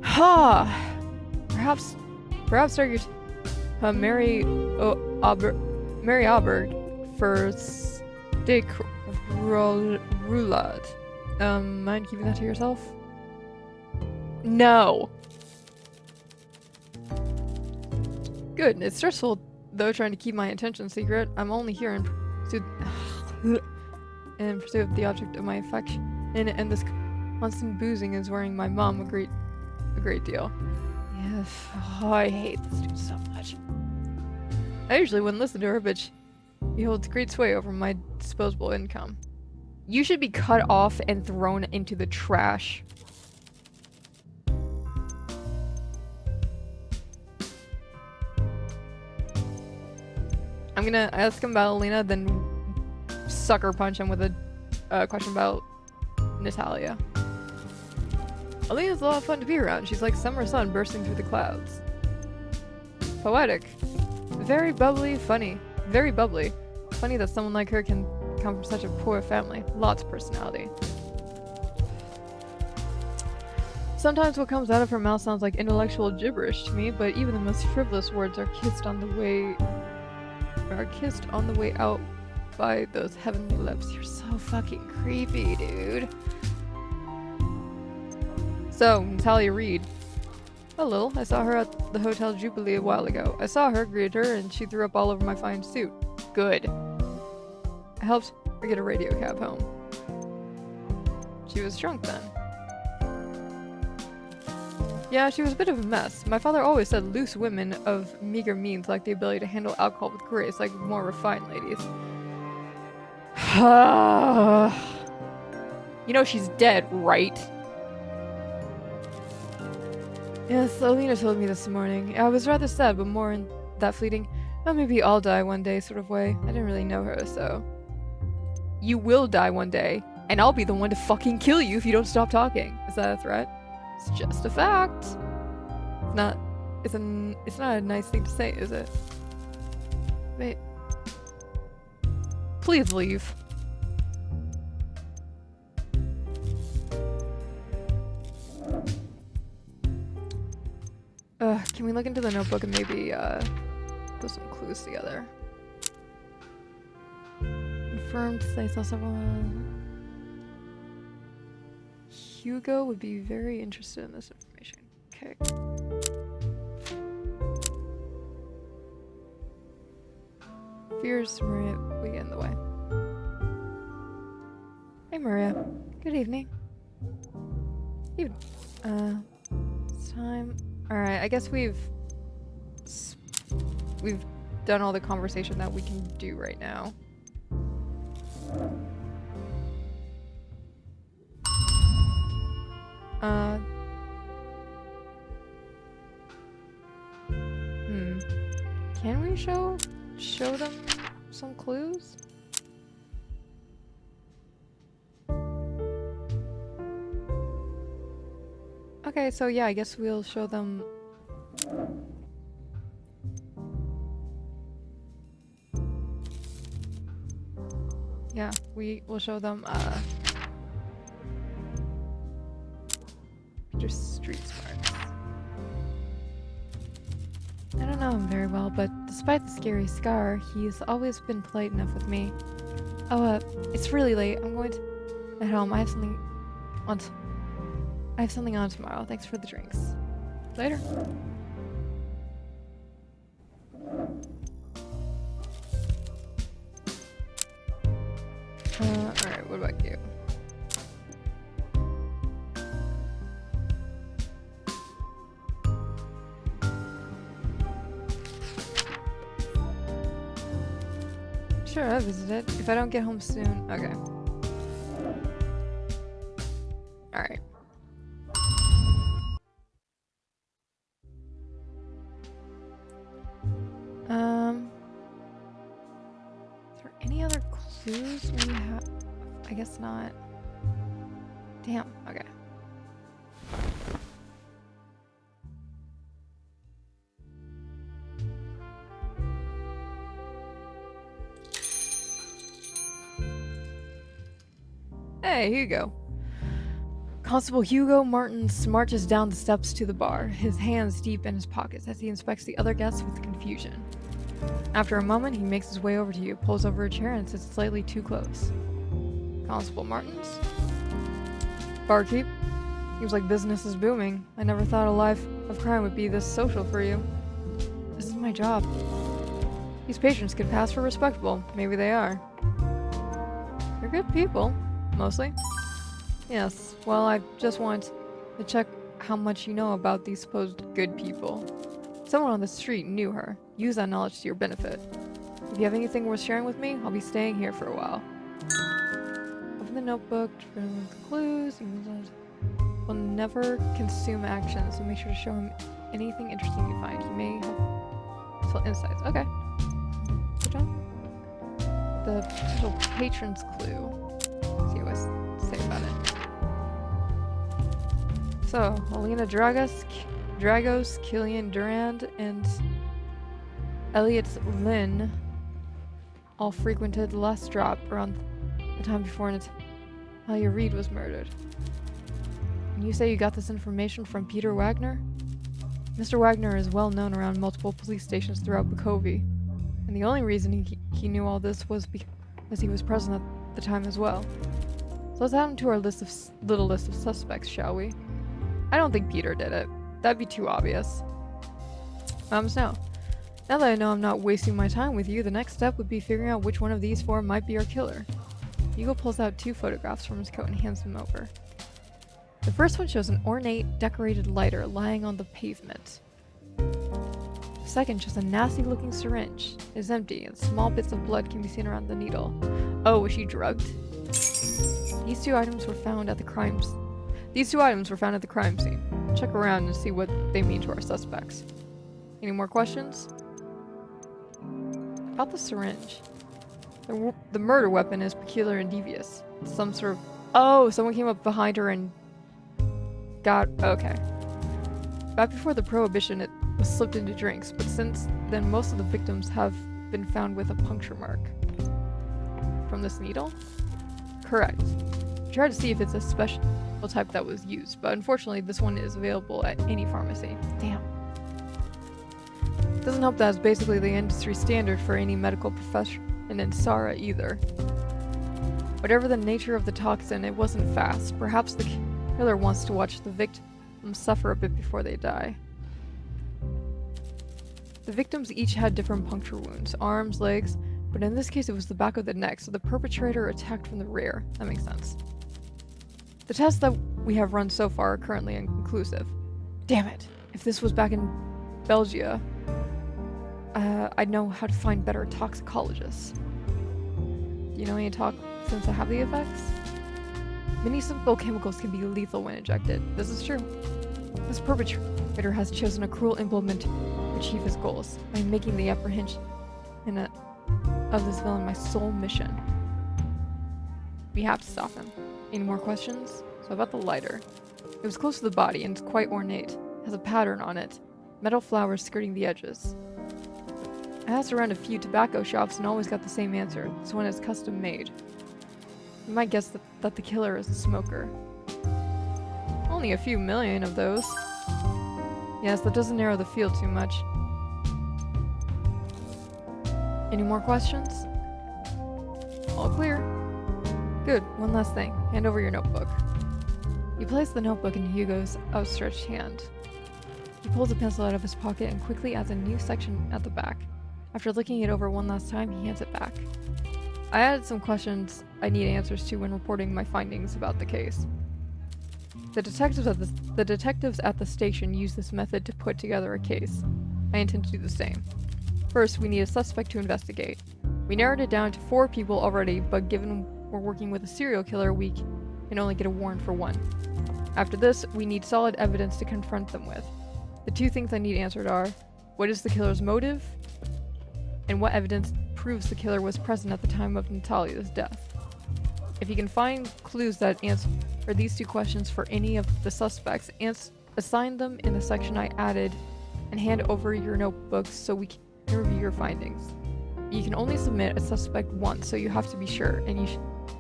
Ha. Perhaps start your Mary Auberg for steak roulade. Mind keeping that to yourself? No. Good. It's stressful though trying to keep my intention secret. I'm only here in pursuit of the object of my affection, and this constant boozing is worrying my mom a great deal. Yes. Oh, I hate this dude so much. I usually wouldn't listen to her, but she holds great sway over my disposable income. You should be cut off and thrown into the trash. I'm gonna ask him about Alina, then sucker punch him with a question about Natalia. Alina's a lot of fun to be around. She's like summer sun bursting through the clouds. Poetic. Very bubbly, funny. Very bubbly. Funny that someone like her can come from such a poor family. Lots of personality. Sometimes what comes out of her mouth sounds like intellectual gibberish to me, but even the most frivolous words are kissed on the way out by those heavenly lips. You're so fucking creepy, dude. So, Natalia Reed. Hello, I saw her at the Hotel Jubilee a while ago. I saw her, greeted her, and she threw up all over my fine suit. Good. I helped her get a radio cab home. She was drunk then. Yeah, she was a bit of a mess. My father always said loose women of meager means lack the ability to handle alcohol with grace, like more refined ladies. You know she's dead, right? Yes, Alina told me this morning. I was rather sad, but more in that fleeting, oh, maybe I'll die one day sort of way. I didn't really know her, so... You will die one day, and I'll be the one to fucking kill you if you don't stop talking. Is that a threat? It's just a fact. It's not a nice thing to say, is it? Wait. Please leave. Can we look into the notebook and maybe put some clues together? Confirmed they saw someone. Hugo would be very interested in this information. Okay. Fears Maria we get in the way. Hey Maria. Good evening. It's time. Alright, I guess we've done all the conversation that we can do right now. Can we show them some clues? Okay, so yeah, I guess we'll show them. Yeah, we will show them just street smarts. I don't know him very well, but despite the scary scar, he's always been polite enough with me. Oh, it's really late. I'm going to at home. I have something on tomorrow. Thanks for the drinks. Later. Alright, what about you? Sure, I'll visit it. If I don't get home soon. Okay. Alright. Is there any other clues we have? I guess not. Damn, okay. Hey, Hugo. Constable Hugo Martens marches down the steps to the bar, his hands deep in his pockets as he inspects the other guests with confusion. After a moment, he makes his way over to you, pulls over a chair, and sits slightly too close. Constable Martens? Barkeep? Seems like business is booming. I never thought a life of crime would be this social for you. This is my job. These patrons could pass for respectable. Maybe they are. They're good people. Mostly. Yes, well, I just want to check how much you know about these supposed good people. Someone on the street knew her. Use that knowledge to your benefit. If you have anything worth sharing with me, I'll be staying here for a while. Open the notebook to remove the clues. Will never consume action, so make sure to show him anything interesting you find. He may have useful insights. Okay. Good job. The potential patron's clue. Let's see what I say about it. So, Alina Dragos, Killian Durand, and Elliot Lynn all frequented the last drop around the time before Natalia Reed was murdered. And you say you got this information from Peter Wagner? Mr. Wagner is well known around multiple police stations throughout Bukovia, and the only reason he knew all this was because he was present at the time as well. So let's add him to our little list of suspects, shall we? I don't think Peter did it. That'd be too obvious. No. Now that I know I'm not wasting my time with you, the next step would be figuring out which one of these four might be our killer. Hugo pulls out 2 photographs from his coat and hands them over. The first one shows an ornate, decorated lighter lying on the pavement. The second shows a nasty-looking syringe. It is empty, and small bits of blood can be seen around the needle. Oh, was she drugged? These two items were found at the crime scene. Check around and see what they mean to our suspects. Any more questions? About the syringe. The murder weapon is peculiar and devious. It's some sort of... Oh, someone came up behind her and got... Okay. Back before the Prohibition, it was slipped into drinks, but since then most of the victims have been found with a puncture mark. From this needle? Correct. Try to see if it's a special type that was used, but unfortunately this one is available at any pharmacy. Damn. Doesn't help that it's basically the industry standard for any medical profession in Sara either. Whatever the nature of the toxin, it wasn't fast. Perhaps the killer wants to watch the victim suffer a bit before they die. The victims each had different puncture wounds, arms, legs, but in this case it was the back of the neck, so the perpetrator attacked from the rear. That makes sense. The tests that we have run so far are currently inconclusive. Damn it! If this was back in Belgium, I'd know how to find better toxicologists. Do you know any toxins that have the effects? Many simple chemicals can be lethal when injected. This is true. This perpetrator has chosen a cruel implement to achieve his goals by making the apprehension of this villain my sole mission. We have to stop him. Any more questions? So about the lighter. It was close to the body and it's quite ornate. It has a pattern on it. Metal flowers skirting the edges. I asked around a few tobacco shops and always got the same answer. This one is custom made. You might guess that the killer is a smoker. Only a few million of those. Yes, that doesn't narrow the field too much. Any more questions? All clear. Good, one last thing. Hand over your notebook. You place the notebook in Hugo's outstretched hand. He pulls a pencil out of his pocket and quickly adds a new section at the back. After looking it over one last time, he hands it back. I added some questions I need answers to when reporting my findings about the case. The detectives at the station use this method to put together a case. I intend to do the same. First, we need a suspect to investigate. We narrowed it down to 4 people already, but given we're working with a serial killer, we can only get a warrant for 1. After this, we need solid evidence to confront them with. The 2 things I need answered are, what is the killer's motive? And what evidence proves the killer was present at the time of Natalia's death? If you can find clues that answer these 2 questions for any of the suspects, assign them in the section I added and hand over your notebooks so we can review your findings. You can only submit a suspect once, so you have to be sure, and you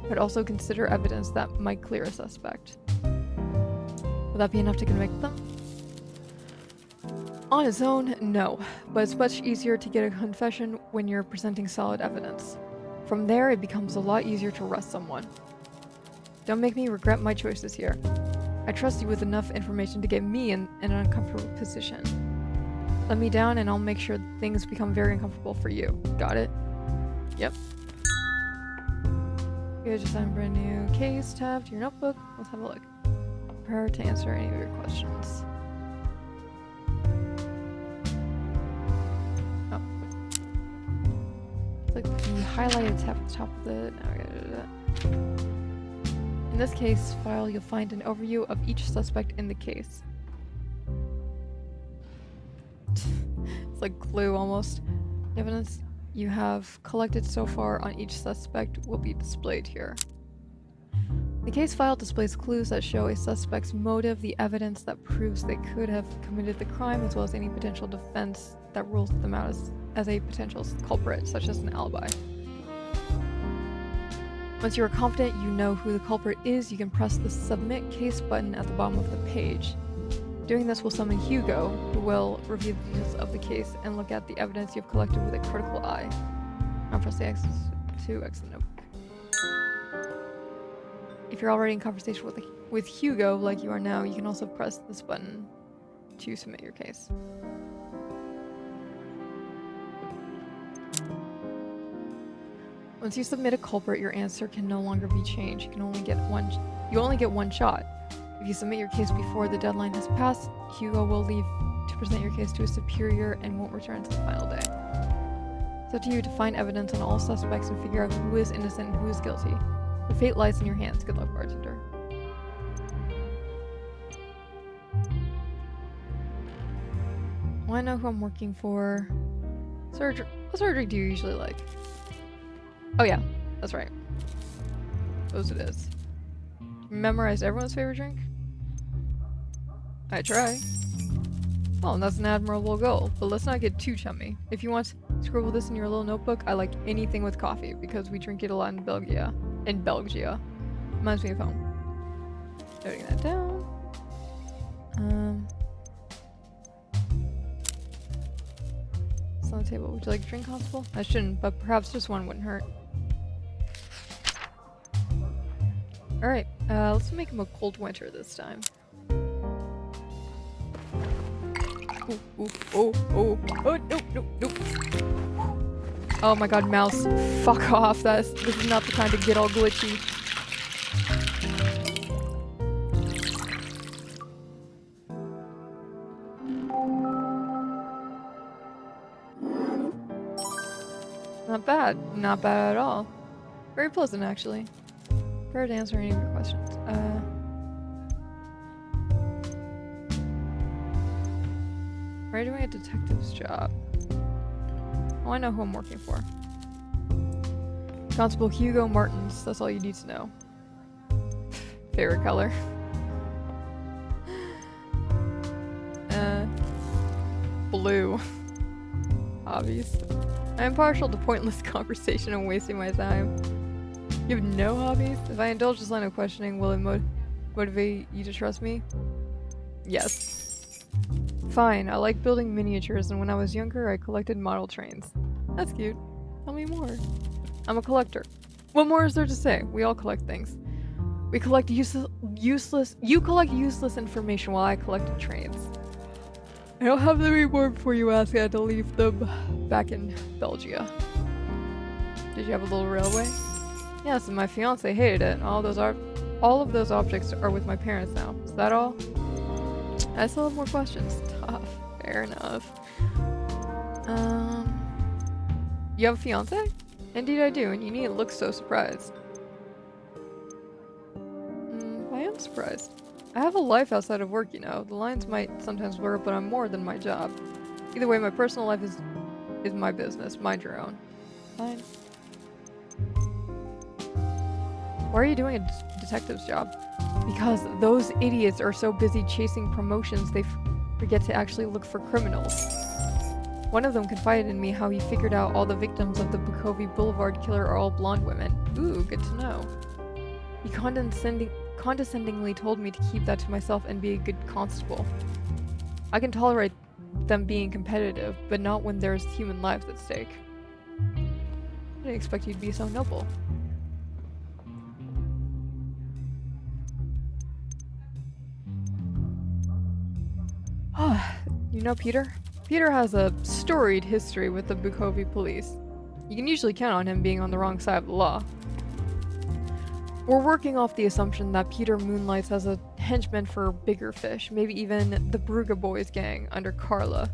should also consider evidence that might clear a suspect. Will that be enough to convict them? On its own, no, but it's much easier to get a confession when you're presenting solid evidence. From there, it becomes a lot easier to arrest someone. Don't make me regret my choices here. I trust you with enough information to get me in an uncomfortable position. Let me down and I'll make sure things become very uncomfortable for you. Got it? Yep. You just signed a brand new case tab to your notebook. Let's have a look. Prepare to answer any of your questions. Oh. Click the highlighted tab at the top of the... Now we gotta do that. In this case file, you'll find an overview of each suspect in the case. It's like glue almost. The evidence you have collected so far on each suspect will be displayed here. The case file displays clues that show a suspect's motive, the evidence that proves they could have committed the crime, as well as any potential defense that rules them out as a potential culprit, such as an alibi. Once you are confident you know who the culprit is, you can press the Submit Case button at the bottom of the page. Doing this will summon Hugo, who will review the details of the case and look at the evidence you've collected with a critical eye. Now press the X to exit the notebook. If you're already in conversation with Hugo, like you are now, you can also press this button to submit your case. Once you submit a culprit, your answer can no longer be changed. You only get one shot. If you submit your case before the deadline has passed, Hugo will leave to present your case to a superior and won't return until the final day. It's up to you to find evidence on all suspects and figure out who is innocent and who is guilty. The fate lies in your hands. Good luck, bartender. Well, I know who I'm working for. Surgery. What surgery do you usually like? Oh yeah, that's right. Those it is. Memorize everyone's favorite drink? I try. Well, that's an admirable goal, but let's not get too chummy. If you want to scribble this in your little notebook, I like anything with coffee because we drink it a lot in Belgium. Reminds me of home. Noting that down. It's on the table. Would you like a drink, Constable? I shouldn't, but perhaps just one wouldn't hurt. Alright, let's make him a cold winter this time. Oh, no. Oh my god, mouse. Fuck off. This is not the time to get all glitchy. Not bad. Not bad at all. Very pleasant, actually. Prepared to answer any of your questions. Are you doing a detective's job? Oh, I know who I'm working for. Constable Hugo Martens. That's all you need to know. Favorite color? Blue. Hobbies. I am partial to pointless conversation and wasting my time. You have no hobbies? If I indulge this line of questioning, will it motivate you to trust me? Yes. Fine, I like building miniatures, and when I was younger, I collected model trains. That's cute. Tell me more. I'm a collector. What more is there to say? We all collect things. We collect useless. You collect useless information while I collect trains. I don't have the reward before you ask. I had to leave them back in Belgium. Did you have a little railway? Yes, and my fiance hated it. All of those objects are with my parents now. Is that all? I still have more questions. Tough. Fair enough. You have a fiance? Indeed I do, and you needn't look so surprised. I am surprised. I have a life outside of work, you know. The lines might sometimes blur, but I'm more than my job. Either way, my personal life is my business. Mind your own. Fine. Why are you doing a detective's job? Because those idiots are so busy chasing promotions they forget to actually look for criminals. One of them confided in me how he figured out all the victims of the Bukovia Boulevard killer are all blonde women. Ooh, good to know. He condescendingly told me to keep that to myself and be a good constable. I can tolerate them being competitive, but not when there's human lives at stake. I didn't expect you to be so noble. You know Peter? Peter has a storied history with the Bukovia police. You can usually count on him being on the wrong side of the law. We're working off the assumption that Peter moonlights as a henchman for bigger fish, maybe even the Brugge Boys gang under Carla.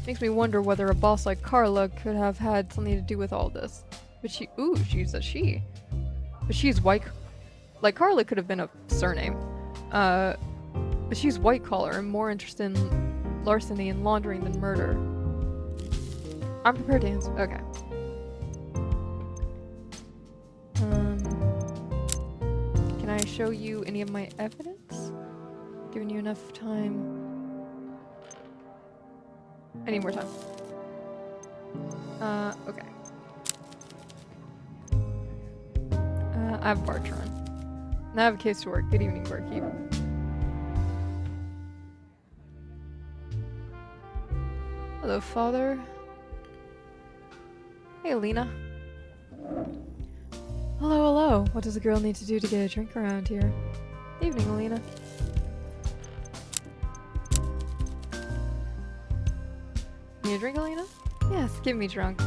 Makes me wonder whether a boss like Carla could have had something to do with all this. But she's a she. But she's white. Like Carla could have been a surname. But she's white collar and more interested in larceny and laundering than murder. I'm prepared to answer. Okay. Can I show you any of my evidence? Giving you enough time. I need more time. Okay. I have a bar to run. And I have a case to work. Good evening, barkeep. Hello, father. Hey, Alina. Hello, hello. What does a girl need to do to get a drink around here? Evening, Alina. Need a drink, Alina? Yes, get me drunk.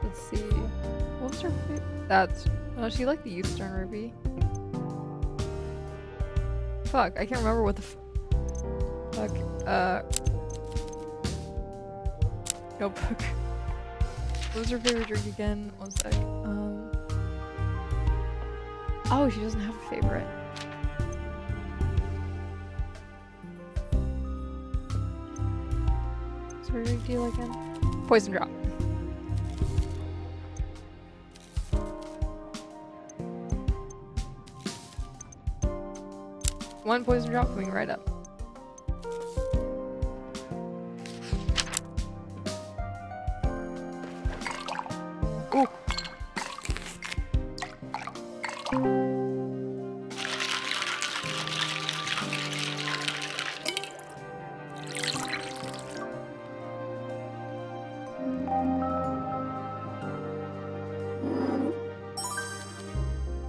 Let's see. What was her favorite? That's... Oh, she liked the Eastern Ruby. Fuck, I can't remember what the fuck. Notebook. What was her favorite drink again? One sec. Oh, she doesn't have a favorite. What's her drink deal again? Poison drop. One poison drop coming right up. Ooh.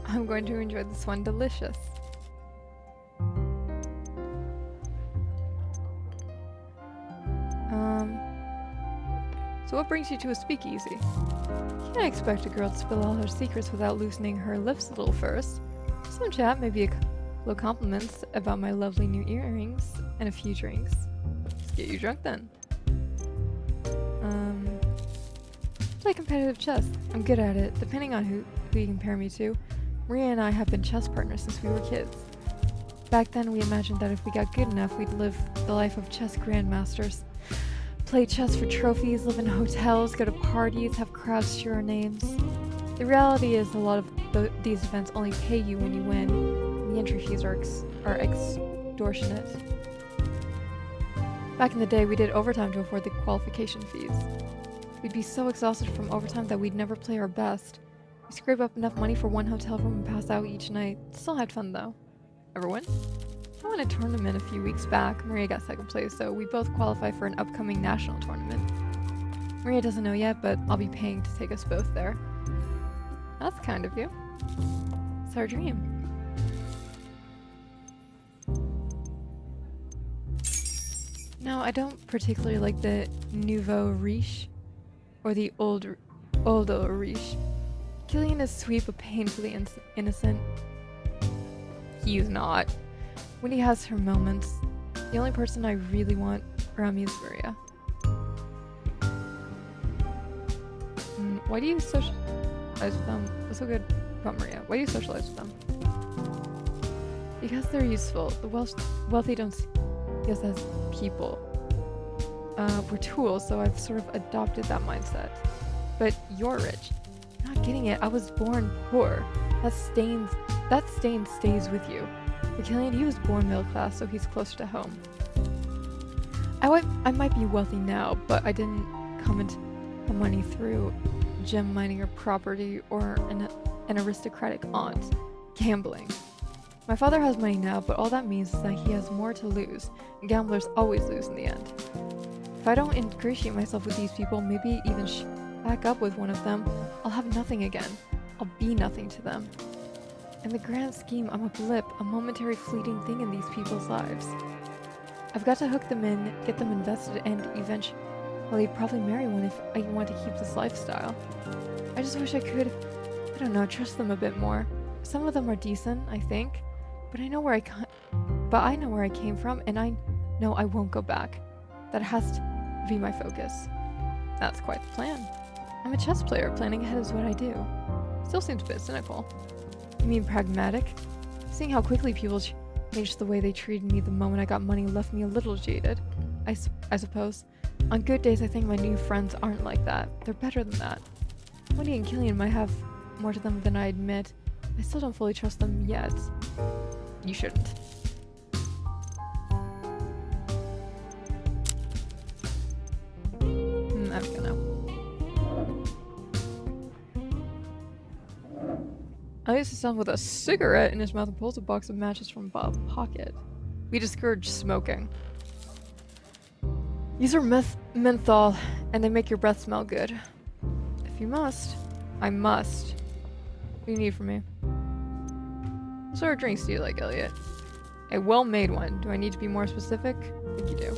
I'm going to enjoy this one. Delicious. So what brings you to a speakeasy? Can't expect a girl to spill all her secrets without loosening her lips a little first. Some chat, maybe a couple of compliments about my lovely new earrings, and a few drinks. Let's get you drunk then. Play competitive chess. I'm good at it, depending on who you compare me to. Maria and I have been chess partners since we were kids. Back then we imagined that if we got good enough, we'd live the life of chess grandmasters. Play chess for trophies, live in hotels, go to parties, have crowds cheer our names. The reality is a lot of these events only pay you when you win, and the entry fees are extortionate. Back in the day, we did overtime to afford the qualification fees. We'd be so exhausted from overtime that we'd never play our best. We scrape up enough money for one hotel room and pass out each night. Still had fun though. Ever win? I won a tournament a few weeks back. Maria got second place, so we both qualify for an upcoming national tournament. Maria doesn't know yet, but I'll be paying to take us both there. That's kind of you. It's our dream. No, I don't particularly like the nouveau riche or the older riche. Killian is sweet but painfully innocent. He's not. When he has her moments, the only person I really want around me is Maria. Why do you socialize with them? What's so good about Maria? Why do you socialize with them? Because they're useful. The wealthy don't see us as people. We're tools, so I've sort of adopted that mindset. But you're rich. You're not getting it. I was born poor. That stain stays with you. For Killian, he was born middle class, so he's closer to home. I might be wealthy now, but I didn't come into the money through gem mining or property or an aristocratic aunt. Gambling. My father has money now, but all that means is that he has more to lose, and gamblers always lose in the end. If I don't ingratiate myself with these people, maybe even back up with one of them, I'll have nothing again. I'll be nothing to them. In the grand scheme, I'm a blip, a momentary fleeting thing in these people's lives. I've got to hook them in, get them invested, and eventually probably marry one if I want to keep this lifestyle. I just wish I could, I don't know, trust them a bit more. Some of them are decent, I think, but I know where I came from, and I know I won't go back. That has to be my focus. That's quite the plan. I'm a chess player, planning ahead is what I do. Still seems a bit cynical. You mean pragmatic? Seeing how quickly people changed the way they treated me the moment I got money left me a little jaded. I suppose. On good days, I think my new friends aren't like that. They're better than that. Wendy and Killian might have more to them than I admit. I still don't fully trust them yet. You shouldn't. I don't know. Elliot sits down with a cigarette in his mouth and pulls a box of matches from a pocket. We discourage smoking. These are menthol, and they make your breath smell good. If you must, I must. What do you need from me? What sort of drinks do you like, Elliot? A well-made one. Do I need to be more specific? I think you do.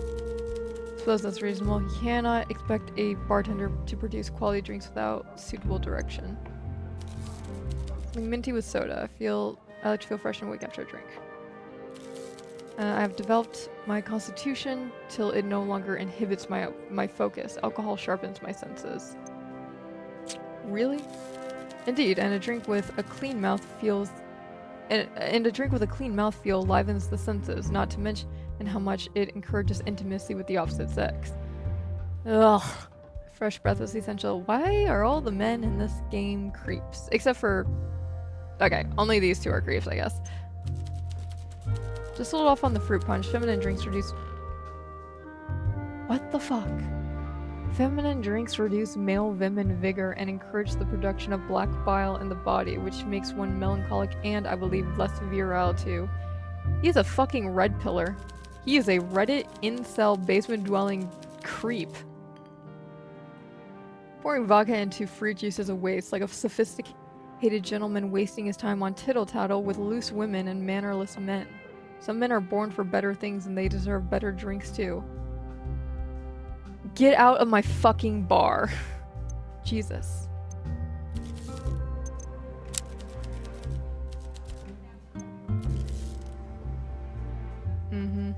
Suppose that's reasonable. You cannot expect a bartender to produce quality drinks without suitable direction. Something minty with soda. I like to feel fresh and awake after a drink. I have developed my constitution till it no longer inhibits my focus. Alcohol sharpens my senses. Really? Indeed, and a drink with a clean mouth feels... And a drink with a clean mouthfeel livens the senses, not to mention how much it encourages intimacy with the opposite sex. Ugh. Fresh breath is essential. Why are all the men in this game creeps? Except for... Okay, only these two are creeps, I guess. Just a little off on the fruit punch. Feminine drinks reduce... What the fuck? Feminine drinks reduce male vim and vigor and encourage the production of black bile in the body, which makes one melancholic and, I believe, less virile too. He is a fucking red pillar. He is a Reddit incel basement-dwelling creep. Pouring vodka into fruit juice is a waste, like a sophisticated gentleman wasting his time on tittle-tattle with loose women and mannerless men. Some men are born for better things and they deserve better drinks too. Get out of my fucking bar. Jesus. Mm-hmm.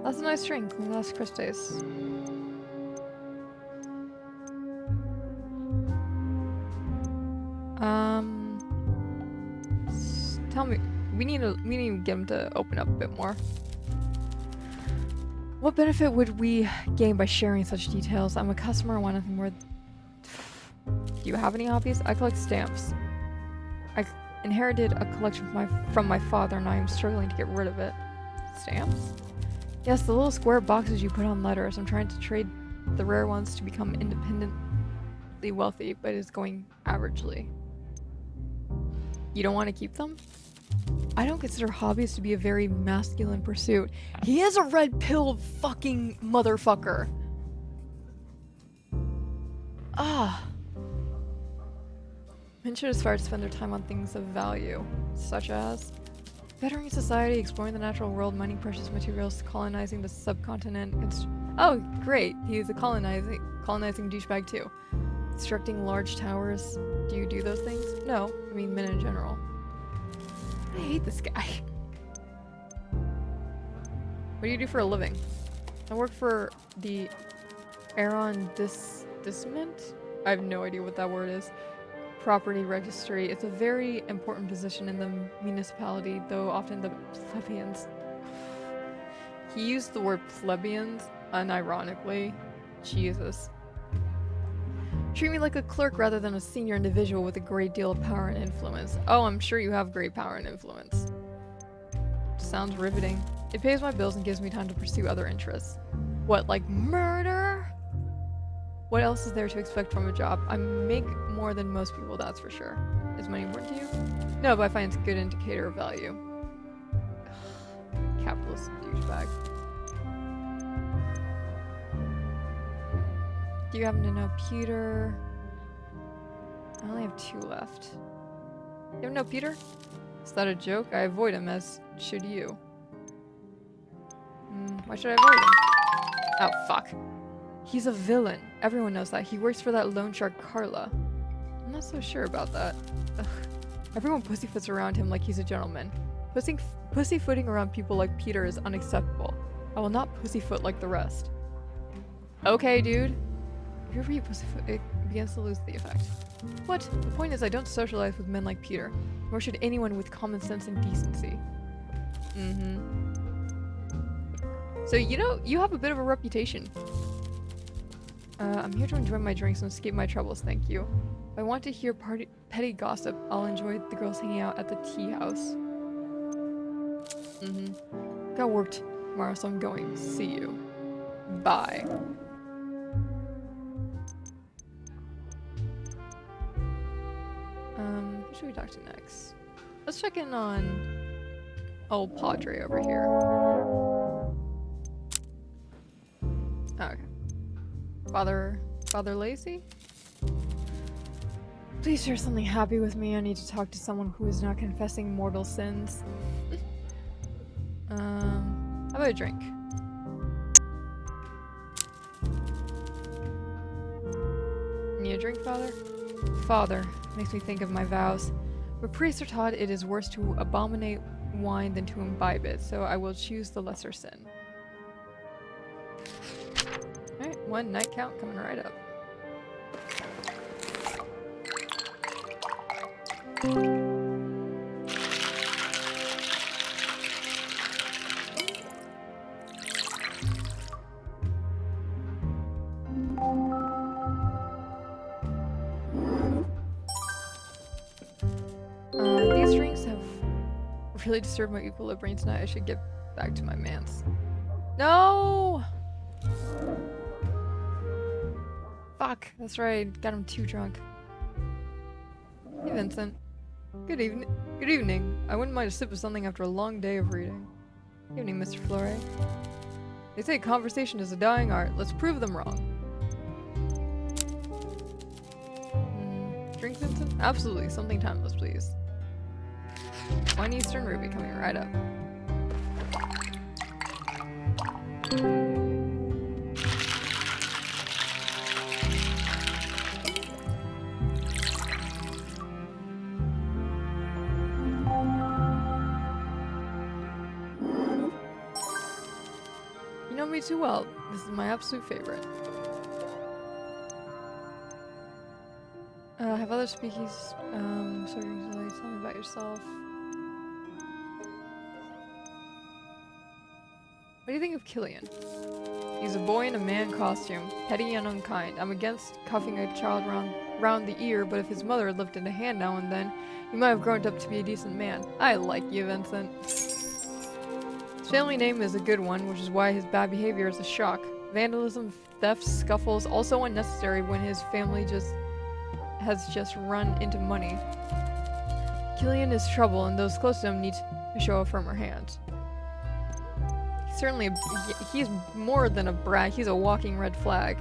That's a nice drink. Last Christmas. Tell me, we need to get him to open up a bit more. What benefit would we gain by sharing such details? I'm a customer. I want nothing more. Do you have any hobbies? I collect stamps. I inherited a collection from my father, and I am struggling to get rid of it. Stamps? Yes, the little square boxes you put on letters. I'm trying to trade the rare ones to become independently wealthy, but it's going averagely. You don't want to keep them? I don't consider hobbies to be a very masculine pursuit. He is a red-pilled fucking motherfucker. Ah. Men should aspire to spend their time on things of value, such as bettering society, exploring the natural world, mining precious materials, colonizing the subcontinent. Oh, great! He's a colonizing douchebag too. Constructing large towers. Do you do those things? No, I mean men in general. I hate this guy. What do you do for a living? I work for the arrondissement? I have no idea what that word is. Property registry. It's a very important position in the municipality, though often the plebeians. He used the word plebeians unironically. Jesus. Treat me like a clerk rather than a senior individual with a great deal of power and influence. Oh, I'm sure you have great power and influence. Sounds riveting. It pays my bills and gives me time to pursue other interests. What, like murder? What else is there to expect from a job? I make more than most people, that's for sure. Is money important to you? No, but I find it's a good indicator of value. Ugh, capitalist douchebag. Do you happen to know Peter? I only have 2 left. You ever know Peter? Is that a joke? I avoid him, as should you. Why should I avoid him? Oh, fuck. He's a villain. Everyone knows that. He works for that loan shark Carla. I'm not so sure about that. Ugh. Everyone pussyfoots around him like he's a gentleman. Pussyfooting around people like Peter is unacceptable. I will not pussyfoot like the rest. Okay, dude. If you're pussyfoot, it begins to lose the effect. What? The point is I don't socialize with men like Peter. Nor should anyone with common sense and decency. So, you know, you have a bit of a reputation. I'm here to enjoy my drinks and escape my troubles, thank you. If I want to hear petty gossip, I'll enjoy the girls hanging out at the tea house. Got work tomorrow, so I'm going. See you. Bye. Who should we talk to next? Let's check in on old Padre over here. Oh, okay. Father Lacey? Please share something happy with me. I need to talk to someone who is not confessing mortal sins. How about a drink? Need a drink, Father? Father, makes me think of my vows. But priests are taught it is worse to abominate wine than to imbibe it, so I will choose the lesser sin. Alright, 1 nightcap coming right up. These drinks have really disturbed my equilibrium tonight. I should get back to my mans. No! Fuck, that's right. Got him too drunk. Hey, Vincent. Good evening. Good evening. I wouldn't mind a sip of something after a long day of reading. Good evening, Mr. Flore. They say conversation is a dying art. Let's prove them wrong. Drink, Vincent? Absolutely. Something timeless, please. Wine Eastern Ruby coming right up. You know me too well. This is my absolute favorite. Have other speakeasies, sorry, tell me about yourself. What do you think of Killian? He's a boy in a man costume, petty and unkind. I'm against cuffing a child round the ear, but if his mother had lifted a hand now and then, he might have grown up to be a decent man. I like you, Vincent. His family name is a good one, which is why his bad behavior is a shock. Vandalism, thefts, scuffles, also unnecessary when his family has just run into money. Killian is trouble, and those close to him need to show a firmer hand. He's more than a brat. He's a walking red flag.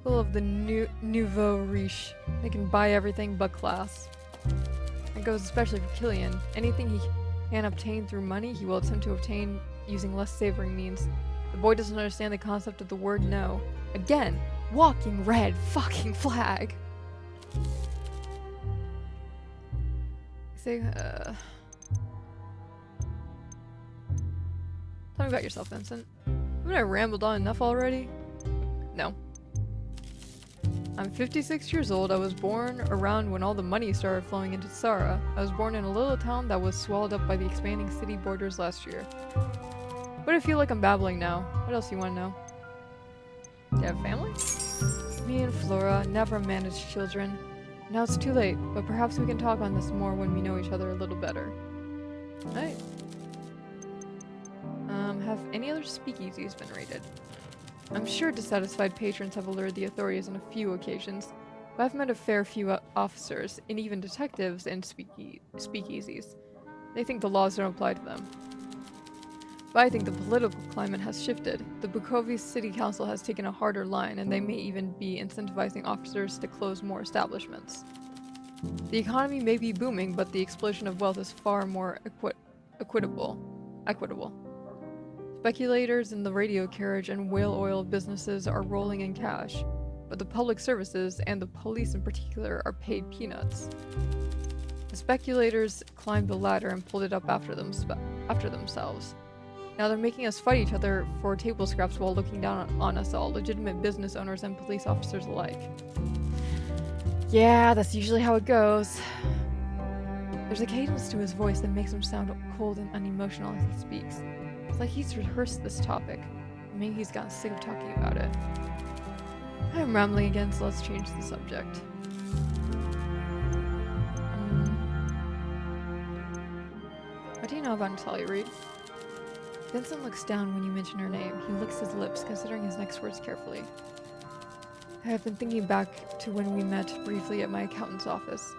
Full of the nouveau riche. They can buy everything but class. That goes especially for Killian. Anything he can obtain through money, he will attempt to obtain using less savory means. The boy doesn't understand the concept of the word no. Again, walking red fucking flag. Say, Tell me about yourself, Vincent. Haven't I rambled on enough already? No. I'm 56 years old. I was born around when all the money started flowing into Tsara. I was born in a little town that was swallowed up by the expanding city borders last year. But I feel like I'm babbling now. What else do you want to know? Do you have a family? Me and Flora never managed children. Now it's too late, but perhaps we can talk on this more when we know each other a little better. Right. Have any other speakeasies been raided? I'm sure dissatisfied patrons have alerted the authorities on a few occasions, but I've met a fair few officers, and even detectives, in speakeasies. They think the laws don't apply to them. But I think the political climate has shifted. The Bukovia City Council has taken a harder line, and they may even be incentivizing officers to close more establishments. The economy may be booming, but the explosion of wealth is far more equitable. Speculators in the radio carriage and whale oil businesses are rolling in cash, but the public services, and the police in particular, are paid peanuts. The speculators climbed the ladder and pulled it up after themselves. Now they're making us fight each other for table scraps while looking down on us all, legitimate business owners and police officers alike. Yeah, that's usually how it goes. There's a cadence to his voice that makes him sound cold and unemotional as he speaks. It's like he's rehearsed this topic. Maybe he's gotten sick of talking about it. I'm rambling again, so let's change the subject. What do you know about Natalia Reid? Vincent looks down when you mention her name. He licks his lips, considering his next words carefully. I have been thinking back to when we met briefly at my accountant's office.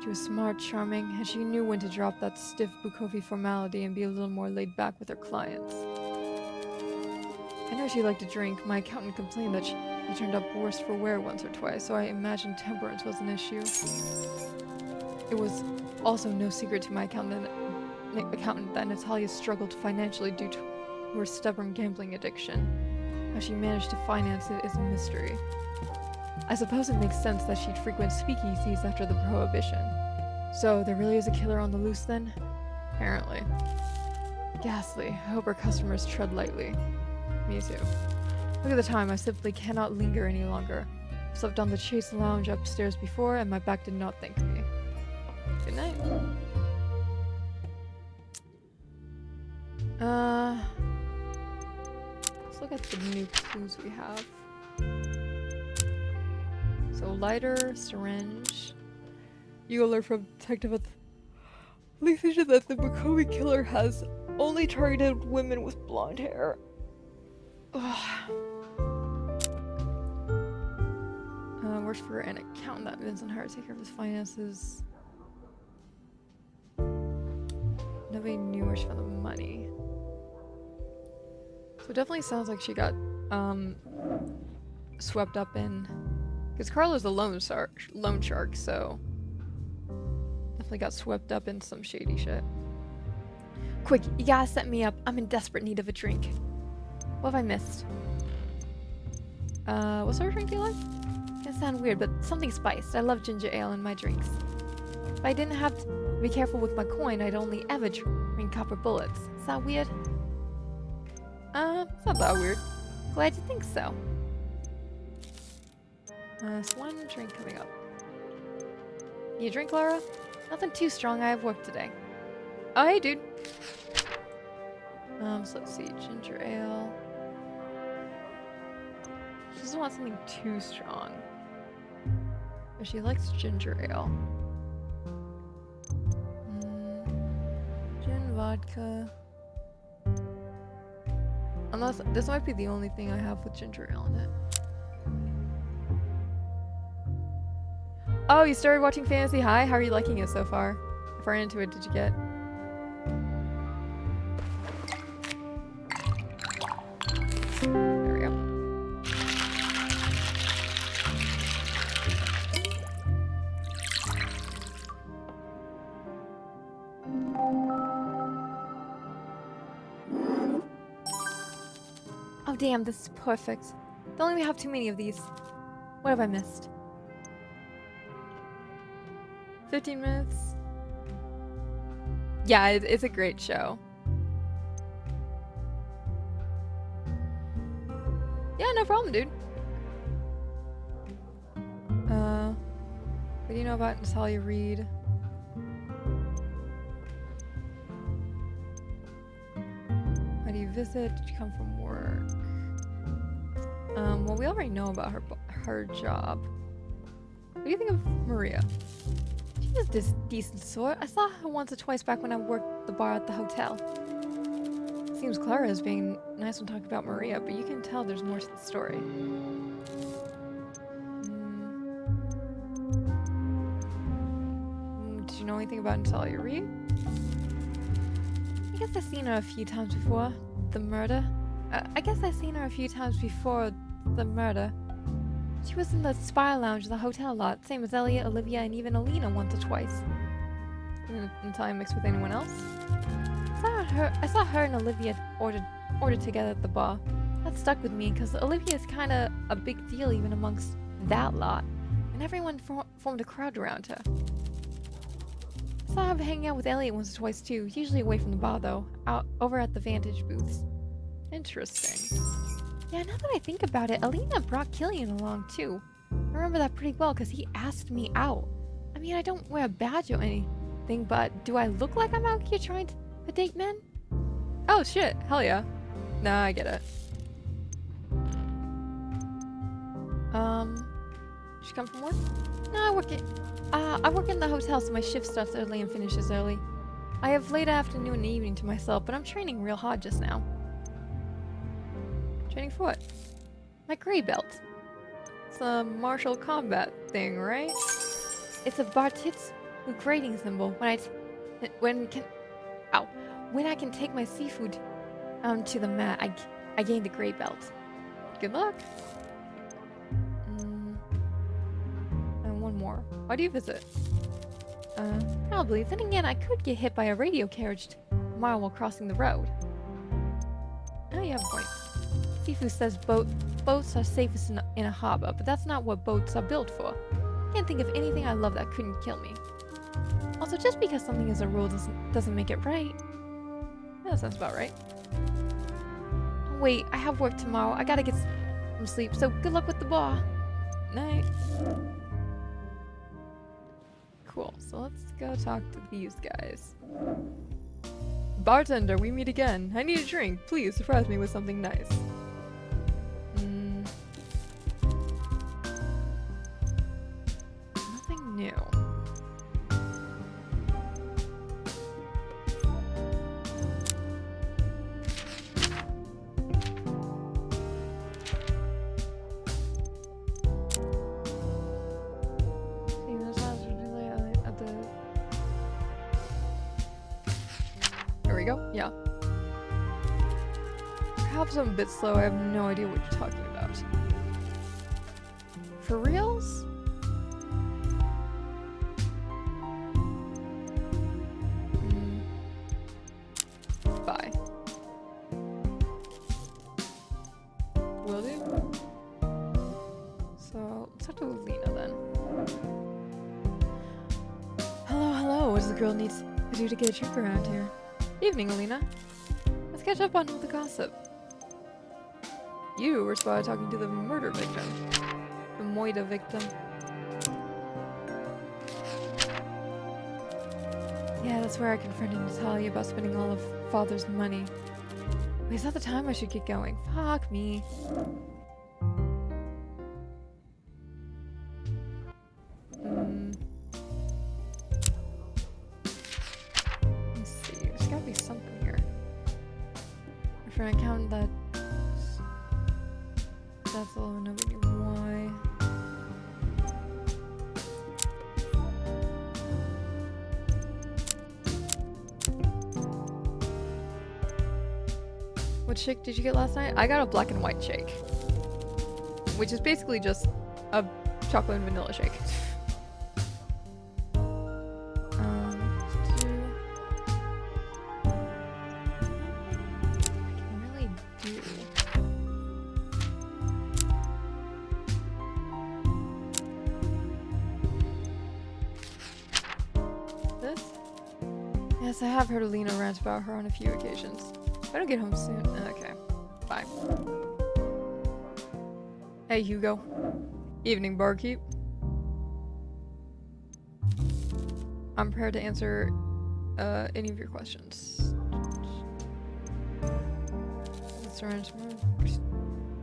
She was smart, charming, and she knew when to drop that stiff Bukovia formality and be a little more laid back with her clients. I know she liked to drink. My accountant complained that she turned up worse for wear once or twice, so I imagined temperance was an issue. It was also no secret to my accountant that Natalia struggled financially due to her stubborn gambling addiction. How she managed to finance it is a mystery. I suppose it makes sense that she'd frequent speakeasies after the Prohibition. So there really is a killer on the loose then? Apparently. Ghastly. I hope her customers tread lightly. Me too. Look at the time, I simply cannot linger any longer. I slept on the Chase Lounge upstairs before, and my back did not thank me. Good night. Let's look at the new clues we have. So lighter, syringe. You learn from Detective at the police station that the Bukovia killer has only targeted women with blonde hair. Works for an accountant that Vincent hired to take care of his finances. Nobody knew where she found the money. So it definitely sounds like she got swept up in, because Carla's a loan shark, so definitely got swept up in some shady shit. Quick, you gotta set me up. I'm in desperate need of a drink. What have I missed? What sort of drink do you like? Gonna sound weird, but something spiced. I love ginger ale in my drinks. If I didn't have to be careful with my coin, I'd only ever drink copper bullets. Is that weird? It's not that weird. Glad you think so. So one drink coming up. You drink, Laura? Nothing too strong. I have work today. Oh, hey, dude. So let's see. Ginger ale. She doesn't want something too strong. But she likes ginger ale. Gin, vodka. Unless, this might be the only thing I have with ginger ale in it. Oh, you started watching Fantasy High? How are you liking it so far? How far into it did you get? There we go. Oh damn, this is perfect. Don't let me have too many of these. What have I missed? 15 minutes? Yeah, it's a great show. Yeah, no problem, dude. What do you know about Natalia Reid? How do you visit? Did you come from work? Well, we already know about her job. What do you think of Maria? She's this decent sort. I saw her once or twice back when I worked the bar at the hotel. Seems Clara is being nice when talking about Maria, but you can tell there's more to the story. Did you know anything about Natalia Reid? I guess I've seen her a few times before the murder. She was in the spy lounge of the hotel a lot, same as Elliot, Olivia, and even Alina once or twice. Natalia mixed with anyone else? I saw her and Olivia ordered together at the bar. That stuck with me because Olivia is kind of a big deal even amongst that lot, and everyone formed a crowd around her. I saw her hanging out with Elliot once or twice too, usually away from the bar though, out over at the Vantage booths. Interesting. Yeah, now that I think about it, Alina brought Killian along too. I remember that pretty well because he asked me out. I mean, I don't wear a badge or anything, but do I look like I'm out here trying to date men? Oh shit, hell yeah. Nah, I get it. Did you come from work? No, I work in the hotel, so my shift starts early and finishes early. I have late afternoon and evening to myself, but I'm training real hard just now. Training for what? My gray belt. It's a martial combat thing, right? It's a bartitsu grading symbol. When I can take my seafood to the mat, I gain the gray belt. Good luck. And one more. Why do you visit? Probably. Then again, I could get hit by a radio carriage tomorrow while crossing the road. Oh, you have a point. Sifu says boats are safest in a harbor, but that's not what boats are built for. Can't think of anything I love that couldn't kill me. Also, just because something is a rule doesn't make it right. Yeah, that sounds about right. Wait, I have work tomorrow. I gotta get some sleep, so good luck with the bar. Night. Cool, so let's go talk to these guys. Bartender, we meet again. I need a drink. Please surprise me with something nice. Nothing new. Go? Yeah. Perhaps I'm a bit slow, I have no idea what you're talking about. For reals? Bye. Will do. So, let's talk to Alina then. Hello, what does the girl need to do to get a drink around here? Evening, Alina. Let's catch up on the gossip. You were spotted talking to the murder victim. The Moida victim. Yeah, that's where I confronted Natalia about spending all of Father's money. Wait, is that the time I should get going? Fuck me. For an account that's all nobody why. What shake did you get last night? I got a black and white shake, which is basically just a chocolate and vanilla shake. Yes, I have heard Alina rant about her on a few occasions. Better get home soon. Okay. Bye. Hey, Hugo. Evening, barkeep. I'm prepared to answer any of your questions. This arrangement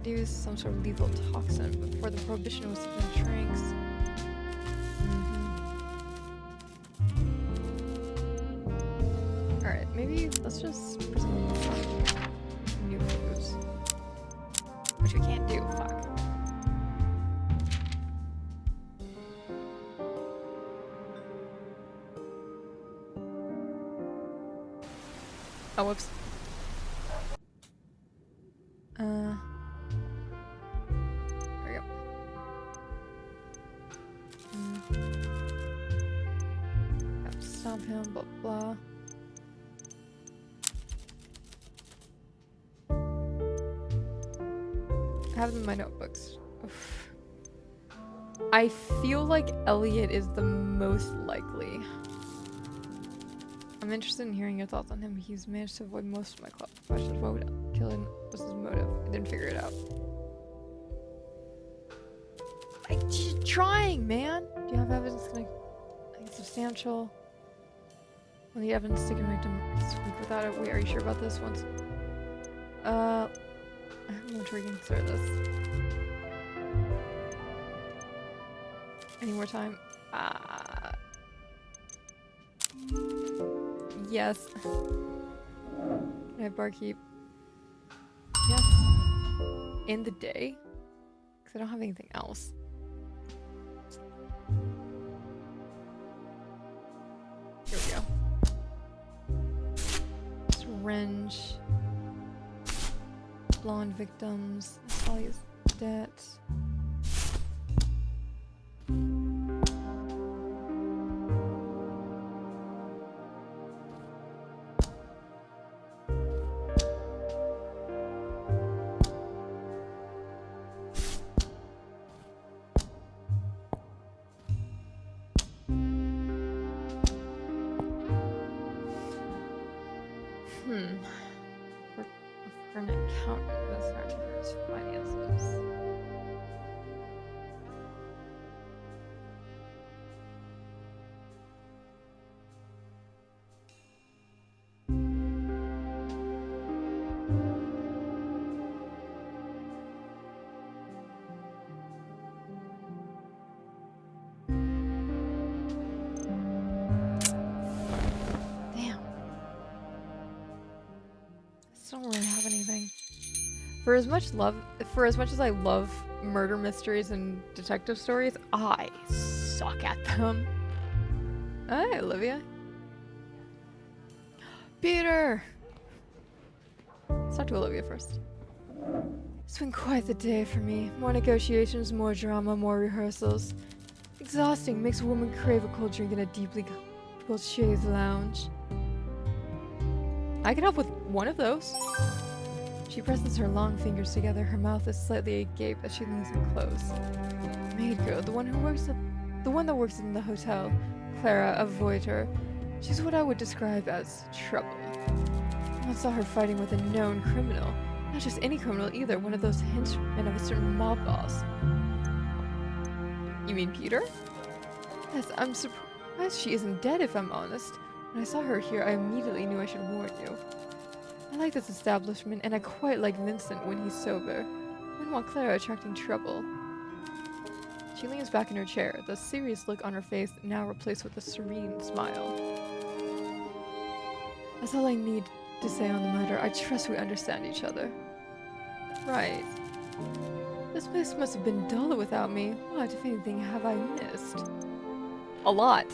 use some sort of lethal toxin, but before the Prohibition was in drinks. Alright, maybe let's just present some new foods. Which we can't do, fuck. Oh, whoops. There we go. Have to stop him, blah blah. I have them in my notebooks. Oof. I feel like Elliot is the most likely. I'm interested in hearing your thoughts on him. He's managed to avoid most of my questions. What would kill him? What's his motive? I didn't figure it out. I'm just trying, man. Do you have evidence like substantial? Well, the evidence to convict him speak without it. Wait, are you sure about this? Once. I'm not sure we can consider this. Any more time? Uh, yes. Can I have barkeep? Yes. In the day? Because I don't have anything else. Here we go. Syringe. Blonde victims. Sally's debt. For an accountant, that's hard to his finances. Damn. I still don't really have anything. For as much as I love murder mysteries and detective stories, I suck at them. Hi, Olivia. Peter! Let's talk to Olivia first. It's been quite the day for me. More negotiations, more drama, more rehearsals. Exhausting, makes a woman crave a cold drink in a deeply cold chaise lounge. I can help with one of those. She presses her long fingers together, her mouth is slightly agape as she leans in close. Maid girl, the one that works in the hotel, Clara, avoid her. She's what I would describe as trouble. I saw her fighting with a known criminal. Not just any criminal either, one of those henchmen of a certain mob boss. You mean Peter? Yes, I'm surprised she isn't dead if I'm honest. When I saw her here, I immediately knew I should warn you. I like this establishment, and I quite like Vincent when he's sober. Meanwhile, Clara attracting trouble. She leans back in her chair, the serious look on her face now replaced with a serene smile. That's all I need to say on the matter. I trust we understand each other. Right. This place must have been dull without me. What, if anything, have I missed? A lot.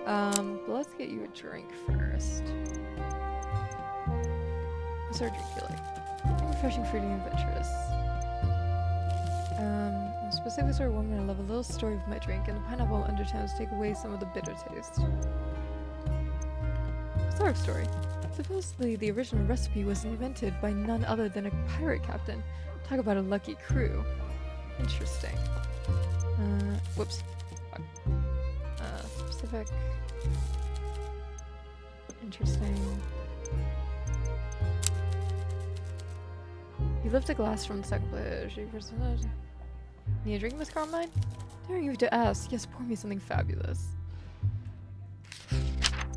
But let's get you a drink first. What sort of drink you like? Refreshing, fruity, and adventurous. I'm specifically sort of woman I love a little story with my drink, and the pineapple undertones take away some of the bitter taste. What sort of story? Supposedly, the original recipe was invented by none other than a pirate captain. Talk about a lucky crew. Interesting. Whoops. Specific. Interesting. You lift a glass from the second plate. Need a drink, Miss Carmine? Daring you to ask. Yes, pour me something fabulous.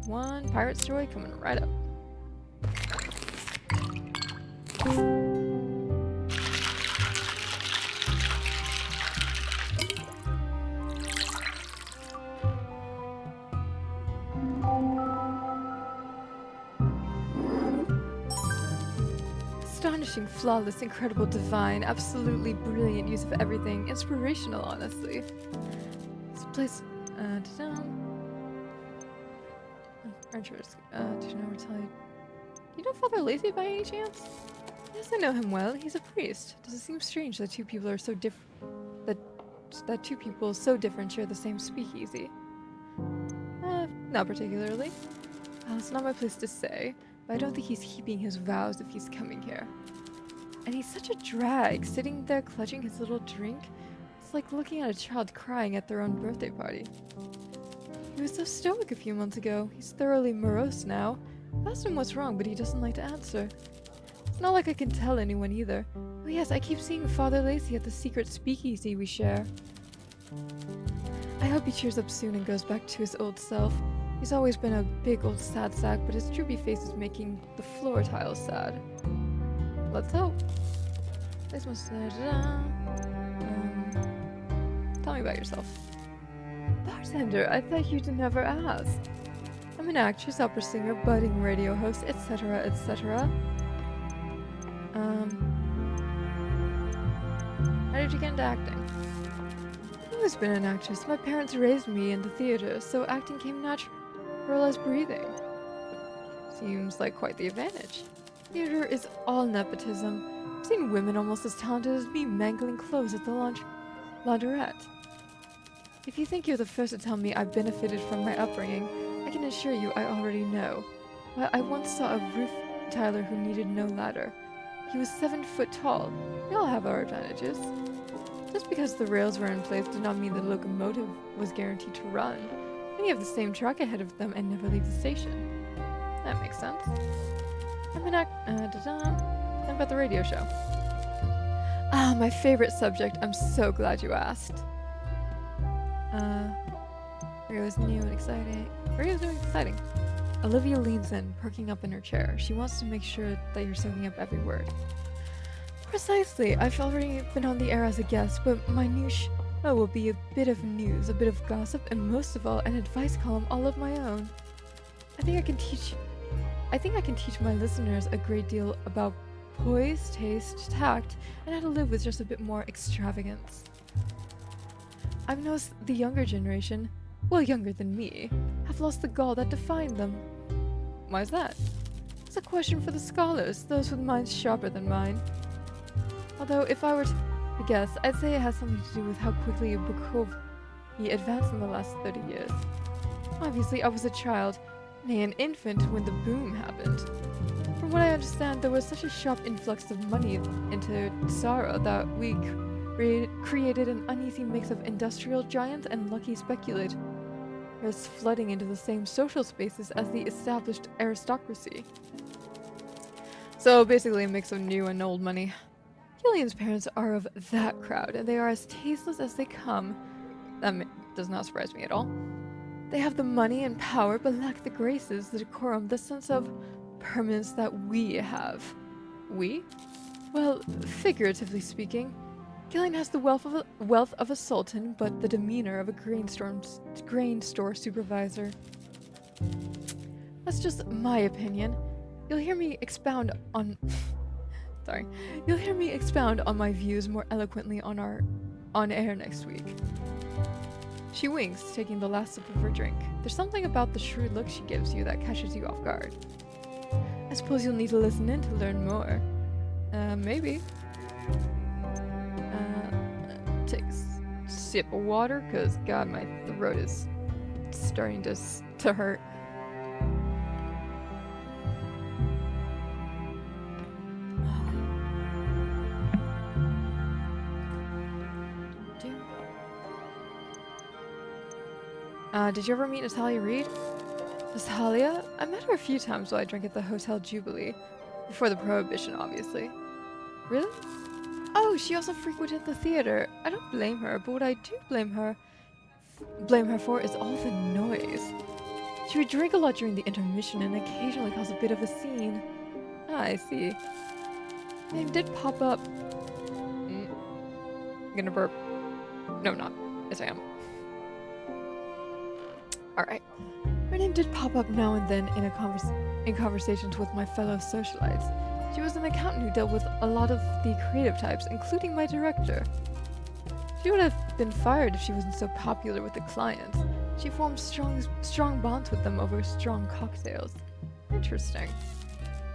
One pirate story coming right up. Astonishing, flawless, incredible, divine, absolutely brilliant use of everything. Inspirational, honestly. This place, Archers, to know tell you. You know Father Lacey by any chance? Yes, I know him well. He's a priest. Does it seem strange that two people are so different? That two people so different share the same speakeasy? Not particularly. Well, it's not my place to say, but I don't think he's keeping his vows if he's coming here. And he's such a drag, sitting there clutching his little drink. It's like looking at a child crying at their own birthday party. He was so stoic a few months ago. He's thoroughly morose now. I asked him what's wrong, but he doesn't like to answer. It's not like I can tell anyone either. Oh yes, I keep seeing Father Lacey at the secret speakeasy we share. I hope he cheers up soon and goes back to his old self. He's always been a big old sad sack, but his droopy face is making the floor tiles sad. Let's hope. Tell me about yourself. Bartender, I thought you'd never ask. I'm an actress, opera singer, budding radio host, etc., etc. How did you get into acting? I've always been an actress. My parents raised me in the theater, so acting came natural as breathing. Seems like quite the advantage. Theater is all nepotism. I've seen women almost as talented as me mangling clothes at the laundrette. If you think you're the first to tell me I benefited from my upbringing, I can assure you I already know. Well, I once saw a roof tiler who needed no ladder. He was 7 foot tall. We all have our advantages. Just because the rails were in place did not mean the locomotive was guaranteed to run. Many have the same track ahead of them and never leave the station. That makes sense. I'm an and about the radio show. Ah, my favorite subject. I'm so glad you asked. Radio's new and exciting. Radio's new and exciting. Olivia leans in, perking up in her chair. She wants to make sure that you're soaking up every word. Precisely. I've already been on the air as a guest, but my new show will be a bit of news, a bit of gossip, and most of all, an advice column all of my own. I think I can teach my listeners a great deal about poise, taste, tact, and how to live with just a bit more extravagance. I've noticed the younger generation, well, younger than me, have lost the gall that defined them. Why is that? It's a question for the scholars, those with minds sharper than mine. Although, if I were to guess, I'd say it has something to do with how quickly Bukovia advanced in the last 30 years. Obviously, I was a child, nay, an infant, when the boom happened. From what I understand, there was such a sharp influx of money into Tsara that we created an uneasy mix of industrial giants and lucky speculators flooding into the same social spaces as the established aristocracy. So basically a mix of new and old money. Gillian's parents are of that crowd, and they are as tasteless as they come. That does not surprise me at all. They have the money and power, but lack the graces, the decorum, the sense of permanence that we have. We? Well, figuratively speaking, Gillian has the wealth of a sultan, but the demeanor of a grain store supervisor. That's just my opinion. You'll hear me expound on my views more eloquently on air next week. She winks, taking the last sip of her drink. There's something about the shrewd look she gives you that catches you off guard. I suppose you'll need to listen in to learn more. Maybe. Take a sip of water, cause God, my throat is starting to hurt. Did you ever meet Natalia Reid? Natalia? I met her a few times while I drank at the Hotel Jubilee. Before the Prohibition, obviously. Really? Oh, she also frequented the theater. I don't blame her, but what I do blame her for is all the noise. She would drink a lot during the intermission and occasionally cause a bit of a scene. Ah, I see. Her name did pop up. I'm gonna burp. No, I'm not. Yes, I am. Alright. Her name did pop up now and then in conversations with my fellow socialites. She was an accountant who dealt with a lot of the creative types, including my director. She would have been fired if she wasn't so popular with the clients. She formed strong bonds with them over strong cocktails. Interesting.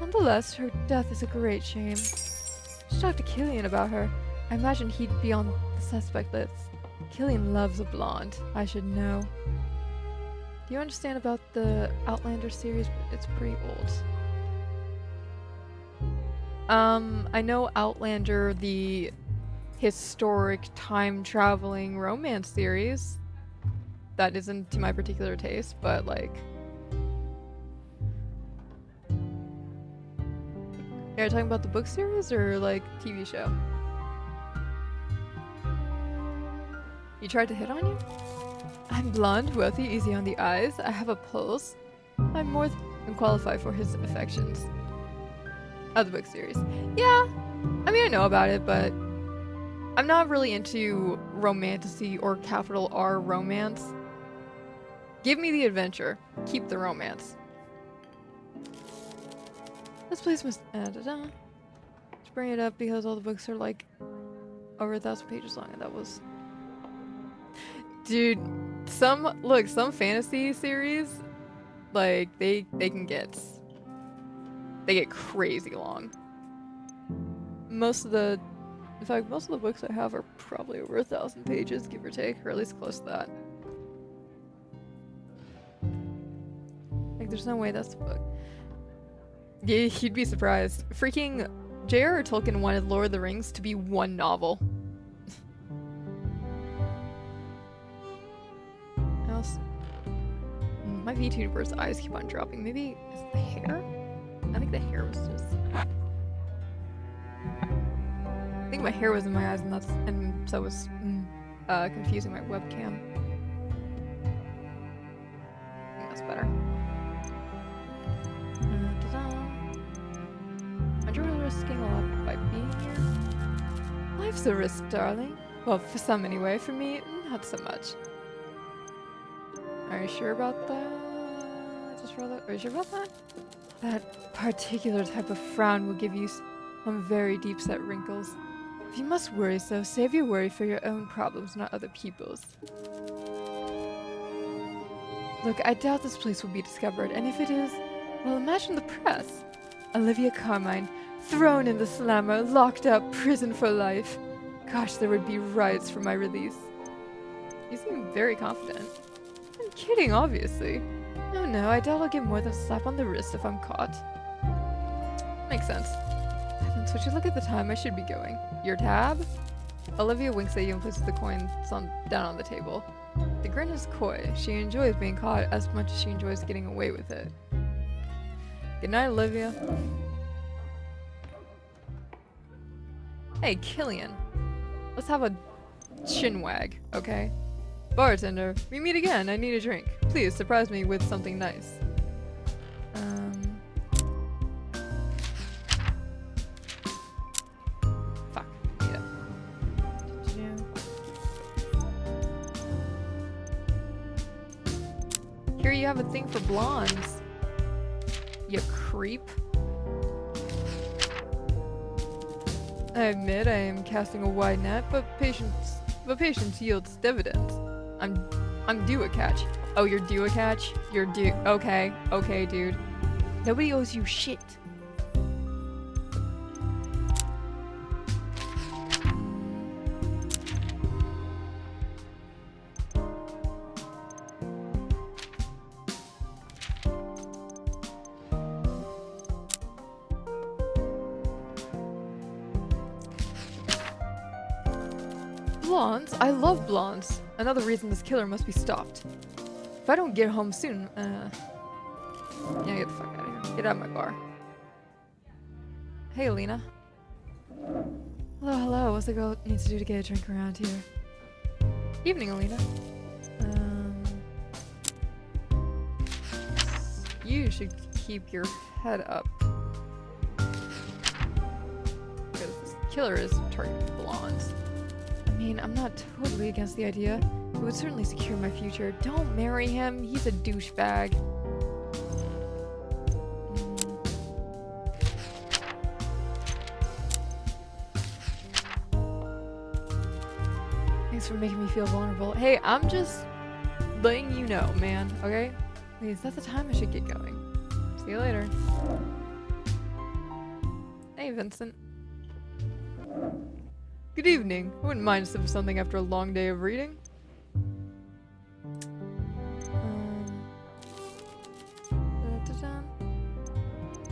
Nonetheless, her death is a great shame. Should talk to Killian about her. I imagine he'd be on the suspect list. Killian loves a blonde. I should know. Do you understand about the Outlander series? It's pretty old. I know Outlander, the historic time-traveling romance series. That isn't to my particular taste, but like... Are you talking about the book series or like TV show? You tried to hit on you? I'm blonde, wealthy, easy on the eyes. I have a pulse. I'm more than qualified for his affections. Oh, the book series. Yeah, I mean, I know about it, but I'm not really into romantasy or capital R romance. Give me the adventure. Keep the romance. This place must... Just bring it up because all the books are like over 1,000 pages long, and that was... Dude, some fantasy series, like, they can get... They get crazy long. Most of the... In fact, most of the books I have are probably over 1,000 pages, give or take, or at least close to that. Like, there's no way that's the book. Yeah, you'd be surprised. Freaking J.R.R. Tolkien wanted Lord of the Rings to be one novel. Else? My VTuber's eyes keep on dropping. Maybe is it the hair? I think the hair was just... I think my hair was in my eyes, and so was confusing my webcam. I think that's better. I drew risking a lot by being here. Life's a risk, darling. Well, for some anyway. For me, not so much. Are you sure about that? Are you sure about that? That particular type of frown will give you some very deep-set wrinkles. If you must worry so, save your worry for your own problems, not other people's. Look, I doubt this place will be discovered, and if it is, well, imagine the press. Olivia Carmine, thrown in the slammer, locked up, prison for life. Gosh, there would be riots for my release. You seem very confident. I'm kidding, obviously. No, I doubt I'll get more than a slap on the wrist if I'm caught. Makes sense. Heavens, would you look at the time? I should be going. Your tab? Olivia winks at you and places the coins down on the table. The grin is coy. She enjoys being caught as much as she enjoys getting away with it. Good night, Olivia. Hey, Killian. Let's have a chinwag, okay? Bartender, we meet again. I need a drink. Please surprise me with something nice. Fuck. Yeah. Here you have a thing for blondes. You creep. I admit I am casting a wide net, but patience yields dividends. I'm due a catch. Oh, you're due a catch? You're due. Okay, dude. Nobody owes you shit. Blondes? I love blondes. Another reason this killer must be stopped. If I don't get home soon, yeah, get the fuck out of here. Get out of my bar. Hey, Alina. Hello. What's the girl needs to do to get a drink around here? Evening, Alina. You should keep your head up. Because this killer is targeting blondes. I mean, I'm not totally against the idea. It would certainly secure my future. Don't marry him. He's a douchebag. Thanks for making me feel vulnerable. Hey, I'm just letting you know, man. Okay? Please, that's the time I should get going. See you later. Hey, Vincent. Good evening. I wouldn't mind a sip of something after a long day of reading.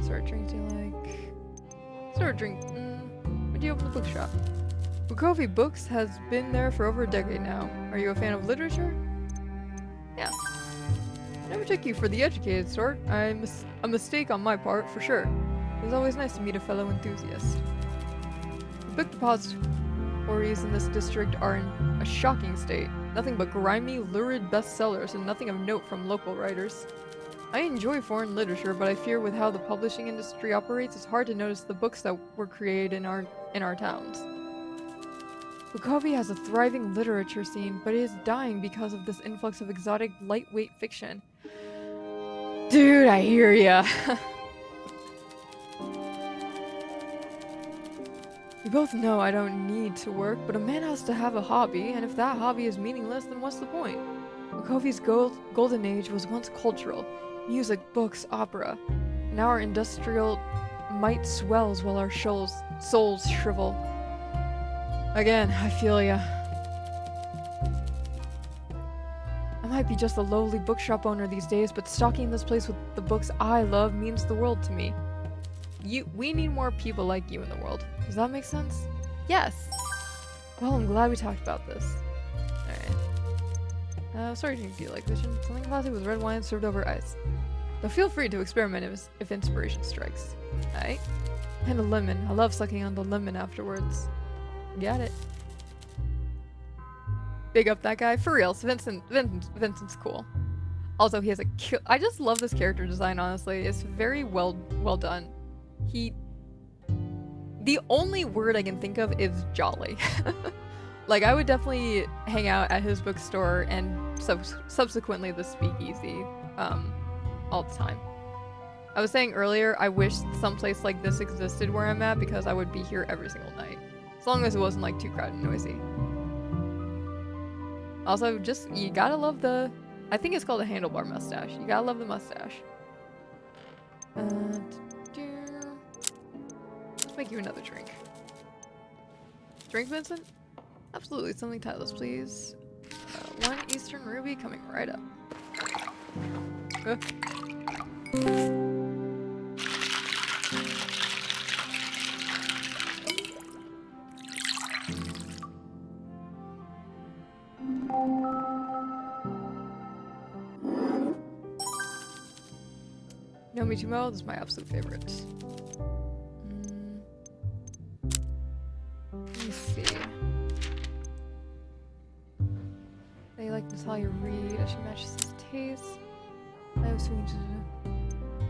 Sort of drink do you like? Sort of drink. Would you open the bookshop? Bukovia Books has been there for over a decade now. Are you a fan of literature? Yeah. I never took you for the educated sort. A mistake on my part, for sure. It's always nice to meet a fellow enthusiast. The book depositories in this district are in a shocking state. Nothing but grimy, lurid bestsellers and nothing of note from local writers. I enjoy foreign literature, but I fear with how the publishing industry operates, it's hard to notice the books that were created in our towns. Bukovia has a thriving literature scene, but it is dying because of this influx of exotic, lightweight fiction. Dude, I hear ya. We both know I don't need to work, but a man has to have a hobby, and if that hobby is meaningless, then what's the point? Bukovia's golden age was once cultural. Music, books, opera. Now our industrial might swells while our souls shrivel. Again, I feel ya. I might be just a lowly bookshop owner these days, but stocking this place with the books I love means the world to me. We need more people like you in the world. Does that make sense? Yes! Well, I'm glad we talked about this. Alright. Sorry to feel like vision. Something classy with red wine served over ice. Though feel free to experiment if inspiration strikes. Alright. And a lemon. I love sucking on the lemon afterwards. Got it. Big up that guy. For real, Vincent's cool. Also, he has a I just love this character design, honestly. It's very well done. The only word I can think of is jolly. Like, I would definitely hang out at his bookstore and subsequently the speakeasy all the time. I was saying earlier, I wish someplace like this existed where I'm at because I would be here every single night. As long as it wasn't like too crowded and noisy. Also, just, you gotta love the, I think it's called a handlebar mustache. You gotta love the mustache. Let's make you another drink. Drink, Vincent? Absolutely, something tightless, please. 1 Eastern Ruby coming right up. No Me Too Mo, this is my absolute favorite. Let me see. They like Natalia Reid as she matches his taste. I was swinging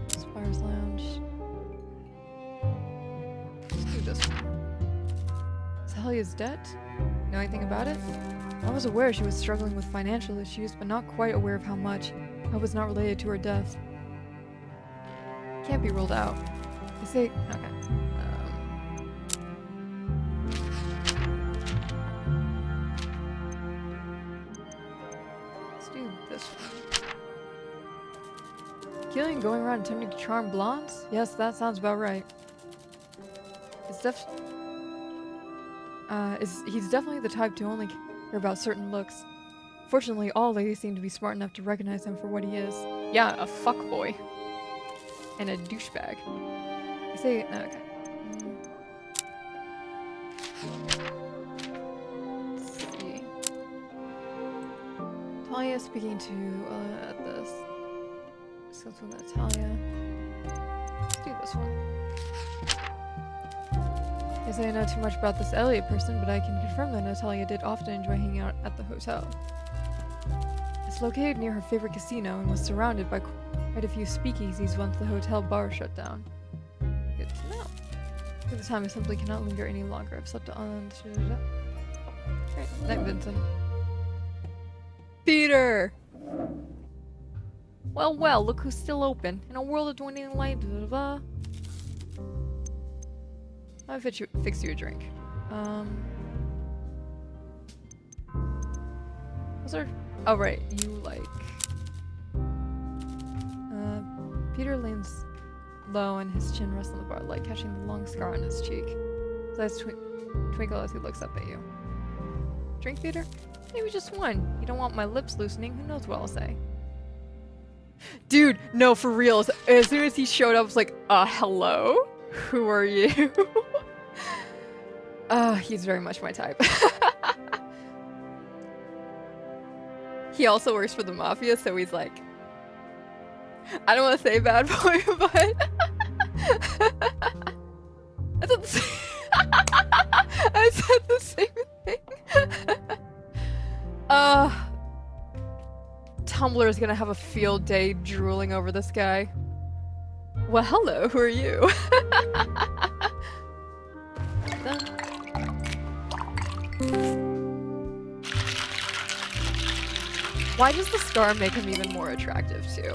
to Spires Lounge. Let's do this one. Natalia's debt? Know anything about it? I was aware she was struggling with financial issues, but not quite aware of how much. I was not related to her death. Can't be ruled out. You say, okay. Let's do this one. Killing, going around attempting to charm blondes? Yes, that sounds about right. He's definitely the type to only care about certain looks. Fortunately, all ladies seem to be smart enough to recognize him for what he is. Yeah, a fuckboy. And a douchebag. You say, okay. Let's see. Talia speaking to this. This one's with Natalia. Let's do this one. I say I know too much about this Elliot person, but I can confirm that Natalia did often enjoy hanging out at the hotel. It's located near her favorite casino and was surrounded by quite a few speakeasies once the hotel bar shut down. Good to know. For the time, I simply cannot linger any longer. I've slept on. Alright, night, Vincent. Peter! Well, look who's still open. In a world of dwindling light, I'll fix you a drink. Was there? Oh, right, you like. Peter leans low and his chin rests on the bar light, catching the long scar on his cheek. His eyes twinkle as he looks up at you. Drink, Peter? Maybe just one. You don't want my lips loosening, who knows what I'll say. Dude, no, for real. As soon as he showed up, I was like, hello? Who are you? He's very much my type. He also works for the mafia, so he's like, I don't want to say bad boy, but I said the same, I said the same thing. Tumblr is gonna have a field day drooling over this guy. Well, hello, who are you? Done. Why does the scar make him even more attractive too?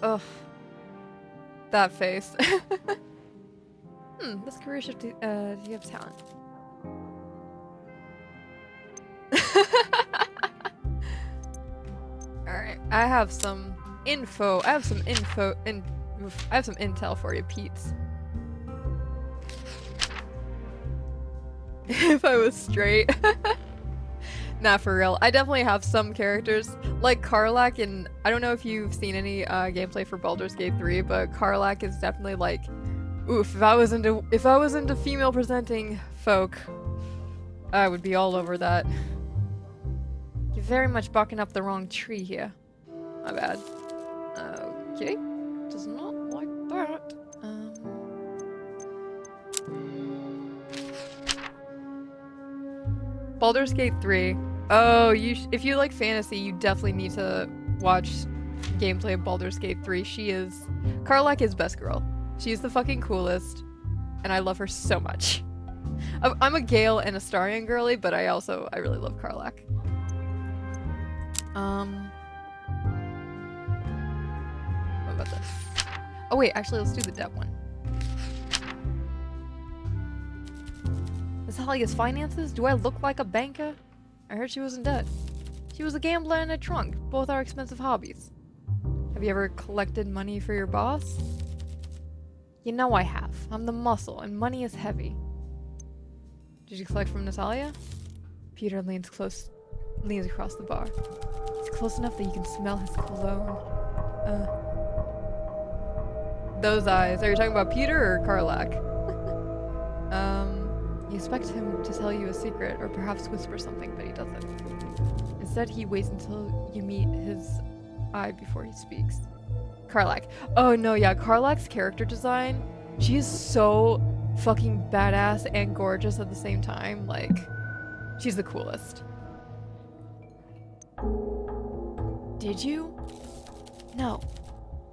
Ugh. That face. This career shift, do you have talent? Alright, I have some info. I have some intel for you, Pete's. If I was straight. Nah, for real. I definitely have some characters. Like Karlach, and I don't know if you've seen any gameplay for Baldur's Gate 3, but Karlach is definitely like, oof, if I was into female presenting folk, I would be all over that. You're very much barking up the wrong tree here. My bad. Okay. Does not like that. Baldur's Gate 3. Oh, if you like fantasy, you definitely need to watch gameplay of Baldur's Gate 3. Karlach is best girl. She's the fucking coolest, and I love her so much. I'm a Gale and Astarion girly, but I really love Karlach. What about this? Oh wait, actually let's do the debt one. Natalia's finances? Do I look like a banker? I heard she was in debt. She was a gambler and a trunk. Both are expensive hobbies. Have you ever collected money for your boss? You know I have. I'm the muscle, and money is heavy. Did you collect from Natalia? Peter leans across the bar. It's close enough that you can smell his cologne. Those eyes. Are you talking about Peter or Karlach? You expect him to tell you a secret, or perhaps whisper something, but he doesn't. Instead, he waits until you meet his eye before he speaks. Karlach. Oh no, yeah, Karlach's character design, she is so fucking badass and gorgeous at the same time. Like, she's the coolest. Did you? No.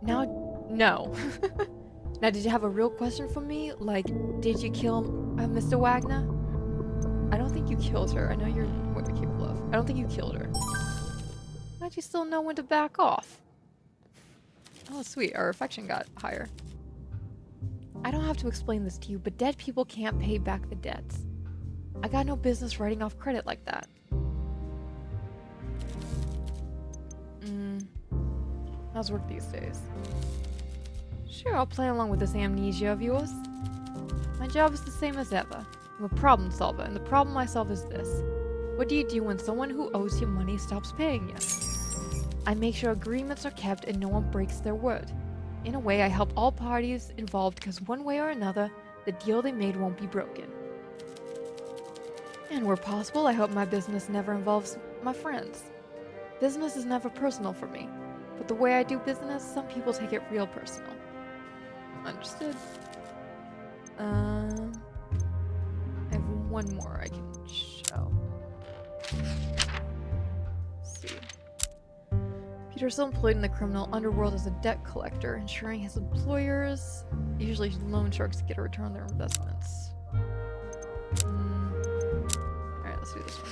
Now, no. Now, did you have a real question for me? Like, did you kill Mr. Wagner? I don't think you killed her. I know you're what you're capable of. I don't think you killed her. How'd you still know when to back off? Oh, sweet. Our affection got higher. I don't have to explain this to you, but dead people can't pay back the debts. I got no business writing off credit like that. How's work these days? Sure, I'll play along with this amnesia of yours. My job is the same as ever. I'm a problem solver, and the problem I solve is this. What do you do when someone who owes you money stops paying you? I make sure agreements are kept and no one breaks their word. In a way, I help all parties involved because one way or another, the deal they made won't be broken. And where possible, I hope my business never involves my friends. Business is never personal for me, but the way I do business, some people take it real personal. Understood. I have one more I can show. Let's see. Peter's still employed in the criminal underworld as a debt collector, ensuring his employers, usually loan sharks, get a return on their investments. Alright, let's do this one.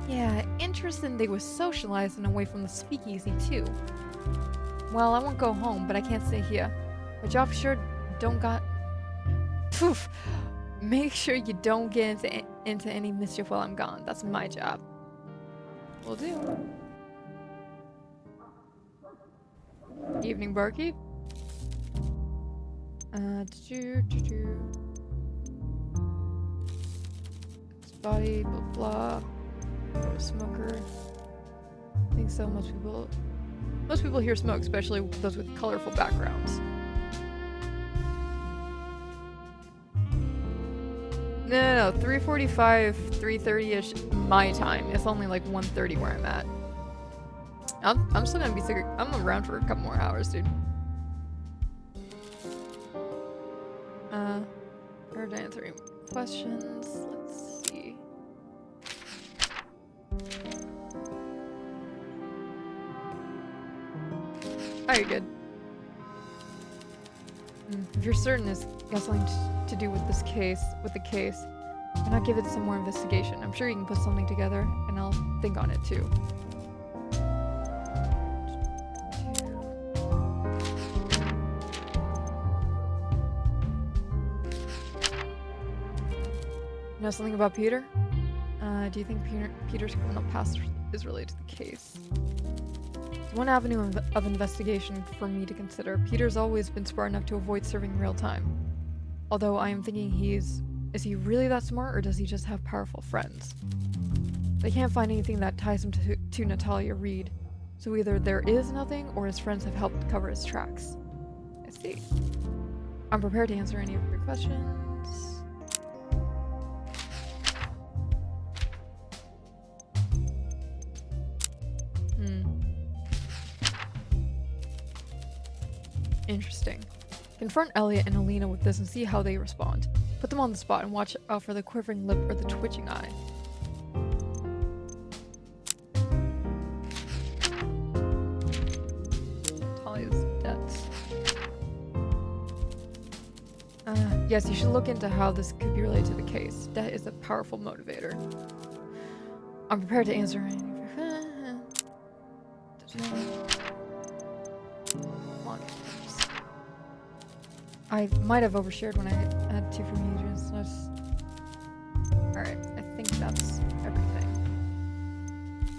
Yeah, interesting they were socializing away from the speakeasy too. Well, I won't go home, but I can't stay here. My job sure don't got... Poof! Make sure you don't get into any mischief while I'm gone. That's my job. Will do. Evening, barkeep. Body, blah blah. You're a smoker. I think so. Most people hear smoke, especially those with colorful backgrounds. No. 3:45, 3:30ish my time. It's only like 1:30 where I'm at. I'm still gonna be sick. I'm around for a couple more hours, dude. Heard answering questions. Let's see. Oh, you're good. If you're certain it's got something to do with this case, why not give it some more investigation? I'm sure you can put something together, and I'll think on it too. Know something about Peter? Do you think Peter's criminal past is related to the case? It's one avenue of investigation for me to consider. Peter's always been smart enough to avoid serving real time. Although I am thinking is he really that smart, or does he just have powerful friends? They can't find anything that ties him to Natalia Reed, so either there is nothing, or his friends have helped cover his tracks. I see. I'm prepared to answer any of your questions. Interesting. Confront Elliot and Alina with this and see how they respond. Put them on the spot and watch out for the quivering lip or the twitching eye. Talia's debts. Yes, you should look into how this could be related to the case. Debt is a powerful motivator. I'm prepared to answer any of your... I might have overshared when I had 2 from agents. Alright, I think that's everything.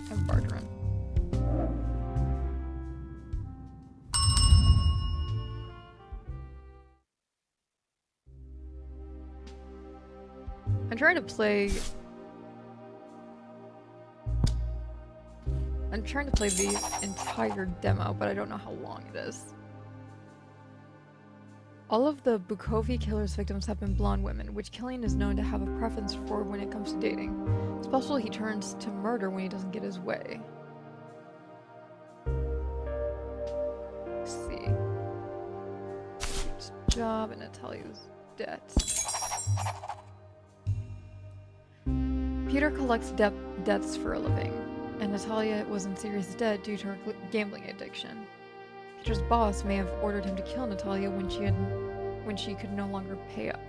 I have a bar to run. I'm trying to play the entire demo, but I don't know how long it is. All of the Bukovia killer's victims have been blonde women, which Killian is known to have a preference for when it comes to dating. Especially he turns to murder when he doesn't get his way. Let's see. Job and Natalia's debts. Peter collects debts for a living, and Natalia was in serious debt due to her gambling addiction. Peter's boss may have ordered him to kill Natalia when she could no longer pay up.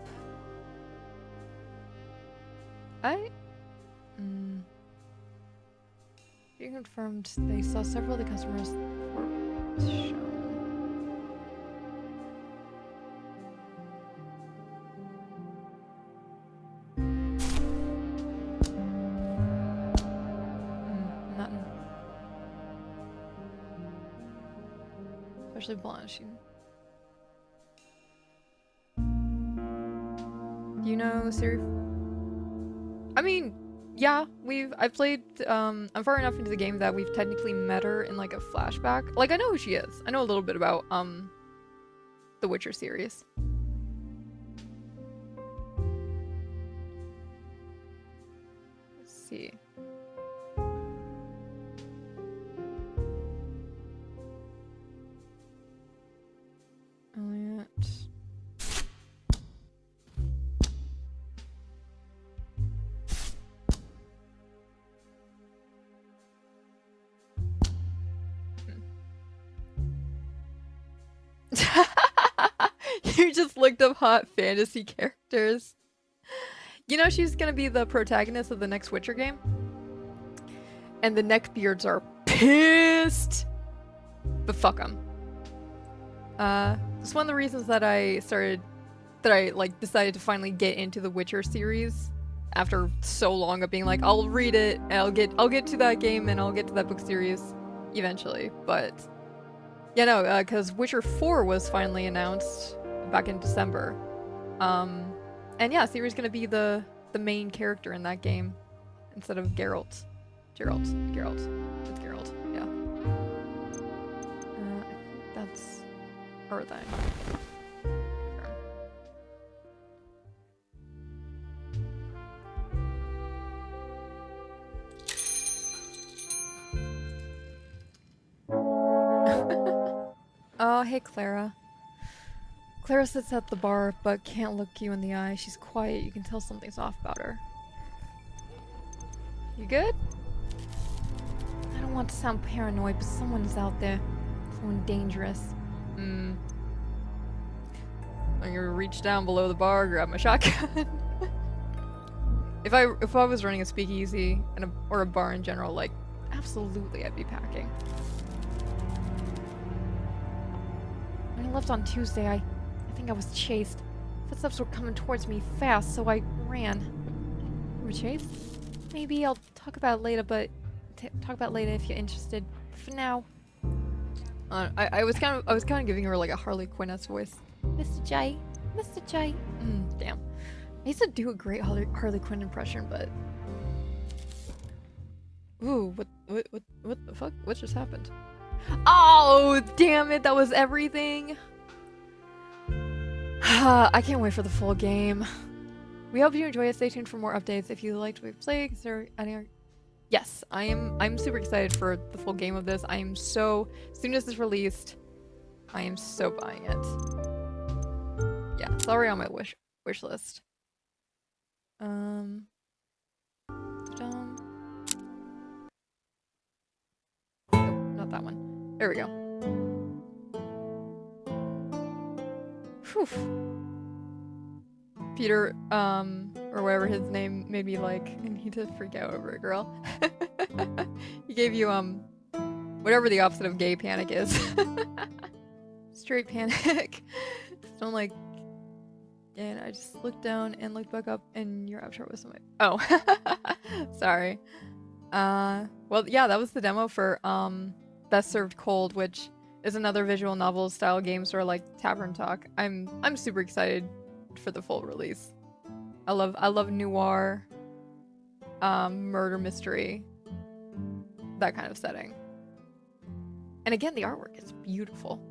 He confirmed they saw several of the customers were shown. Nothing. Especially blonde. You know Siri? I mean, yeah, I've played, I'm far enough into the game that we've technically met her in like a flashback. Like, I know who she is. I know a little bit about, the Witcher series. Let's see. Elliot. You just looked up hot fantasy characters. You know she's gonna be the protagonist of the next Witcher game? And the neckbeards are pissed! But fuck them. It's one of the reasons that I decided to finally get into the Witcher series after so long of being like, I'll read it, and I'll get to that game, and I'll get to that book series eventually. But yeah, no, because Witcher 4 was finally announced back in December. And yeah, Ciri's gonna be the main character in that game instead of Geralt. Geralt. It's Geralt, yeah. I think that's everything. Oh, hey, Clara. Clara sits at the bar, but can't look you in the eye. She's quiet. You can tell something's off about her. You good? I don't want to sound paranoid, but someone is out there. Someone dangerous. I'm gonna reach down below the bar, grab my shotgun. If I was running a speakeasy or a bar in general, like, absolutely I'd be packing. When I left on Tuesday, I think I was chased. Footsteps were coming towards me fast, so I ran. You were chased? Maybe I'll talk about it later, but talk about it later if you're interested. For now, I was kind of giving her like a Harley Quinn-esque voice. Mr. J, Mr. J. Damn. I used to do a great Harley Quinn impression, but ooh, what the fuck? What just happened? Oh, damn it! That was everything. I can't wait for the full game. We hope you enjoy it. Stay tuned for more updates. If you liked what we played, consider adding. Yes, I'm super excited for the full game of this. As soon as it's released, I am so buying it. Yeah, it's already on my wish list. Nope, not that one. There we go. Whew. Peter, or whatever his name made me like, I need to freak out over it, girl. He gave you, whatever the opposite of gay panic is. Straight panic. Don't like, and I just looked down and looked back up and your avatar was somewhere. Oh, sorry. Well, yeah, that was the demo for, Best Served Cold, which is another visual novel style game sort of like Tavern Talk. I'm super excited for the full release. I love noir, murder mystery, that kind of setting. And again, the artwork is beautiful.